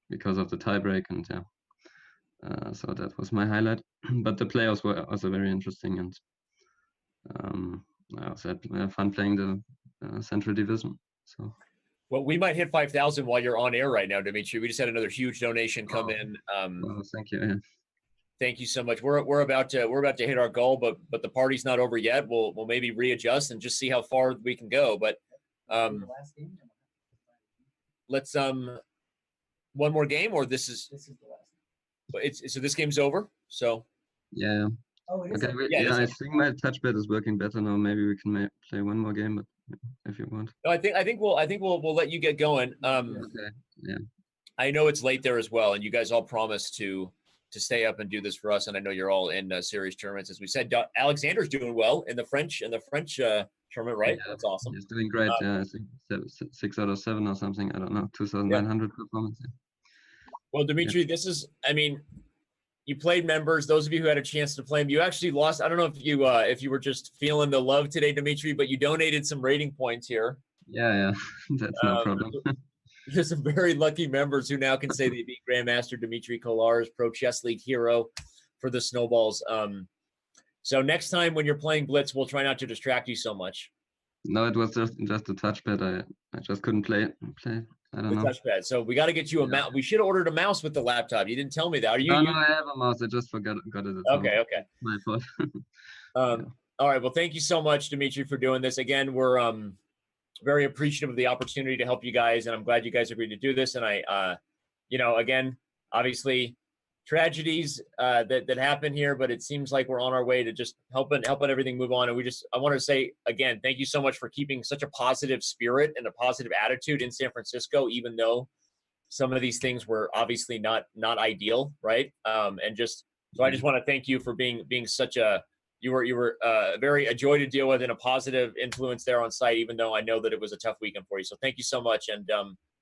because of the tiebreak, and so that was my highlight. But the playoffs were also very interesting, and I also had fun playing the Central Division. So. Well, we might hit 5,000 while you're on air right now, Dmitri. We just had another huge donation come in. Well, thank you. Yeah. Thank you so much. We're about to hit our goal, but the party's not over yet. We'll maybe readjust and just see how far we can go. But let's one more game, or this is This is the last. it's so this game's over. So Yeah. Oh, it is. Okay. Yeah, I think my touchpad is working better now. Maybe we can play one more game, but if you want. no, I think we'll let you get going. Okay. Yeah. I know it's late there as well, and you guys all promised to stay up and do this for us. And I know you're all in series tournaments, as we said. Alexander's doing well in the French tournament, right? Yeah, That's awesome. he's doing great. Yeah, I think 6 out of 7 or something. I don't know. 2,900 performance. Yeah. Well, Dmitri, this is, I mean, you played members. Those of you who had a chance to play them, you actually lost. I don't know if you were just feeling the love today, Dmitri, but you donated some rating points here. Yeah. That's no problem. There's some very lucky members who now can say they beat Grandmaster Dmitri Kollars, Pro Chess League hero for the Snowballs. So next time when you're playing Blitz, we'll try not to distract you so much. No, it was just a touchpad. I just couldn't play. I don't know. Touchpad. So we got to get you a mouse. We should have ordered a mouse with the laptop. You didn't tell me that. Are you? No, I have a mouse. I just got it at home. Okay. My fault. All right. Well, thank you so much, Dmitri, for doing this. Again, we're very appreciative of the opportunity to help you guys, and I'm glad you guys agreed to do this. And I, again, obviously, tragedies that happen here, but it seems like we're on our way to just helping everything move on. And I want to say again, thank you so much for keeping such a positive spirit and a positive attitude in San Francisco, even though some of these things were obviously not ideal, right? And just so I just want to thank you for being such a you were very a joy to deal with and a positive influence there on site, even though I know that it was a tough weekend for you. So thank you so much, and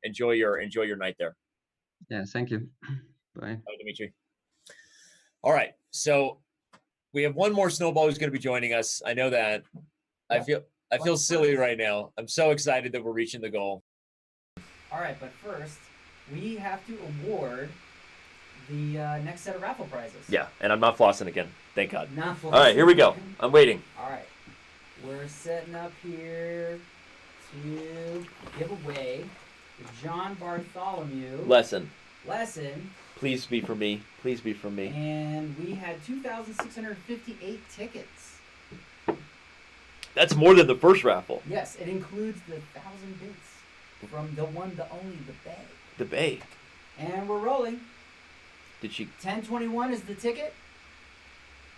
enjoy your night there. Yeah, thank you. Bye. Bye, Dmitri. All right, so we have one more Snowball who's going to be joining us. I know that. Yeah. I feel silly right now. I'm so excited that we're reaching the goal. All right, but first we have to award the next set of raffle prizes. Yeah, and I'm not flossing again. Thank God. Not flossing. All right, here we go. I'm waiting. All right, we're setting up here to give away the John Bartholomew Lesson. Please be for me. Please be for me. And we had 2,658 tickets. That's more than the first raffle. Yes, it includes the 1,000 bits from the one, the only, the Bay. The Bay. And we're rolling. Did she? 1021 is the ticket.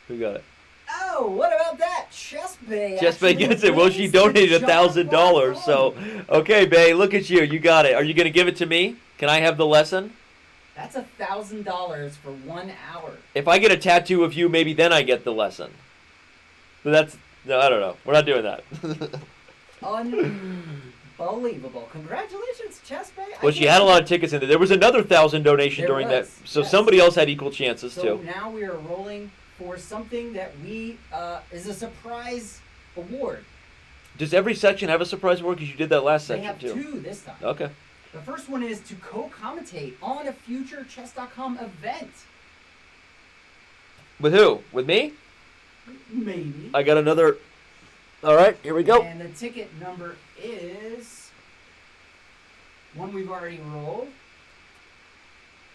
Who got it? Oh, what about that? Chess Bay. Chess Bay gets it. Well, she donated $1,000. So, okay, Bay, look at you. You got it. Are you going to give it to me? Can I have the lesson? That's $1,000 for 1 hour. If I get a tattoo of you, maybe then I get the lesson. But no, I don't know. We're not doing that. Unbelievable. Congratulations, Chess Bay. Well, she had a lot of tickets in there. There was another 1,000 donation during that. So yes. Somebody else had equal chances, so too. Now we are rolling for something that is a surprise award. Does every section have a surprise award? Because you did that last section, too. They have 2 this time. Okay. The first one is to co-commentate on a future Chess.com event. With who? With me? Maybe. I got another. All right, here we go. And the ticket number is one we've already rolled.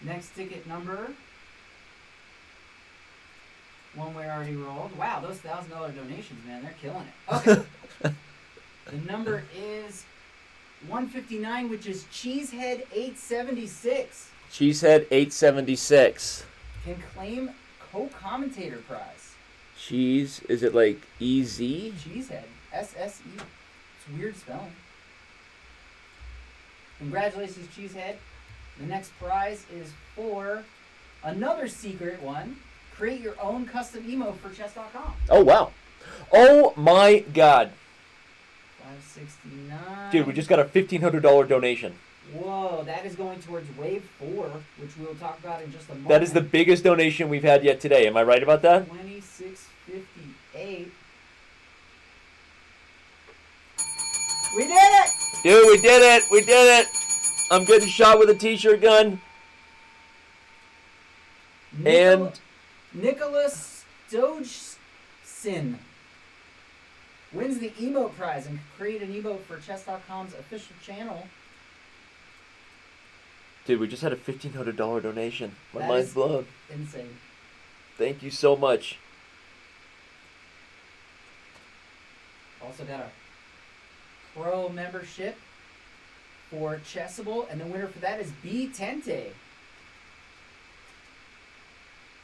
Next ticket number, one we already rolled. Wow, those $1,000 donations, man, they're killing it. Okay. The number is 159, which is Cheesehead 876. Cheesehead 876. Can claim co-commentator prize. Cheese, is it like EZ? Cheesehead, SSE. It's weird spelling. Congratulations, Cheesehead. The next prize is for another secret one. Create your own custom emo for Chess.com. Oh, wow. Oh, my God. 569. Dude, we just got a $1,500 donation. Whoa, that is going towards Wave 4, which we'll talk about in just a moment. That is the biggest donation we've had yet today. Am I right about that? 2658. We did it! Dude, we did it! We did it! I'm getting shot with a t-shirt gun. Nicholas Dodgeson wins the emote prize and create an emote for Chess.com's official channel. Dude, we just had a $1,500 donation. My mind's blown. Insane. Thank you so much. Also got a pro membership for Chessable, and the winner for that is B Tente.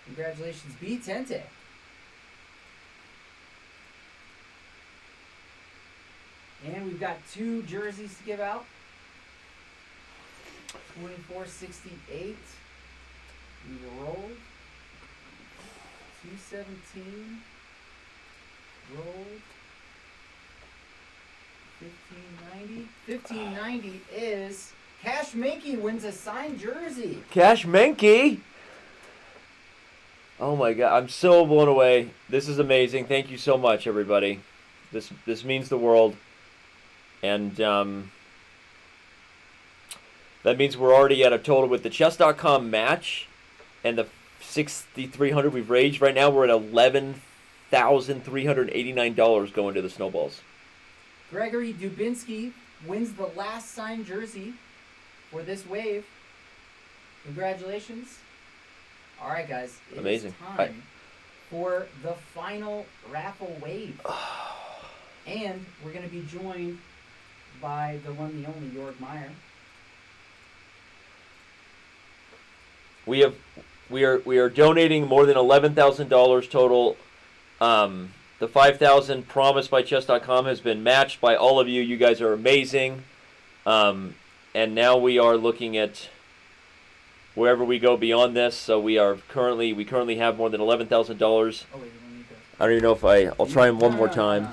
Congratulations, B Tente. And we've got 2 jerseys to give out. 2468. We rolled. 217. Rolled. 1590. 1590 is Cash Menke wins a signed jersey. Cash Menke. Oh my God, I'm so blown away. This is amazing. Thank you so much, everybody. This means the world. And that means we're already at a total with the Chess.com match and the 6,300 we've raised. Right now we're at $11,389 going to the Snowballs. Gregory Dubinsky wins the last signed jersey for this wave. Congratulations. All right, guys. Amazing. It is time for the final raffle wave. And we're going to be joined by the one, the only Yorg Myer. We are donating more than $11,000 total. The $5,000 promised by Chess.com has been matched by all of you. You guys are amazing. And now we are looking at wherever we go beyond this. So we currently have more than $11,000. Oh, wait, you don't need that. I don't even know if I'll try him one more time.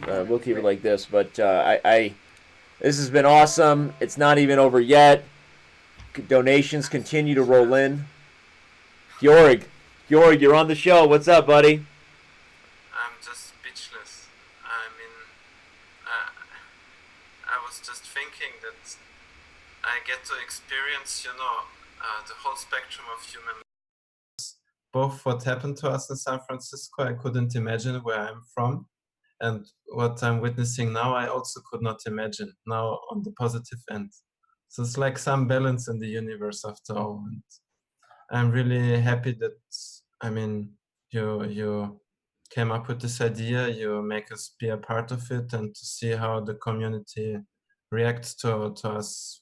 We'll keep it like this. But this has been awesome. It's not even over yet. Donations continue to roll in. Yorg, you're on the show. What's up, buddy? I'm just speechless. I mean, I was just thinking that I get to experience, the whole spectrum of human. Both what happened to us in San Francisco, I couldn't imagine where I'm from. And what I'm witnessing now, I also could not imagine now on the positive end. So it's like some balance in the universe after all. And I'm really happy that, you came up with this idea, you make us be a part of it, and to see how the community reacts to us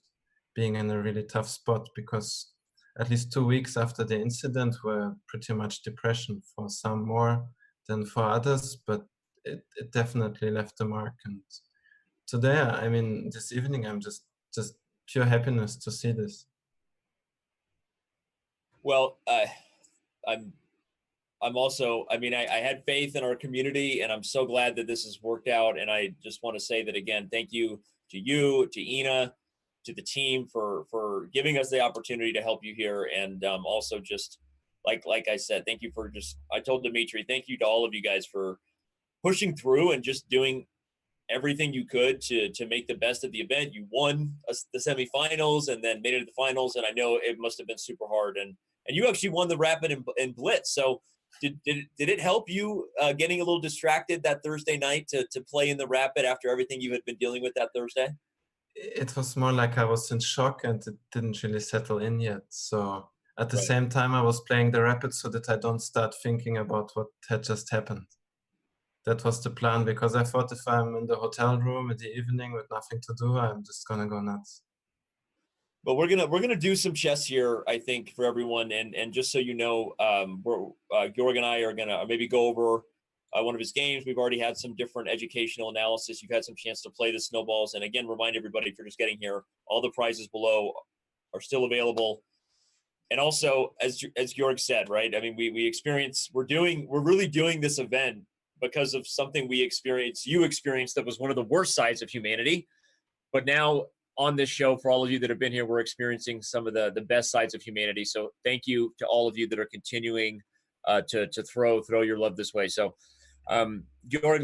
being in a really tough spot, because at least 2 weeks after the incident were pretty much depression for some more than for others, but it definitely left a mark. And today, this evening, I'm just pure happiness to see this. Well, I'm also, I had faith in our community, and I'm so glad that this has worked out. And I just want to say that again, thank you, to Ina, to the team for giving us the opportunity to help you here. And also just like I said, thank you for I told Dmitri, thank you to all of you guys for pushing through and just doing everything you could to make the best of the event. You won the semifinals and then made it to the finals. And I know it must've been super hard. And you actually won the Rapid and Blitz. So did it help you getting a little distracted that Thursday night to play in the Rapid after everything you had been dealing with that Thursday? It was more like I was in shock and it didn't really settle in yet. So at the same time, I was playing the Rapid so that I don't start thinking about what had just happened. That was the plan, because I thought if I'm in the hotel room in the evening with nothing to do, I'm just gonna go nuts. But we're gonna do some chess here, I think, for everyone. And just so you know, Yorg and I are gonna maybe go over one of his games. We've already had some different educational analysis. You've had some chance to play the Snowballs. And again, remind everybody, if you're just getting here, all the prizes below are still available. And also, as Yorg said, right? We're really doing this event because of something you experienced that was one of the worst sides of humanity. But now on this show, for all of you that have been here, we're experiencing some of the best sides of humanity. So thank you to all of you that are continuing to throw your love this way. So Yorg,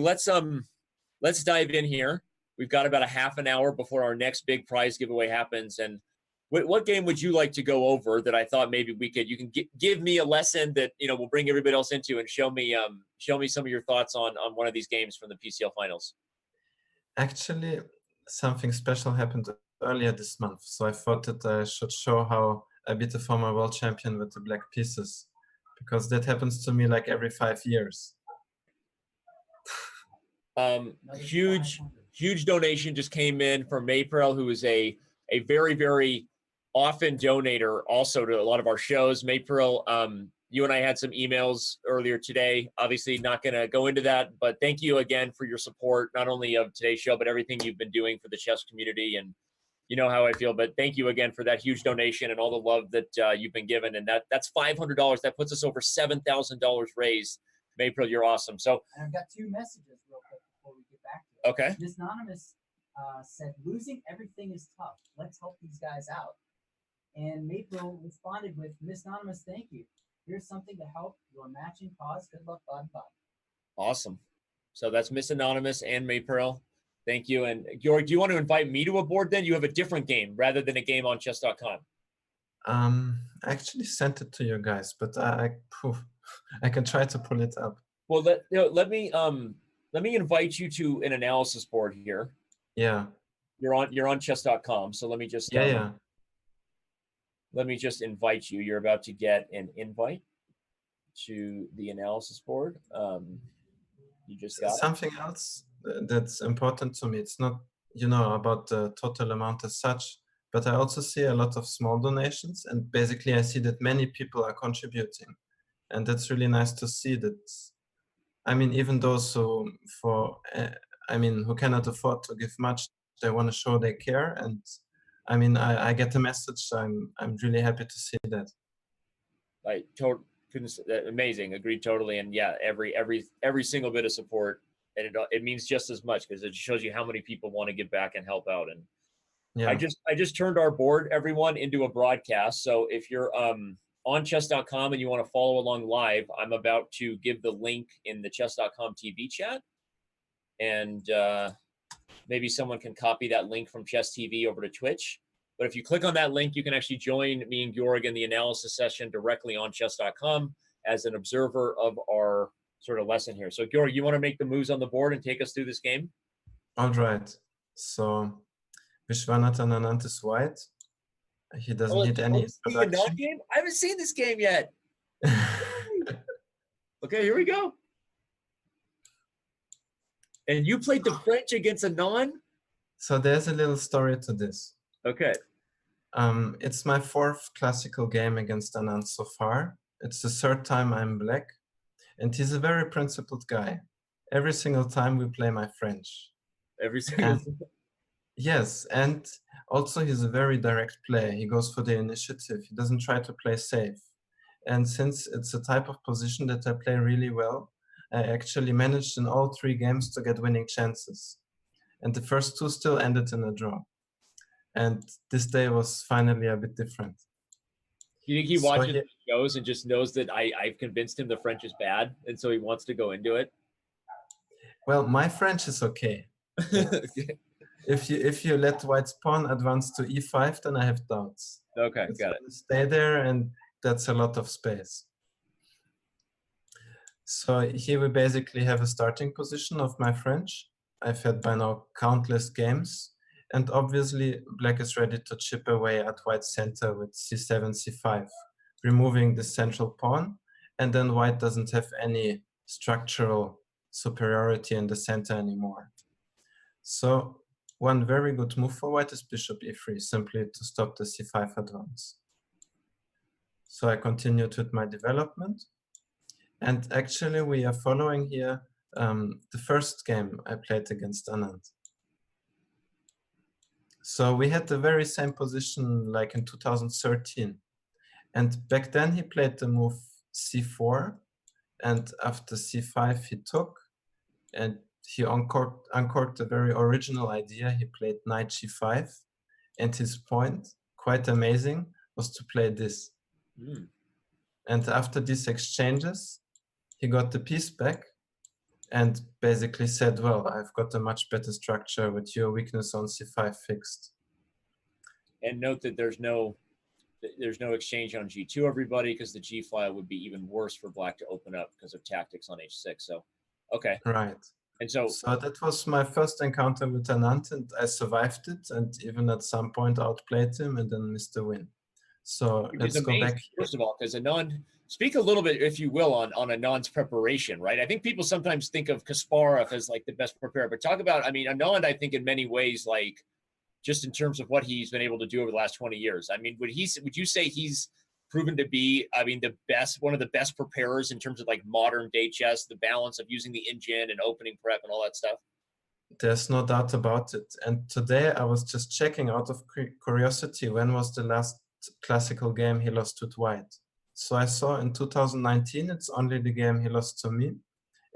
let's dive in here. We've got about a half an hour before our next big prize giveaway happens. And what game would you like to go over that I thought maybe you can give me a lesson that, will bring everybody else into, and show me some of your thoughts on one of these games from the PCL finals? Actually, something special happened earlier this month. So I thought that I should show how I beat the former world champion with the black pieces, because that happens to me like every 5 years. Huge donation just came in from Mayprel, who is a very, very often donator also to a lot of our shows. Mayprel, you and I had some emails earlier today. Obviously not going to go into that, but thank you again for your support, not only of today's show, but everything you've been doing for the chess community. And you know how I feel, but thank you again for that huge donation and all the love that you've been given. And that's $500. That puts us over $7,000 raised. Mayprel, you're awesome. So and I've got 2 messages real quick before we get back to it. Okay. Miss Anonymous said, losing everything is tough. Let's help these guys out. And Mayprel responded with, Miss Anonymous, thank you. Here's something to help your matching cause. Good luck, bud. Awesome. So that's Miss Anonymous and Mayprel. Thank you. And Georg, do you want to invite me to a board then? You have a different game rather than a game on Chess.com. I actually sent it to you guys, but I can try to pull it up. Well, let me invite you to an analysis board here. Yeah. You're on Chess.com. So let me just let me just invite you. You're about to get an invite to the analysis board. You just got something else that's important to me. It's not, about the total amount as such, but I also see a lot of small donations, and basically I see that many people are contributing, and that's really nice to see that. I mean, even those who cannot afford to give much, they want to show they care, and I mean, I get the message. I'm really happy to see that. Amazing. Agreed totally. And yeah, every single bit of support, and it means just as much because it shows you how many people want to give back and help out. And yeah. I just turned our board, everyone, into a broadcast. So if you're on chess.com and you want to follow along live, I'm about to give the link in the chess.com TV chat, and maybe someone can copy that link from Chess TV over to Twitch. But if you click on that link, you can actually join me and Georg in the analysis session directly on chess.com as an observer of our sort of lesson here. So Georg, you want to make the moves on the board and take us through this game? All right. So Vishwanathan Anand is white. He doesn't need any introduction. Game? I haven't seen this game yet. Okay, here we go. And you played the French against Anand? So there's a little story to this. Okay. It's my 4th classical game against Anand so far. It's the 3rd time I'm black, and he's a very principled guy. Every single time we play my French. Every single time? Yes, and also he's a very direct player. He goes for the initiative. He doesn't try to play safe. And since it's a type of position that I play really well, I actually managed in all 3 games to get winning chances. And the first 2 still ended in a draw. And this day was finally a bit different. You think he watches the shows and just knows that I've convinced him the French is bad, and so he wants to go into it? Well, my French is okay. Okay. If you let white's pawn advance to e5, then I have doubts. Okay, It's got it. Stay there, and that's a lot of space. So here we basically have a starting position of my French. I've had by now countless games. And obviously, black is ready to chip away at white's center with c7, c5, removing the central pawn. And then white doesn't have any structural superiority in the center anymore. So one very good move for white is bishop e3, simply to stop the c5 advance. So I continued with my development. And actually, we are following here the first game I played against Anand. So we had the very same position like in 2013. And back then he played the move c4. And after c5 he took. And he uncorked a very original idea. He played knight g5. And his point, quite amazing, was to play this. Mm. And after these exchanges, he got the piece back and basically said, well, I've got a much better structure with your weakness on c5 fixed. And note that there's no exchange on g2, everybody, because the g file would be even worse for black to open up because of tactics on h6. So, okay. Right. And so that was my first encounter with Anand, and I survived it, and even at some point outplayed him and then missed the win. So let's go back. First of all, because Anand, speak a little bit, if you will, on Anand's preparation, right? I think people sometimes think of Kasparov as like the best preparer, but talk about, I mean, Anand, I think in many ways, like just in terms of what he's been able to do over the last 20 years. I mean, would you say he's proven to be, I mean, one of the best preparers in terms of like modern day chess, the balance of using the engine and opening prep and all that stuff? There's no doubt about it. And today I was just checking out of curiosity, when was the last classical game he lost to Dwight? So I saw in 2019, it's only the game he lost to me.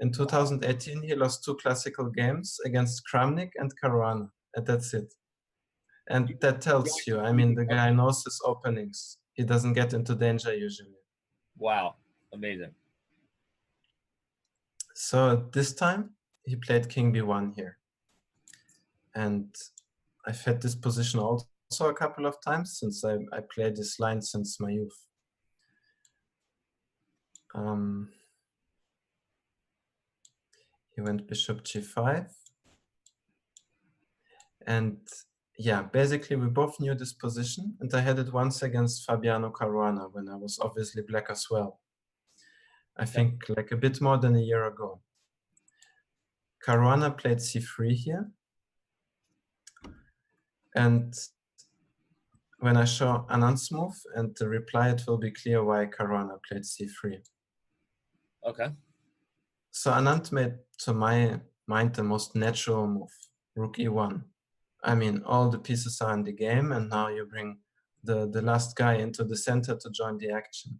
In 2018, he lost 2 classical games against Kramnik and Caruana, and that's it. And that tells you, I mean, the guy knows his openings. He doesn't get into danger usually. Wow, amazing. So this time he played King B1 here. And I've had this position also a couple of times since I played this line since my youth. He went bishop g5. And yeah, basically we both knew this position, and I had it once against Fabiano Caruana when I was obviously black as well. I think like a bit more than a year ago. Caruana played c3 here. And when I show Anand's move and the reply, it will be clear why Caruana played c3. Okay. So Anand made, to my mind, the most natural move, rook e1. I mean, all the pieces are in the game, and now you bring the last guy into the center to join the action.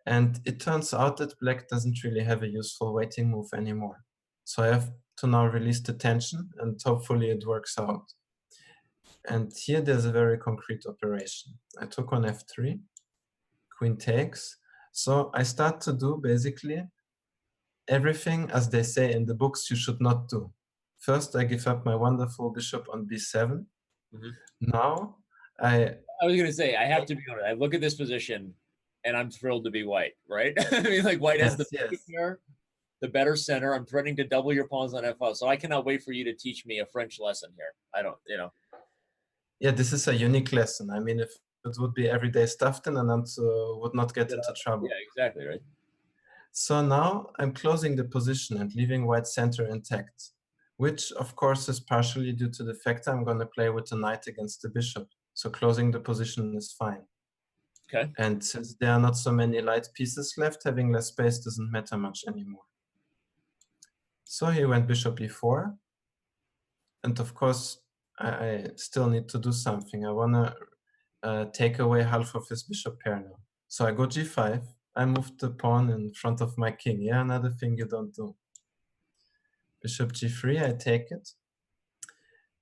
And it turns out that black doesn't really have a useful waiting move anymore. So I have to now release the tension, and hopefully it works out. And here there's a very concrete operation. I took on f3, queen takes. So I start to do basically everything, as they say in the books, you should not do. First, I give up my wonderful bishop on b7. Mm-hmm. Now, I was going to say, I have to be honest, I look at this position and I'm thrilled to be white, right? I mean, like white has the pair, the better center. I'm threatening to double your pawns on f5. So I cannot wait for you to teach me a French lesson here. I don't, you know. Yeah, this is a unique lesson. I mean, if it would be everyday stuff, then Anand would not get into trouble. Yeah, exactly, right. So now I'm closing the position and leaving white center intact, which of course is partially due to the fact I'm going to play with the knight against the bishop. So closing the position is fine. Okay. And since there are not so many light pieces left, having less space doesn't matter much anymore. So he went bishop e4. And of course, I still need to do something. I want to take away half of his bishop pair now. So I go g5. I moved the pawn in front of my king. Yeah, another thing you don't do. Bishop g3, I take it.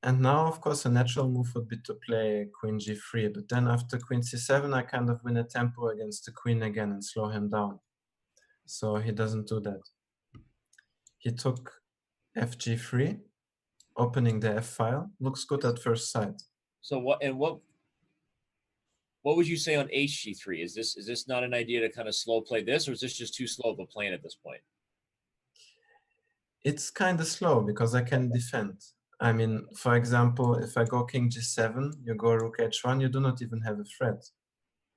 And now, of course, a natural move would be to play queen g3. But then after queen c7, I kind of win a tempo against the queen again and slow him down. So he doesn't do that. He took fg3, opening the f file. Looks good at first sight. So what would you say on hg3? Is this not an idea to kind of slow play this, or is this just too slow of a plan at this point? It's kind of slow because I can defend. I mean, for example, if I go king g7, you go rook h1, you do not even have a threat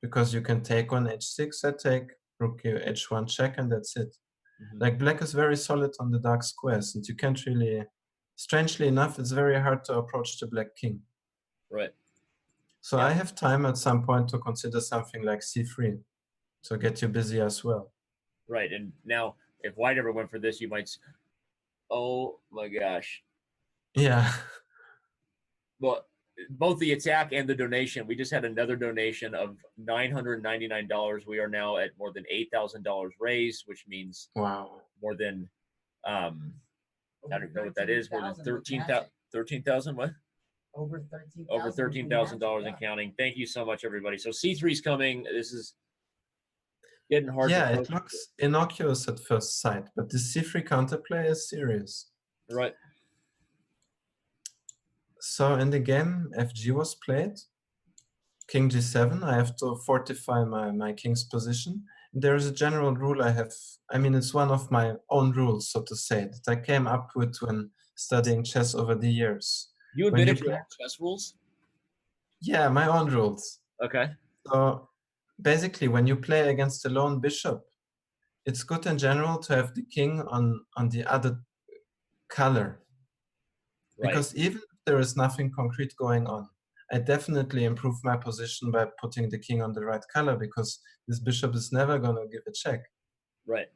because you can take on h6, I take rook h1 check, and that's it. Mm-hmm. Like black is very solid on the dark squares, and you can't really, strangely enough, it's very hard to approach the black king. Right. So yeah. I have time at some point to consider something like c3 to get you busy as well. Right, and now if white ever went for this, you might, oh my gosh. Yeah. Well, both the attack and the donation, we just had another donation of $999. We are now at more than $8,000 raised, which means wow, more than I don't know what that is, more than 13,000 what? Over $13,000. Over $13,000 and counting. Thank you so much, everybody. So C3 is coming. This is getting hard. Yeah, it looks innocuous at first sight, but the C3 counterplay is serious. Right. So in the game, FG was played. King G7, I have to fortify my king's position. There is a general rule I have, I mean, it's one of my own rules, so to say, that I came up with when studying chess over the years. You invented your own chess rules? Yeah, my own rules. Okay. So basically, when you play against a lone bishop, it's good in general to have the king on the other color. Right. Because even if there is nothing concrete going on, I definitely improve my position by putting the king on the right color, because this bishop is never going to give a check. Right.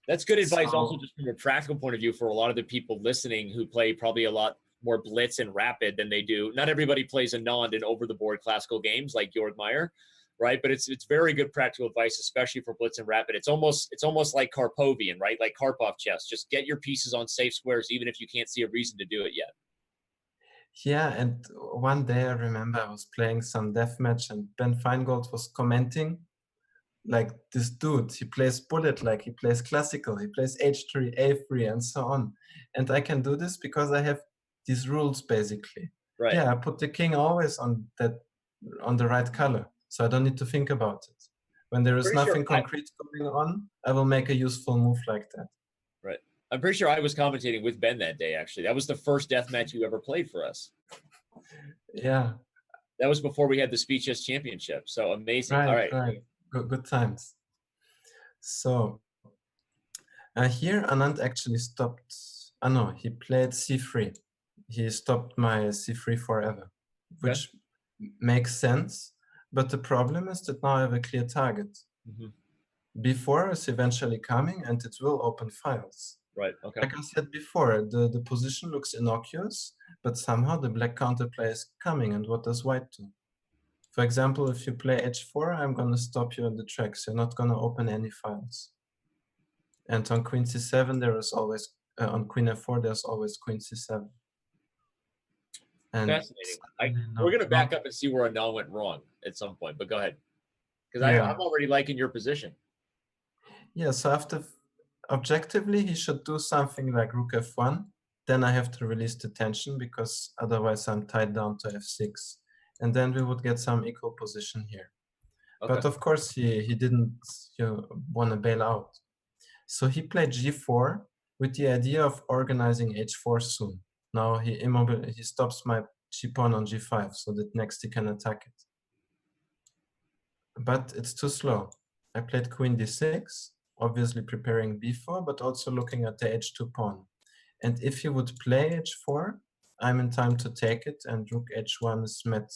That's good advice also So, just from a practical point of view for a lot of the people listening who play probably a lot more blitz and rapid than they do. Not everybody plays Anand in over-the-board classical games like Jorg Myer, right? But it's very good practical advice, especially for blitz and rapid. It's almost like Karpovian, right? Like Karpov chess. Just get your pieces on safe squares even if you can't see a reason to do it yet. yeah, and one day I remember I was playing some deathmatch and Ben Feingold was commenting, like, this dude, he plays bullet, like he plays classical, he plays h3, a3, and so on. And I can do this because I have these rules, basically. Right. Yeah, I put the king always on the right color, so I don't need to think about it. When there is nothing concrete going on, I will make a useful move like that. Right. I'm pretty sure I was commentating with Ben that day, actually. That was the first death match you ever played for us. Yeah. That was before we had the Speechless Championship. So amazing. Right, All right. right. Good times. So here Anand actually stopped. No, he played c3. He stopped my c3 forever, which makes sense. But the problem is that now I have a clear target. Mm-hmm. B4 is eventually coming and it will open files. Right. Okay. Like I said before, the position looks innocuous, but somehow the black counterplay is coming. And what does white do? For example, if you play h4, I'm going to stop you on the tracks. You're not going to open any files. And on queen c7, there is always, on queen f4, there's always queen c7. And fascinating. We're going to back up and see where Anand went wrong at some point, but go ahead. Because Yeah. I'm already liking your position. Yeah, so after, objectively, he should do something like rook f1. Then I have to release the tension because otherwise I'm tied down to f6. And then we would get some equal position here. Okay. But of course, he didn't want to bail out. So he played g4 with the idea of organizing h4 soon. Now he stops my g-pawn on g5 so that next he can attack it. But it's too slow. I played queen d6, obviously preparing b4, but also looking at the h2 pawn. And if he would play h4, I'm in time to take it, and rook h1 is met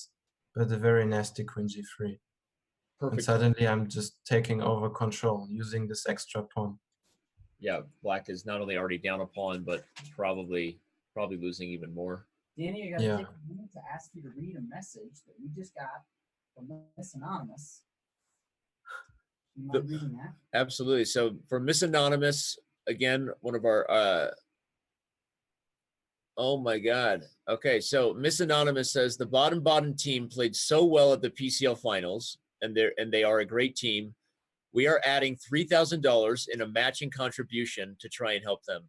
by the very nasty queen g3. Perfect. And suddenly I'm just taking over control using this extra pawn. Yeah, black is not only already down a pawn, but probably losing even more. Danny, I got to take a minute to ask you to read a message that we just got from Miss Anonymous. You mind reading that? Absolutely. So for Miss Anonymous, again, one of our oh my God. Okay, so Miss Anonymous says the Baden-Baden team played so well at the PCL finals, and they are a great team. We are adding $3,000 in a matching contribution to try and help them.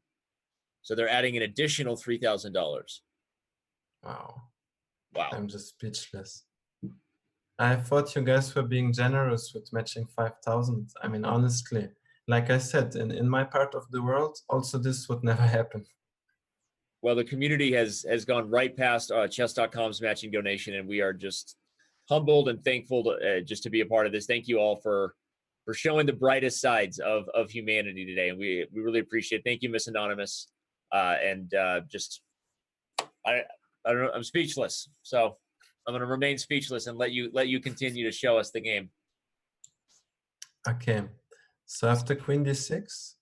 So they're adding an additional $3,000. Wow. Wow. I'm just speechless. I thought you guys were being generous with matching 5,000. I mean, honestly, like I said, in my part of the world, also this would never happen. Well, the community has gone right past Chess.com's matching donation, and we are just humbled and thankful to, just to be a part of this. Thank you all for showing the brightest sides of humanity today, and we really appreciate it. Thank you, Miss Anonymous, just I don't know, I'm speechless, so I'm going to remain speechless and let you continue to show us the game. Okay, so after queen d6,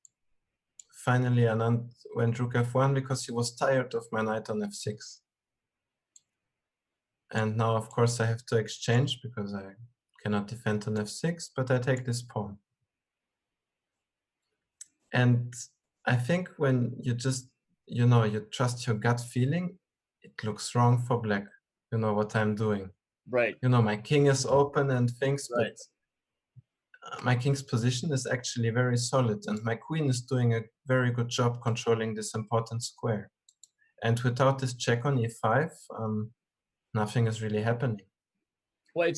finally Anand went rook f1 because he was tired of my knight on f6. And now, of course, I have to exchange because I cannot defend on f6, but I take this pawn. And I think when you just, you trust your gut feeling, it looks wrong for black. You know what I'm doing. Right. My king is open and things, right. But my king's position is actually very solid, and my queen is doing a very good job controlling this important square. And without this check on e5, nothing is really happening. Well,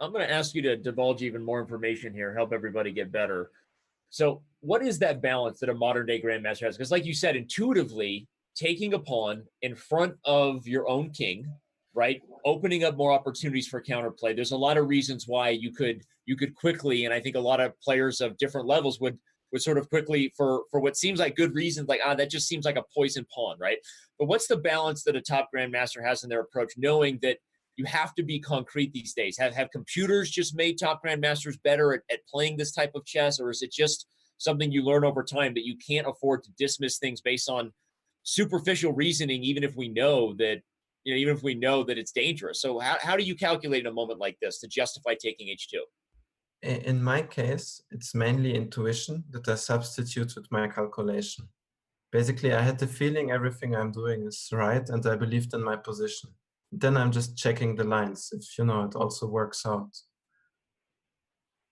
I'm going to ask you to divulge even more information here, help everybody get better. So what is that balance that a modern day grandmaster has? Because like you said, intuitively, taking a pawn in front of your own king, right, opening up more opportunities for counterplay. There's a lot of reasons why you could quickly, and I think a lot of players of different levels would sort of quickly, for what seems like good reasons, like, that just seems like a poison pawn, right? But what's the balance that a top grandmaster has in their approach, knowing that you have to be concrete these days? Have computers just made top grandmasters better at playing this type of chess, or is it just something you learn over time that you can't afford to dismiss things based on superficial reasoning, even if we know that it's dangerous? So how do you calculate in a moment like this to justify taking H2? In my case, it's mainly intuition that I substitute with my calculation. Basically, I had the feeling everything I'm doing is right, and I believed in my position. Then I'm just checking the lines if, it also works out.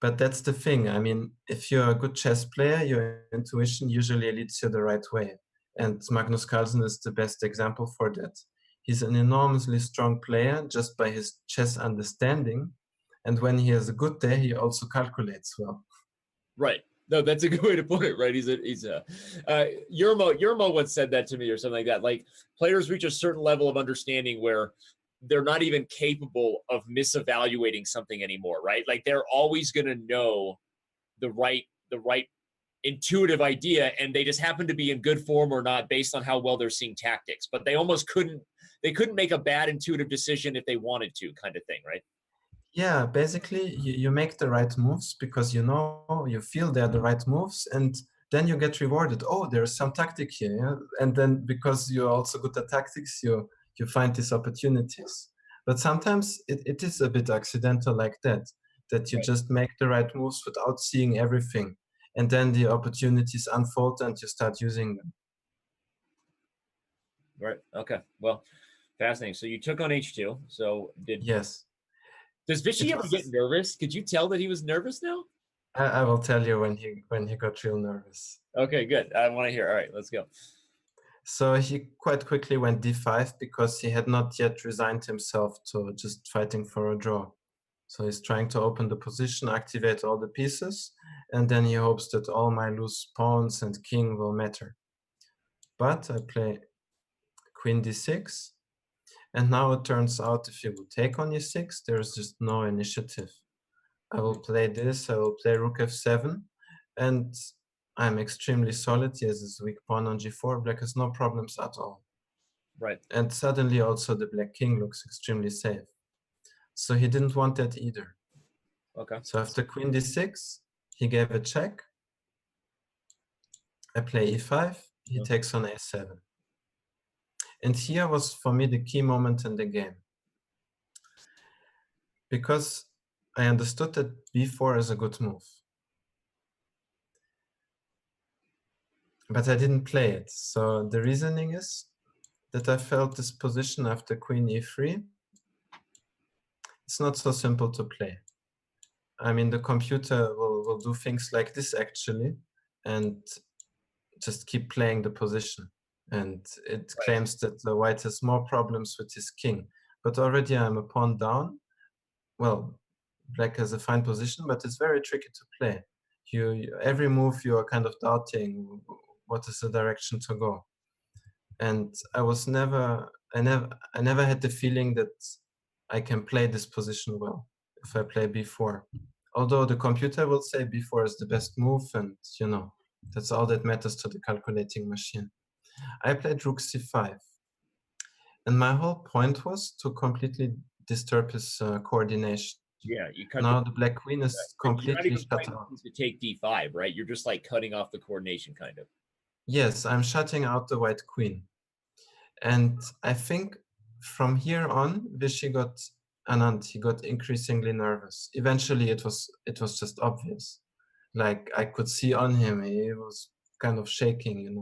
But that's the thing. I mean, if you're a good chess player, your intuition usually leads you the right way. And Magnus Carlsen is the best example for that. He's an enormously strong player just by his chess understanding. And when he has a good day, he also calculates well. Right. No, that's a good way to put it, right? Yermo once said that to me or something like that. Like, players reach a certain level of understanding where they're not even capable of misevaluating something anymore, right? Like, they're always going to know the right intuitive idea, and they just happen to be in good form or not based on how well they're seeing tactics. But they almost couldn't make a bad intuitive decision if they wanted to, kind of thing, right? Yeah, basically you make the right moves because you feel they're the right moves, and then you get rewarded. Oh, there's some tactic here, yeah? And then because you're also good at tactics, you find these opportunities. But sometimes it is a bit accidental like that you Right. just make the right moves without seeing everything, and then the opportunities unfold and you start using them. Right. Okay. Well, fascinating. So you took on H2. So Yes. Does Vichy ever get nervous? Could you tell that he was nervous now? I will tell you when he got real nervous. Okay, good. I want to hear. All right, let's go. So he quite quickly went d5 because he had not yet resigned himself to just fighting for a draw. So he's trying to open the position, activate all the pieces, and then he hopes that all my loose pawns and king will matter. But I play queen d6, and now it turns out if you would take on e6, there's just no initiative. I will play this, I will play rook f7, and I'm extremely solid. He has his weak pawn on g4. Black has no problems at all. Right. And suddenly also the black king looks extremely safe. So he didn't want that either. Okay. So after queen d6, he gave a check. I play e5, he takes on a7. And here was for me the key moment in the game. Because I understood that b4 is a good move. But I didn't play it. So the reasoning is that I felt this position after queen e3, it's not so simple to play. I mean, the computer will do things like this actually, and just keep playing the position. And it claims that the white has more problems with his king. But already I'm a pawn down. Well, black has a fine position, but it's very tricky to play. Every move you are kind of doubting what is the direction to go. And I never had the feeling that I can play this position well if I play b4. Although the computer will say b4 is the best move, and that's all that matters to the calculating machine. I played rook c5. And my whole point was to completely disturb his coordination. Yeah, you cut now the black queen is completely shut out. To take d5, right? You're just like cutting off the coordination, kind of. Yes, I'm shutting out the white queen. And I think from here on, Vichy got Anand. He got increasingly nervous. Eventually, it was just obvious. Like I could see on him, he was kind of shaking.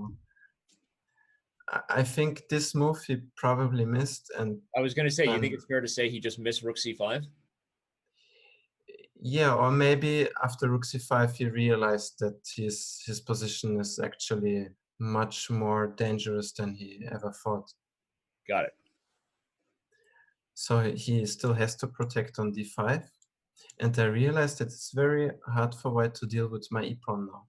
I think this move he probably missed. And I was going to say, you think it's fair to say he just missed rook c5? Yeah, or maybe after rook c5 he realized that his position is actually much more dangerous than he ever thought. Got it. So he still has to protect on d5, and I realized that it's very hard for white to deal with my e-pawn now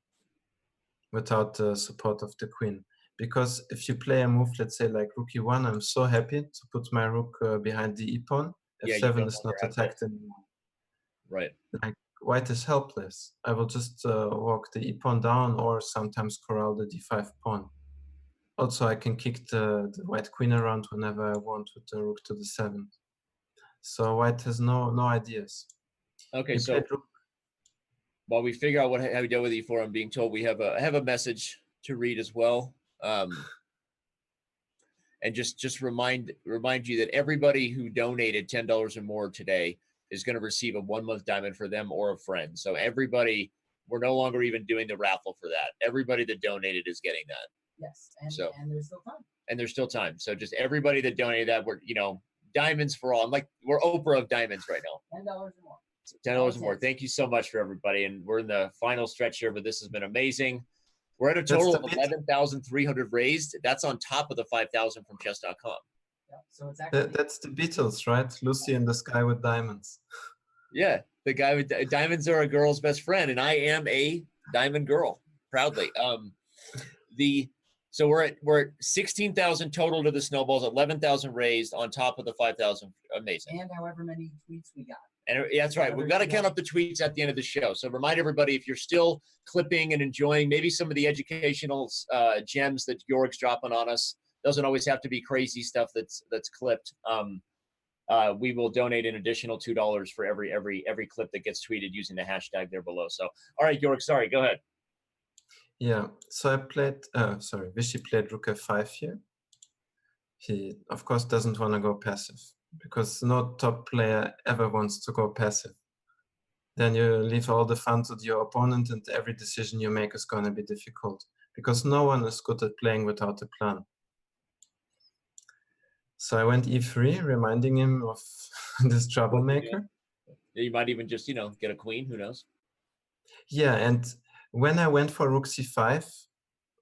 without the support of the queen, because if you play a move, let's say like rook e1, I'm so happy to put my rook behind the e-pawn. Yeah, you f7 don't is not longer have attacked anymore. Right. Like white is helpless. I will just walk the e-pawn down or sometimes corral the d5 pawn. Also, I can kick the white queen around whenever I want with the rook to the 7th. So white has no ideas. Okay, He so played rook. while we figure out how we deal with e4, I'm being told I have a message to read as well. And just remind you that everybody who donated $10 or more today is going to receive a 1-month diamond for them or a friend. So everybody, we're no longer even doing the raffle for that. Everybody that donated is getting that. Yes, and there's still time. And there's still time. So just everybody that donated that, we're diamonds for all. We're Oprah of diamonds right now. $10 or more. $10 or more. Thank you so much for everybody. And we're in the final stretch here, but this has been amazing. We're at a total of 11,300 raised. That's on top of the 5,000 from Chess.com. Yeah, so it's actually That's the Beatles, right? Lucy in the Sky with Diamonds. Yeah, the guy with diamonds are a girl's best friend, and I am a diamond girl, proudly. So we're at 16,000 total to the snowballs, 11,000 raised on top of the 5,000. Amazing. And however many tweets we got. And that's right. We've got to count up the tweets at the end of the show. So remind everybody, if you're still clipping and enjoying maybe some of the educational gems that Yorgos dropping on us, doesn't always have to be crazy stuff that's clipped. We will donate an additional $2 for every clip that gets tweeted using the hashtag there below. So, all right, Yorgos, sorry, go ahead. Yeah. So I played. Vichy played rook f5 here. He of course doesn't want to go passive, because no top player ever wants to go passive. Then you leave all the fun to your opponent, and every decision you make is going to be difficult, because no one is good at playing without a plan. So I went e3, reminding him of this troublemaker. You might even just, get a queen, who knows? Yeah, and when I went for rook c5,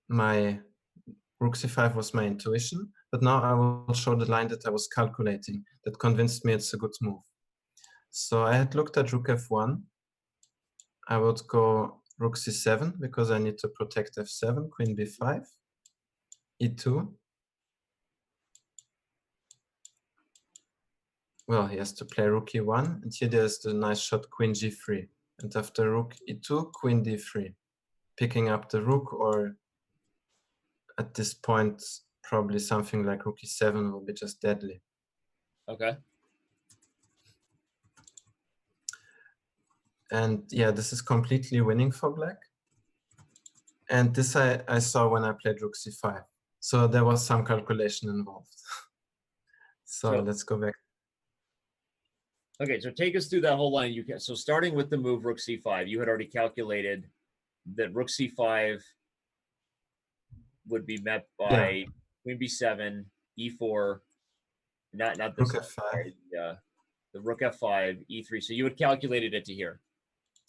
my rook c5 was my intuition, but now I will show the line that I was calculating that convinced me it's a good move. So I had looked at rook f1. I would go rook c7 because I need to protect f7, queen b5, e2. Well, he has to play rook e1, and here there's the nice shot queen g3. And after rook e2, queen d3, picking up the rook, or at this point, probably something like rook e7 will be just deadly. Okay. And yeah, this is completely winning for black. And this I saw when I played rook c5. So there was some calculation involved. So let's go back. Okay, so take us through that whole line. So starting with the move rook c5, you had already calculated that rook c5 would be met by queen b7, e4, not this rook line, f5. the rook f5, e3. So you had calculated it to here.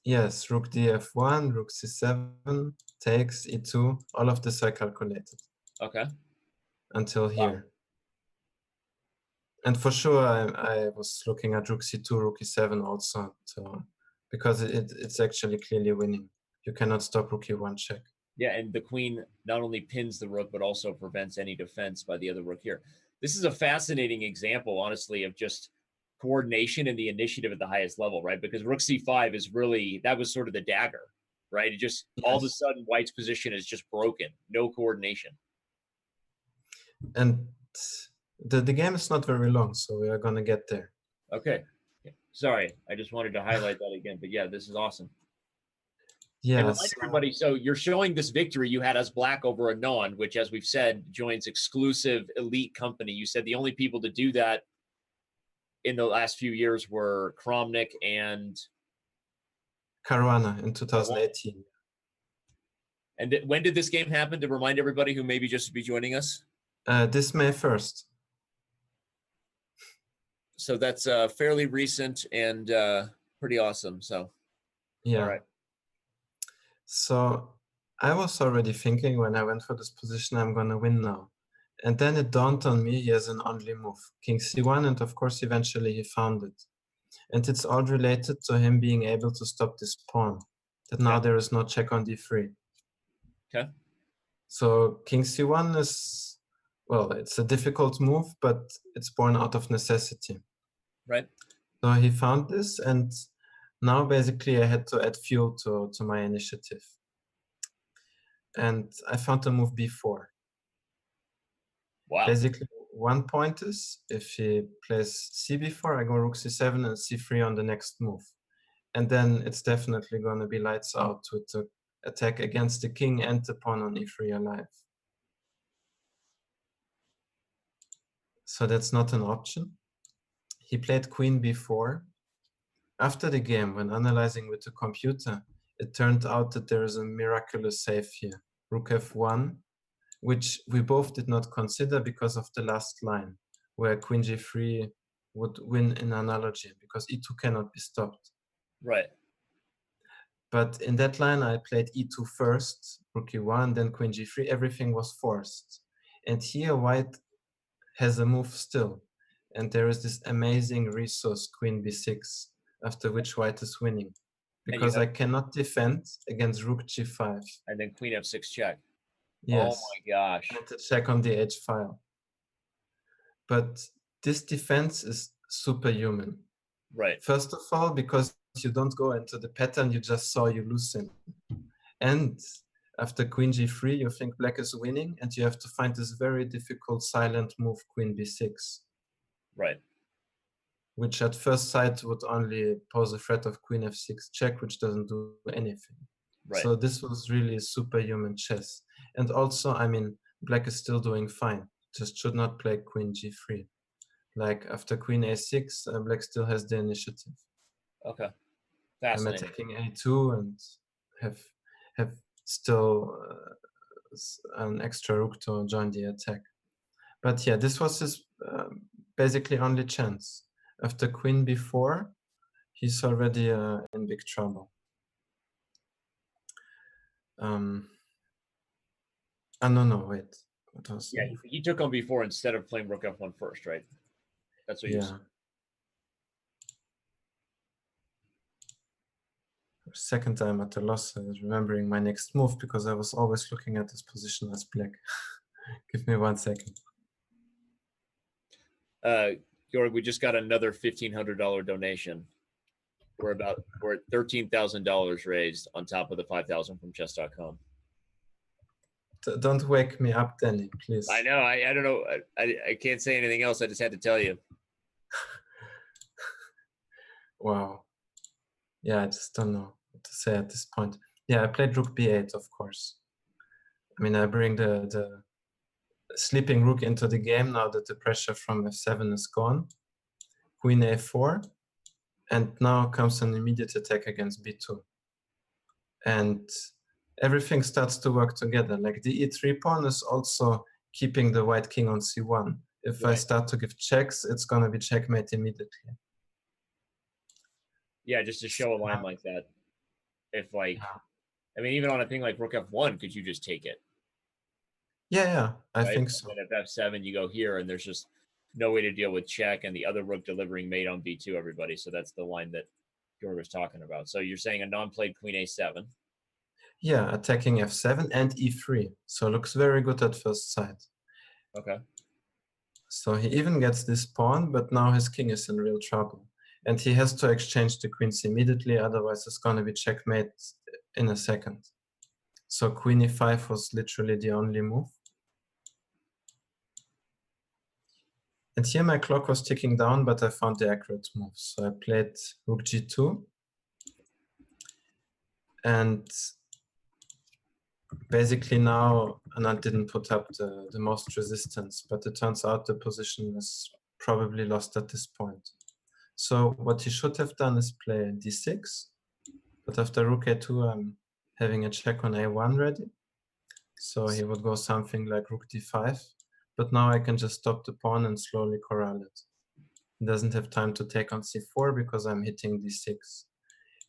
Yes, rook df1, rook c7, takes, e2, all of this I calculated. Okay. Until here. And for sure, I was looking at rook c2, rook e7 also, because it's actually clearly winning. You cannot stop rook e1 check. Yeah, and the queen not only pins the rook, but also prevents any defense by the other rook here. This is a fascinating example, honestly, of just coordination and the initiative at the highest level, right? Because rook c5 is really, that was sort of the dagger, right? It just, all of a sudden, white's position is just broken. No coordination. And the game is not very long, so we are going to get there. Okay. Sorry, I just wanted to highlight that again. But yeah, this is awesome. Yeah. And remind everybody, so you're showing this victory you had as black over a non, which, as we've said, joins exclusive elite company. You said the only people to do that in the last few years were Kramnik and Caruana in 2018. And when did this game happen, to remind everybody who maybe just be joining us? This May 1st. So that's fairly recent and pretty awesome. So, yeah. All right. So I was already thinking when I went for this position, I'm going to win now. And then it dawned on me, he has an only move, king c1, and of course, eventually he found it. And it's all related to him being able to stop this pawn, that now there is no check on d3. Okay. So king c1 is, well, it's a difficult move, but it's born out of necessity. Right. So he found this, and now basically I had to add fuel to my initiative. And I found the move b4. Wow. Basically, 1 point is if he plays cb4, I go rook c7 and c3 on the next move. And then it's definitely going to be lights out with the attack against the king and the pawn on e3 alive. So that's not an option. He played queen b4. After the game, when analyzing with the computer, it turned out that there is a miraculous save here. Rook f1, which we both did not consider because of the last line, where queen g3 would win in analogy, because e2 cannot be stopped. Right. But in that line, I played e2 first, rook e1, then queen g3, everything was forced. And here white has a move still. And there is this amazing resource, queen b6, after which white is winning. Because I cannot defend against rook g5. And then queen f6 check. Yes. Oh my gosh. And to check on the h file. But this defense is superhuman. Right. First of all, because you don't go into the pattern you just saw you loosen. And after queen g3, you think black is winning, and you have to find this very difficult silent move, queen b6. Right. Which at first sight would only pose a threat of queen f6 check, which doesn't do anything. Right. So this was really superhuman chess. And also, I mean, black is still doing fine, just should not play queen g3. Like after queen a6, black still has the initiative. Okay. I'm attacking a2 and have still an extra rook to join the attack. But yeah, this was his basically only chance. After queen b4, he's already in big trouble. No, wait. What was yeah, he took on b4 instead of playing rook f1 first, right? That's what you said. Second time at a loss, I was remembering my next move because I was always looking at this position as black. Give me 1 second. Jorg, we just got another $1,500 donation. We're at $13,000 raised on top of the $5,000 from Chess.com. Don't wake me up, Danny, please. I know. I don't know. I can't say anything else. I just had to tell you. Wow. Yeah, I just don't know what to say at this point. Yeah, I played rook b8, of course. I mean, I bring the sleeping rook into the game now that the pressure from f7 is gone. Queen a4. And now comes an immediate attack against b2. And everything starts to work together. Like the e3 pawn is also keeping the white king on c1. If I start to give checks, it's going to be checkmate immediately. Yeah, just to show a line like that. If like, I mean, even on a thing like rook f1, could you just take it? Yeah, I think so. And at f7, you go here, and there's just no way to deal with check and the other rook delivering mate on b2, everybody. So that's the line that Yorgos was talking about. So you're saying a non-played queen a7. Yeah, attacking f7 and e3. So looks very good at first sight. Okay. So he even gets this pawn, but now his king is in real trouble. And he has to exchange the queens immediately, otherwise it's going to be checkmate in a second. So queen e5 was literally the only move. And here my clock was ticking down, but I found the accurate move. So I played rook g2. And basically now, and I didn't put up the most resistance, but it turns out the position is probably lost at this point. So what he should have done is play d6, but after rook a2, I'm having a check on a1 ready. So he would go something like rook d5, but now I can just stop the pawn and slowly corral it. He doesn't have time to take on c4 because I'm hitting d6.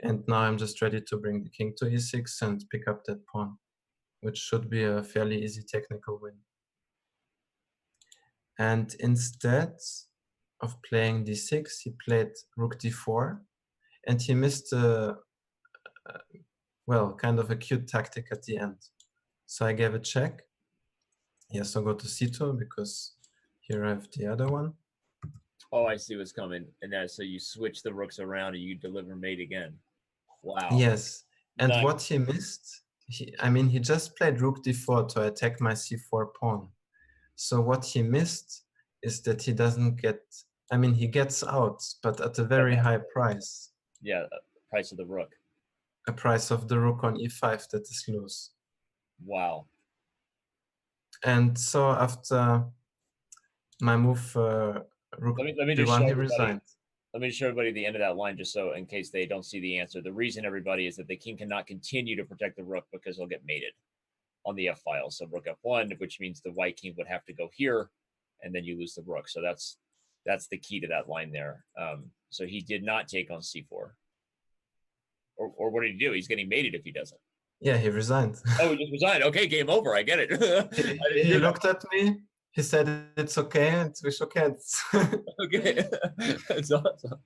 And now I'm just ready to bring the king to e6 and pick up that pawn, which should be a fairly easy technical win. And instead of playing d6, he played rook d4, and he missed well, kind of a cute tactic at the end. So I gave a check, Yeah, so go to c2 because here I have the other one. Oh, I see what's coming. And that so you switch the rooks around and you deliver mate again. Wow. Yes, and Nice. what he missed, he just played rook d4 to attack my c4 pawn. So what he missed is that he doesn't get, he gets out, but at a very high price. Yeah, price of the rook. A price of the rook on e5 that is loose. Wow. And so after my move rook let me just d1, show he everybody. resigned. Let me show everybody the end of that line just so in case they don't see the answer. The reason, everybody, is that the king cannot continue to protect the rook because he'll get mated on the f file. So rook f1, which means the white king would have to go here, and then you lose the rook. So that's the key to that line there. So he did not take on c4. Or what did he do? He's getting mated if he doesn't. Yeah, he resigned. Oh, he just resigned. Okay, game over. I get it. He looked at me. He said, "It's okay, and we shook hands." Okay, that's awesome.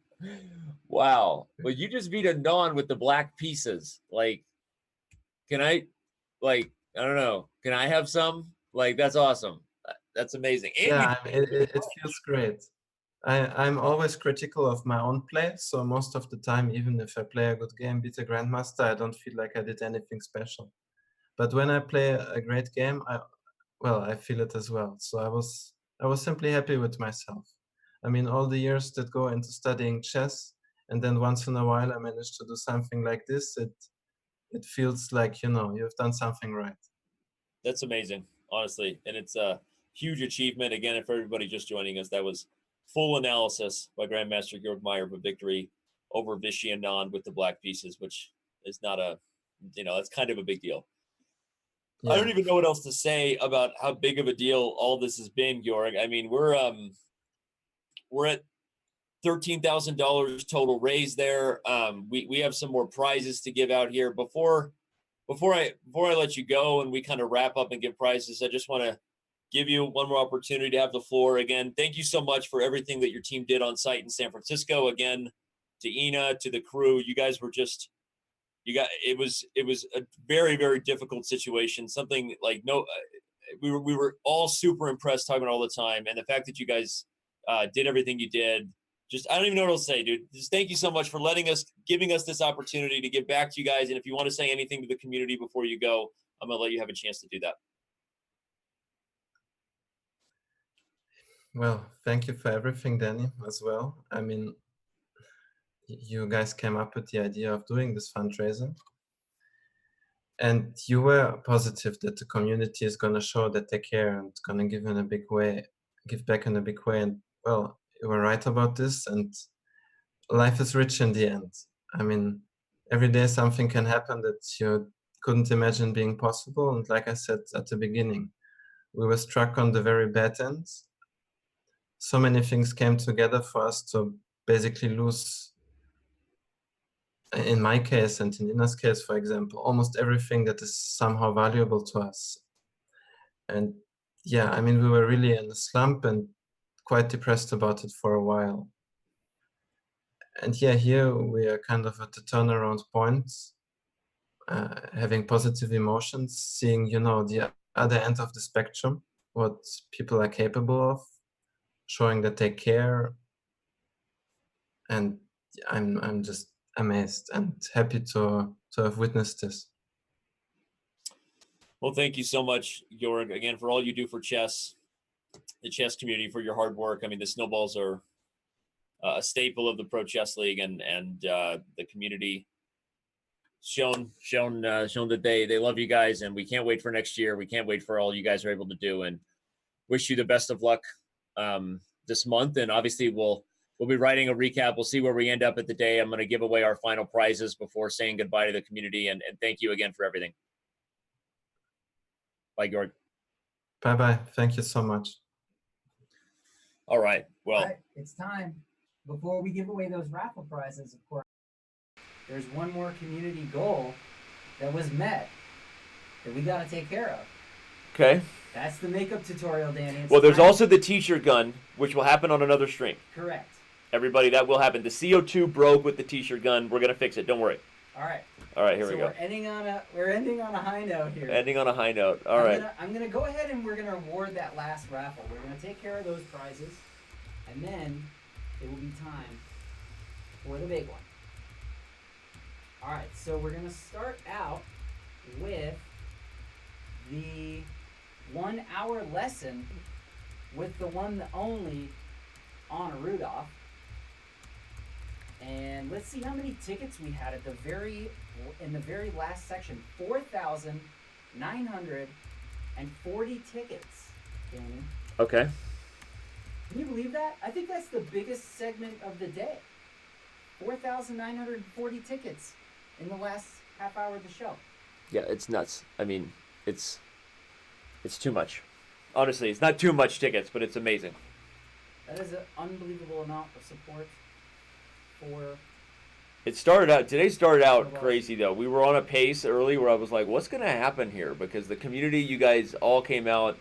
Wow. Well, you just beat a non with the black pieces. Like, can I? Like, I don't know. Can I have some? Like, that's awesome. That's amazing. And yeah, it feels great. I'm always critical of my own play, so most of the time, even if I play a good game, beat a grandmaster, I don't feel like I did anything special. But when I play a great game, I feel it as well. So I was simply happy with myself. I mean, all the years that go into studying chess, and then once in a while I manage to do something like this, it feels like, you've done something right. That's amazing, honestly. And it's a huge achievement. Again, if everybody just joining us, that was full analysis by Grandmaster Yorgos Myer of a victory over Vishy Anand with the black pieces, which is not that's kind of a big deal. Yeah. I don't even know what else to say about how big of a deal all this has been, Jorg. I mean, we're at $13,000 total raise there. We have some more prizes to give out here. Before I let you go and we kind of wrap up and give prizes, I just want to give you one more opportunity to have the floor. Again, thank you so much for everything that your team did on site in San Francisco. Again, to Ina, to the crew, you guys were just it was a very, very difficult situation. Something like we were all super impressed talking all the time, and the fact that you guys did everything you did, just I don't even know what else to say, dude. Just thank you so much for giving us this opportunity to give back to you guys. And if you want to say anything to the community before you go, I'm gonna let you have a chance to do that. Well, thank you for everything, Danny, as well. I mean, you guys came up with the idea of doing this fundraiser. And you were positive that the community is going to show that they care and going to give back in a big way. And well, you were right about this. And life is rich in the end. I mean, every day something can happen that you couldn't imagine being possible. And like I said at the beginning, we were struck on the very bad end. So many things came together for us to basically lose, in my case and in Ina's case, for example, almost everything that is somehow valuable to us. And yeah, I mean, we were really in a slump and quite depressed about it for a while. And yeah, here we are kind of at the turnaround point, having positive emotions, seeing, the other end of the spectrum, what people are capable of, showing that they care. And I'm just amazed and happy to have witnessed this. Well, thank you so much, Jorg, again, for all you do for chess, the chess community, for your hard work. I mean, the Snowballs are a staple of the Pro Chess League, and the community shown that they love you guys, and we can't wait for next year. We can't wait for all you guys are able to do, and wish you the best of luck this month. And obviously, we'll be writing a recap. We'll see where we end up at the day. I'm going to give away our final prizes before saying goodbye to the community, and thank you again for everything. Bye, Jorg. Bye-bye. Thank you so much. All right. Well, all right, it's time. Before we give away those raffle prizes, of course, there's one more community goal that was met that we got to take care of. Okay. That's the makeup tutorial, Danny. Well, there's also the teacher gun, which will happen on another stream. Correct. Everybody, that will happen. The CO2 broke with the t-shirt gun. We're going to fix it. Don't worry. All right. All right, here we So go. we're ending on a high note here. Ending on a high note. All right. I'm gonna go ahead and we're gonna award that last raffle. We're gonna take care of those prizes, and then it will be time for the big one. All right, so we're gonna start out with the 1 hour lesson with the one, the only Anna Rudolph. And let's see how many tickets we had in the very last section. 4,940 tickets, Danny. Okay. Can you believe that? I think that's the biggest segment of the day. 4,940 tickets in the last half hour of the show. Yeah, it's nuts. I mean, it's too much. Honestly, it's not too much tickets, but it's amazing. That is an unbelievable amount of support for... Today started out crazy though. We were on a pace early where I was like, what's going to happen here? Because the community, you guys all came out,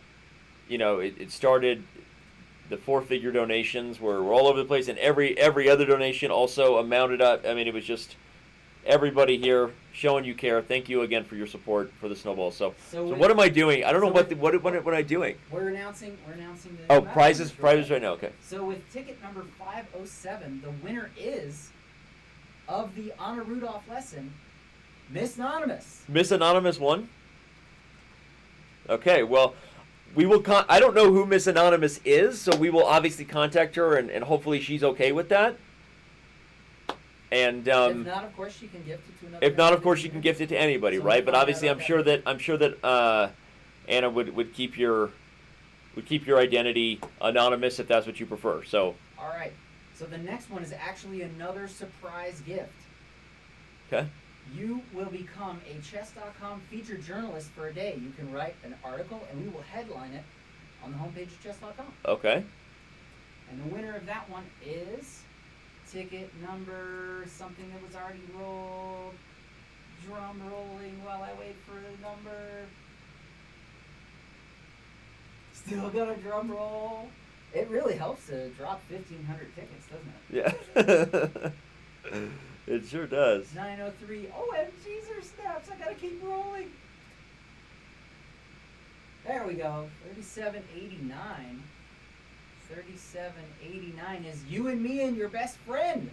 it started, the 4-figure donations were all over the place, and every other donation also amounted up. I mean, it was just everybody here showing you care. Thank you again for your support for the Snowballs. So what am I doing? I don't know what am I doing? We're announcing the... Oh, prizes right now. Okay. So with ticket number 507, the winner is... of the Anna Rudolph lesson, Miss Anonymous. Miss Anonymous won? Okay, well, we will I don't know who Miss Anonymous is, so we will obviously contact her, and hopefully she's okay with that. And if not, of course, she can gift it to another. If not, of course, she can gift it to anybody, so right? But obviously, I'm sure that Anna would keep your identity anonymous if that's what you prefer. So. All right. So the next one is actually another surprise gift. Okay. You will become a Chess.com featured journalist for a day. You can write an article, and we will headline it on the homepage of Chess.com. Okay. And the winner of that one is ticket number something that was already rolled. Drum rolling while I wait for the number. Still got a drum roll. It really helps to drop 1,500 tickets, doesn't it? Yeah. It sure does. 903. OMG, snaps. I gotta keep rolling. There we go. 3789. 3789 is you and me and your best friend.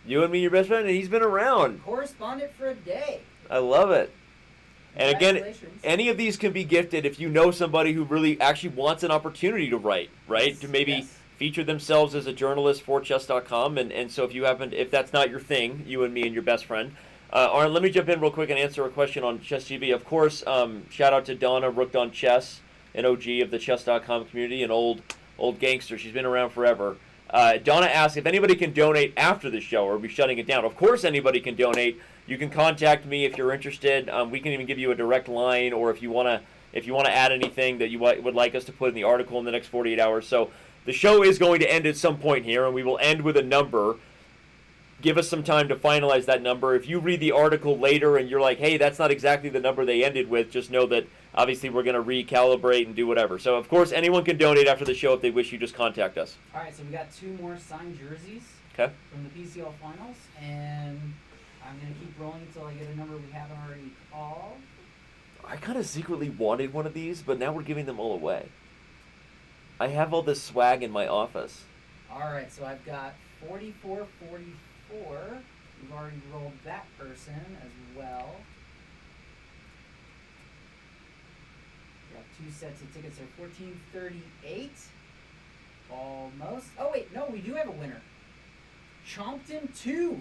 You and me, your best friend, and he's been around. Correspondent for a day. I love it. And again, any of these can be gifted if you know somebody who really actually wants an opportunity to write, right? Yes, to maybe feature themselves as a journalist for Chess.com. And so if that's not your thing, you and me and your best friend. Arn, let me jump in real quick and answer a question on Chess TV. Of course, shout out to Donna, Rooked on Chess, an OG of the Chess.com community, an old gangster. She's been around forever. Donna asked if anybody can donate after the show, or are we shutting it down? Of course anybody can donate. You can contact me if you're interested. We can even give you a direct line, or if you want to add anything that you would like us to put in the article in the next 48 hours. So the show is going to end at some point here, and we will end with a number. Give us some time to finalize that number. If you read the article later and you're like, hey, that's not exactly the number they ended with, just know that obviously we're going to recalibrate and do whatever. So, of course, anyone can donate after the show if they wish. You just contact us. All right, so we got 2 more signed jerseys from the PCL finals, and I'm going to keep rolling until I get a number we haven't already called. I kind of secretly wanted one of these, but now we're giving them all away. I have all this swag in my office. All right, so I've got 4444. We've already rolled that person as well. We have 2 sets of tickets. They're 1438. Almost. Oh, wait, no, we do have a winner. Chompton 2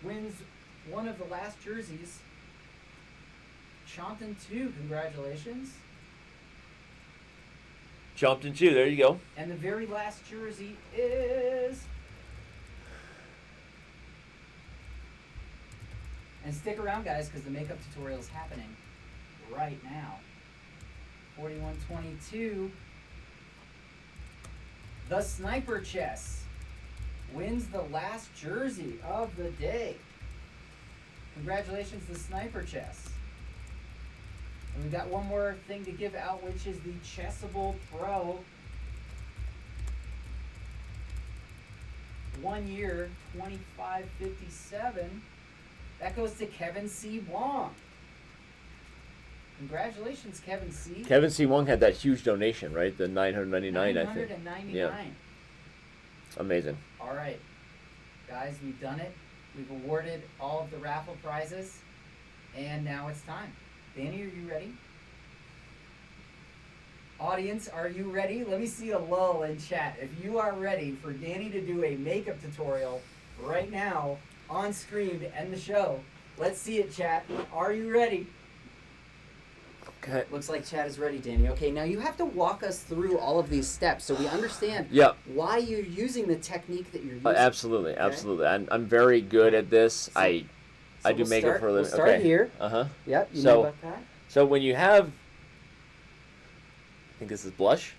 wins one of the last jerseys. Chompton 2, congratulations. Chompton 2, there you go. And the very last jersey is... And stick around, guys, because the makeup tutorial is happening right now. 4122. The Sniper Chess wins the last jersey of the day. Congratulations, the Sniper Chess. And we've got one more thing to give out, which is the Chessable Pro. 1 year, 2557. That goes to Kevin C. Wong. Congratulations, Kevin C. Kevin C. Wong had that huge donation, right? The $999, I think. $999. Yeah. Amazing. All right, guys, we've done it. We've awarded all of the raffle prizes, and now it's time. Danny, are you ready? Audience, are you ready? Let me see a lull in chat. If you are ready for Danny to do a makeup tutorial right now on screen to end the show, let's see it, chat. Are you ready? Okay. Looks like chat is ready, Danny. Okay, now you have to walk us through all of these steps so we understand why you're using the technique that you're using. Absolutely, okay? absolutely. I'm very good at this. So I do makeup for a living. We'll start here. Yep, you know about that. So when you have, I think this is blush.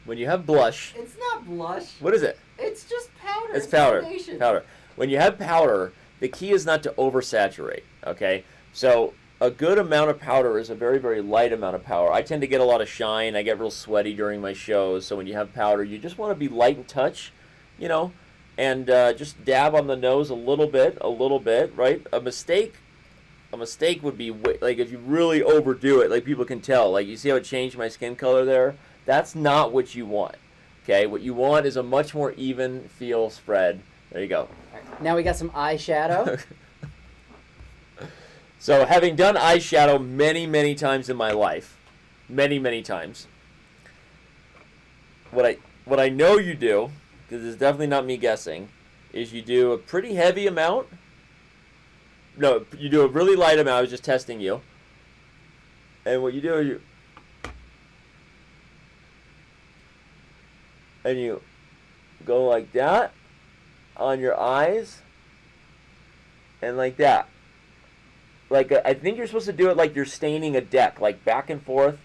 When you have blush. It's not blush. What is it? It's just powder. It's powder. Foundation. Powder. When you have powder, the key is not to oversaturate, okay? So a good amount of powder is a very, very light amount of powder. I tend to get a lot of shine. I get real sweaty during my shows. So when you have powder, you just want to be light in touch, you know, and just dab on the nose a little bit, right? A mistake would be, like, if you really overdo it, like people can tell. Like, you see how it changed my skin color there? That's not what you want, okay? What you want is a much more even feel spread. There you go. Right. Now we got some eyeshadow. So having done eyeshadow many, many times in my life, many times, what I know you do, because it's definitely not me guessing, is you do a pretty heavy amount. No, you do a really light amount. I was just testing you. And what you do is you go like that on your eyes and like that. Like, I think you're supposed to do it like you're staining a deck, like back and forth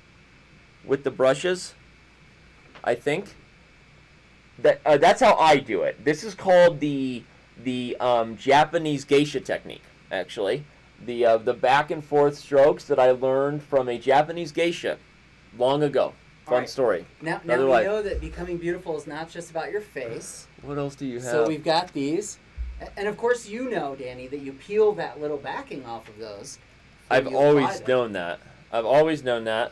with the brushes, I think. That's how I do it. This is called the Japanese geisha technique, actually. The back and forth strokes that I learned from a Japanese geisha long ago. Fun story. Now we know that becoming beautiful is not just about your face. What else do you have? So we've got these. And of course you know, Danny, that you peel that little backing off of those. I've always known that. I've always known that,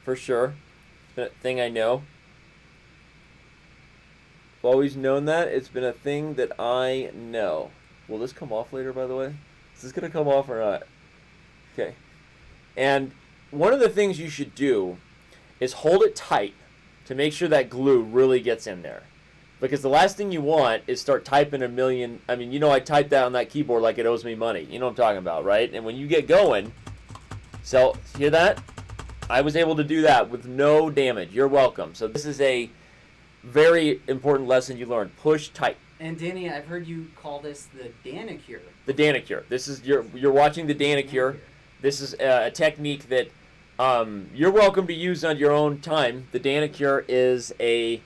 for sure. It's been a thing I know. I've always known that. It's been a thing that I know. Will this come off later, by the way? Is this going to come off or not? Okay. And one of the things you should do is hold it tight to make sure that glue really gets in there. Because the last thing you want is start typing a million. I mean, you know, I typed that on that keyboard like it owes me money. You know what I'm talking about, right? And when you get going, so hear that? I was able to do that with no damage. You're welcome. So this is a very important lesson you learned. Push tight. And Danny, I've heard you call this the Danicure. The Danicure. This is you're watching the Danicure. This is a technique that you're welcome to use on your own time. The Danicure is a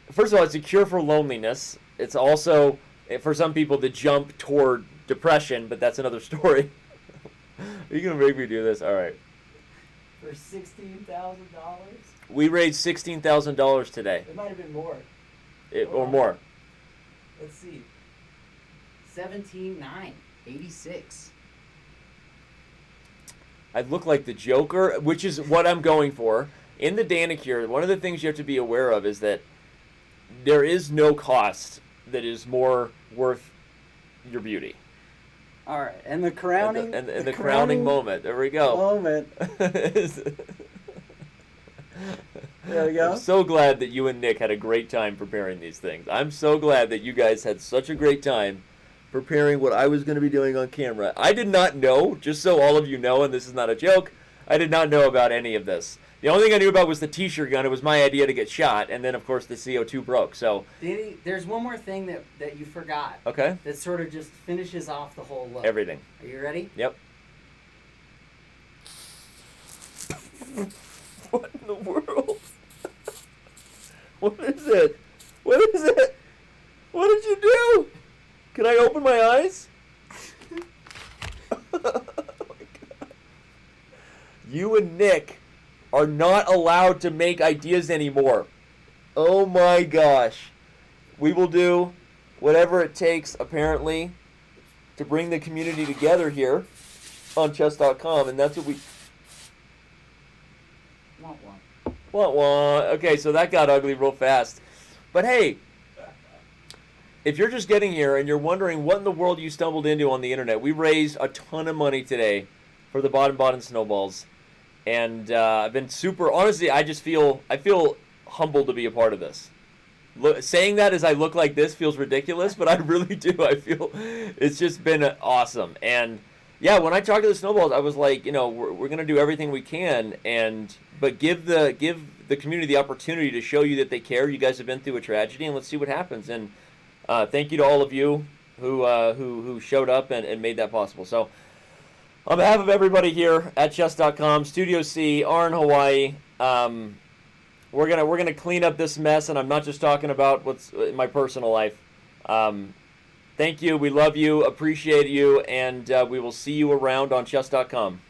first of all, it's a cure for loneliness. It's also, for some people, the jump toward depression, but that's another story. Are you going to make me do this? All right. For $16,000? We raised $16,000 today. It might have been more. Or more. Let's see. 17,986. I look like the Joker, which is what I'm going for. In the Danicure, one of the things you have to be aware of is that there is no cost that is more worth your beauty. All right, and the crowning... And the crowning moment. There we go. Moment. There we go. I'm so glad that you and Nick had a great time preparing these things. I'm so glad that you guys had such a great time preparing what I was going to be doing on camera. I did not know, just so all of you know, and this is not a joke, I did not know about any of this. The only thing I knew about was the t-shirt gun. It was my idea to get shot, and then, of course, the CO2 broke. So, Danny, there's one more thing that you forgot. Okay. That sort of just finishes off the whole look. Everything. Are you ready? Yep. What in the world? What is it? What is it? What did you do? Can I open my eyes? Oh my God. You and Nick are not allowed to make ideas anymore. Oh my gosh. We will do whatever it takes, apparently, to bring the community together here on Chess.com, and that's what we... Wah, wah. Okay, so that got ugly real fast. But hey, if you're just getting here and you're wondering what in the world you stumbled into on the internet, we raised a ton of money today for the Baden-Baden Snowballs. And I've been super, honestly, I feel humbled to be a part of this. Saying that as I look like this feels ridiculous, but I really do. I feel it's just been awesome. And yeah, when I talked to the Snowballs, I was like, you know, we're going to do everything we can, but give the community the opportunity to show you that they care. You guys have been through a tragedy, and let's see what happens. And thank you to all of you who showed up and made that possible. So on behalf of everybody here at Chess.com, Studio C, Arn, Hawaii, we're gonna clean up this mess, and I'm not just talking about what's in my personal life. Thank you. We love you, appreciate you, and we will see you around on Chess.com.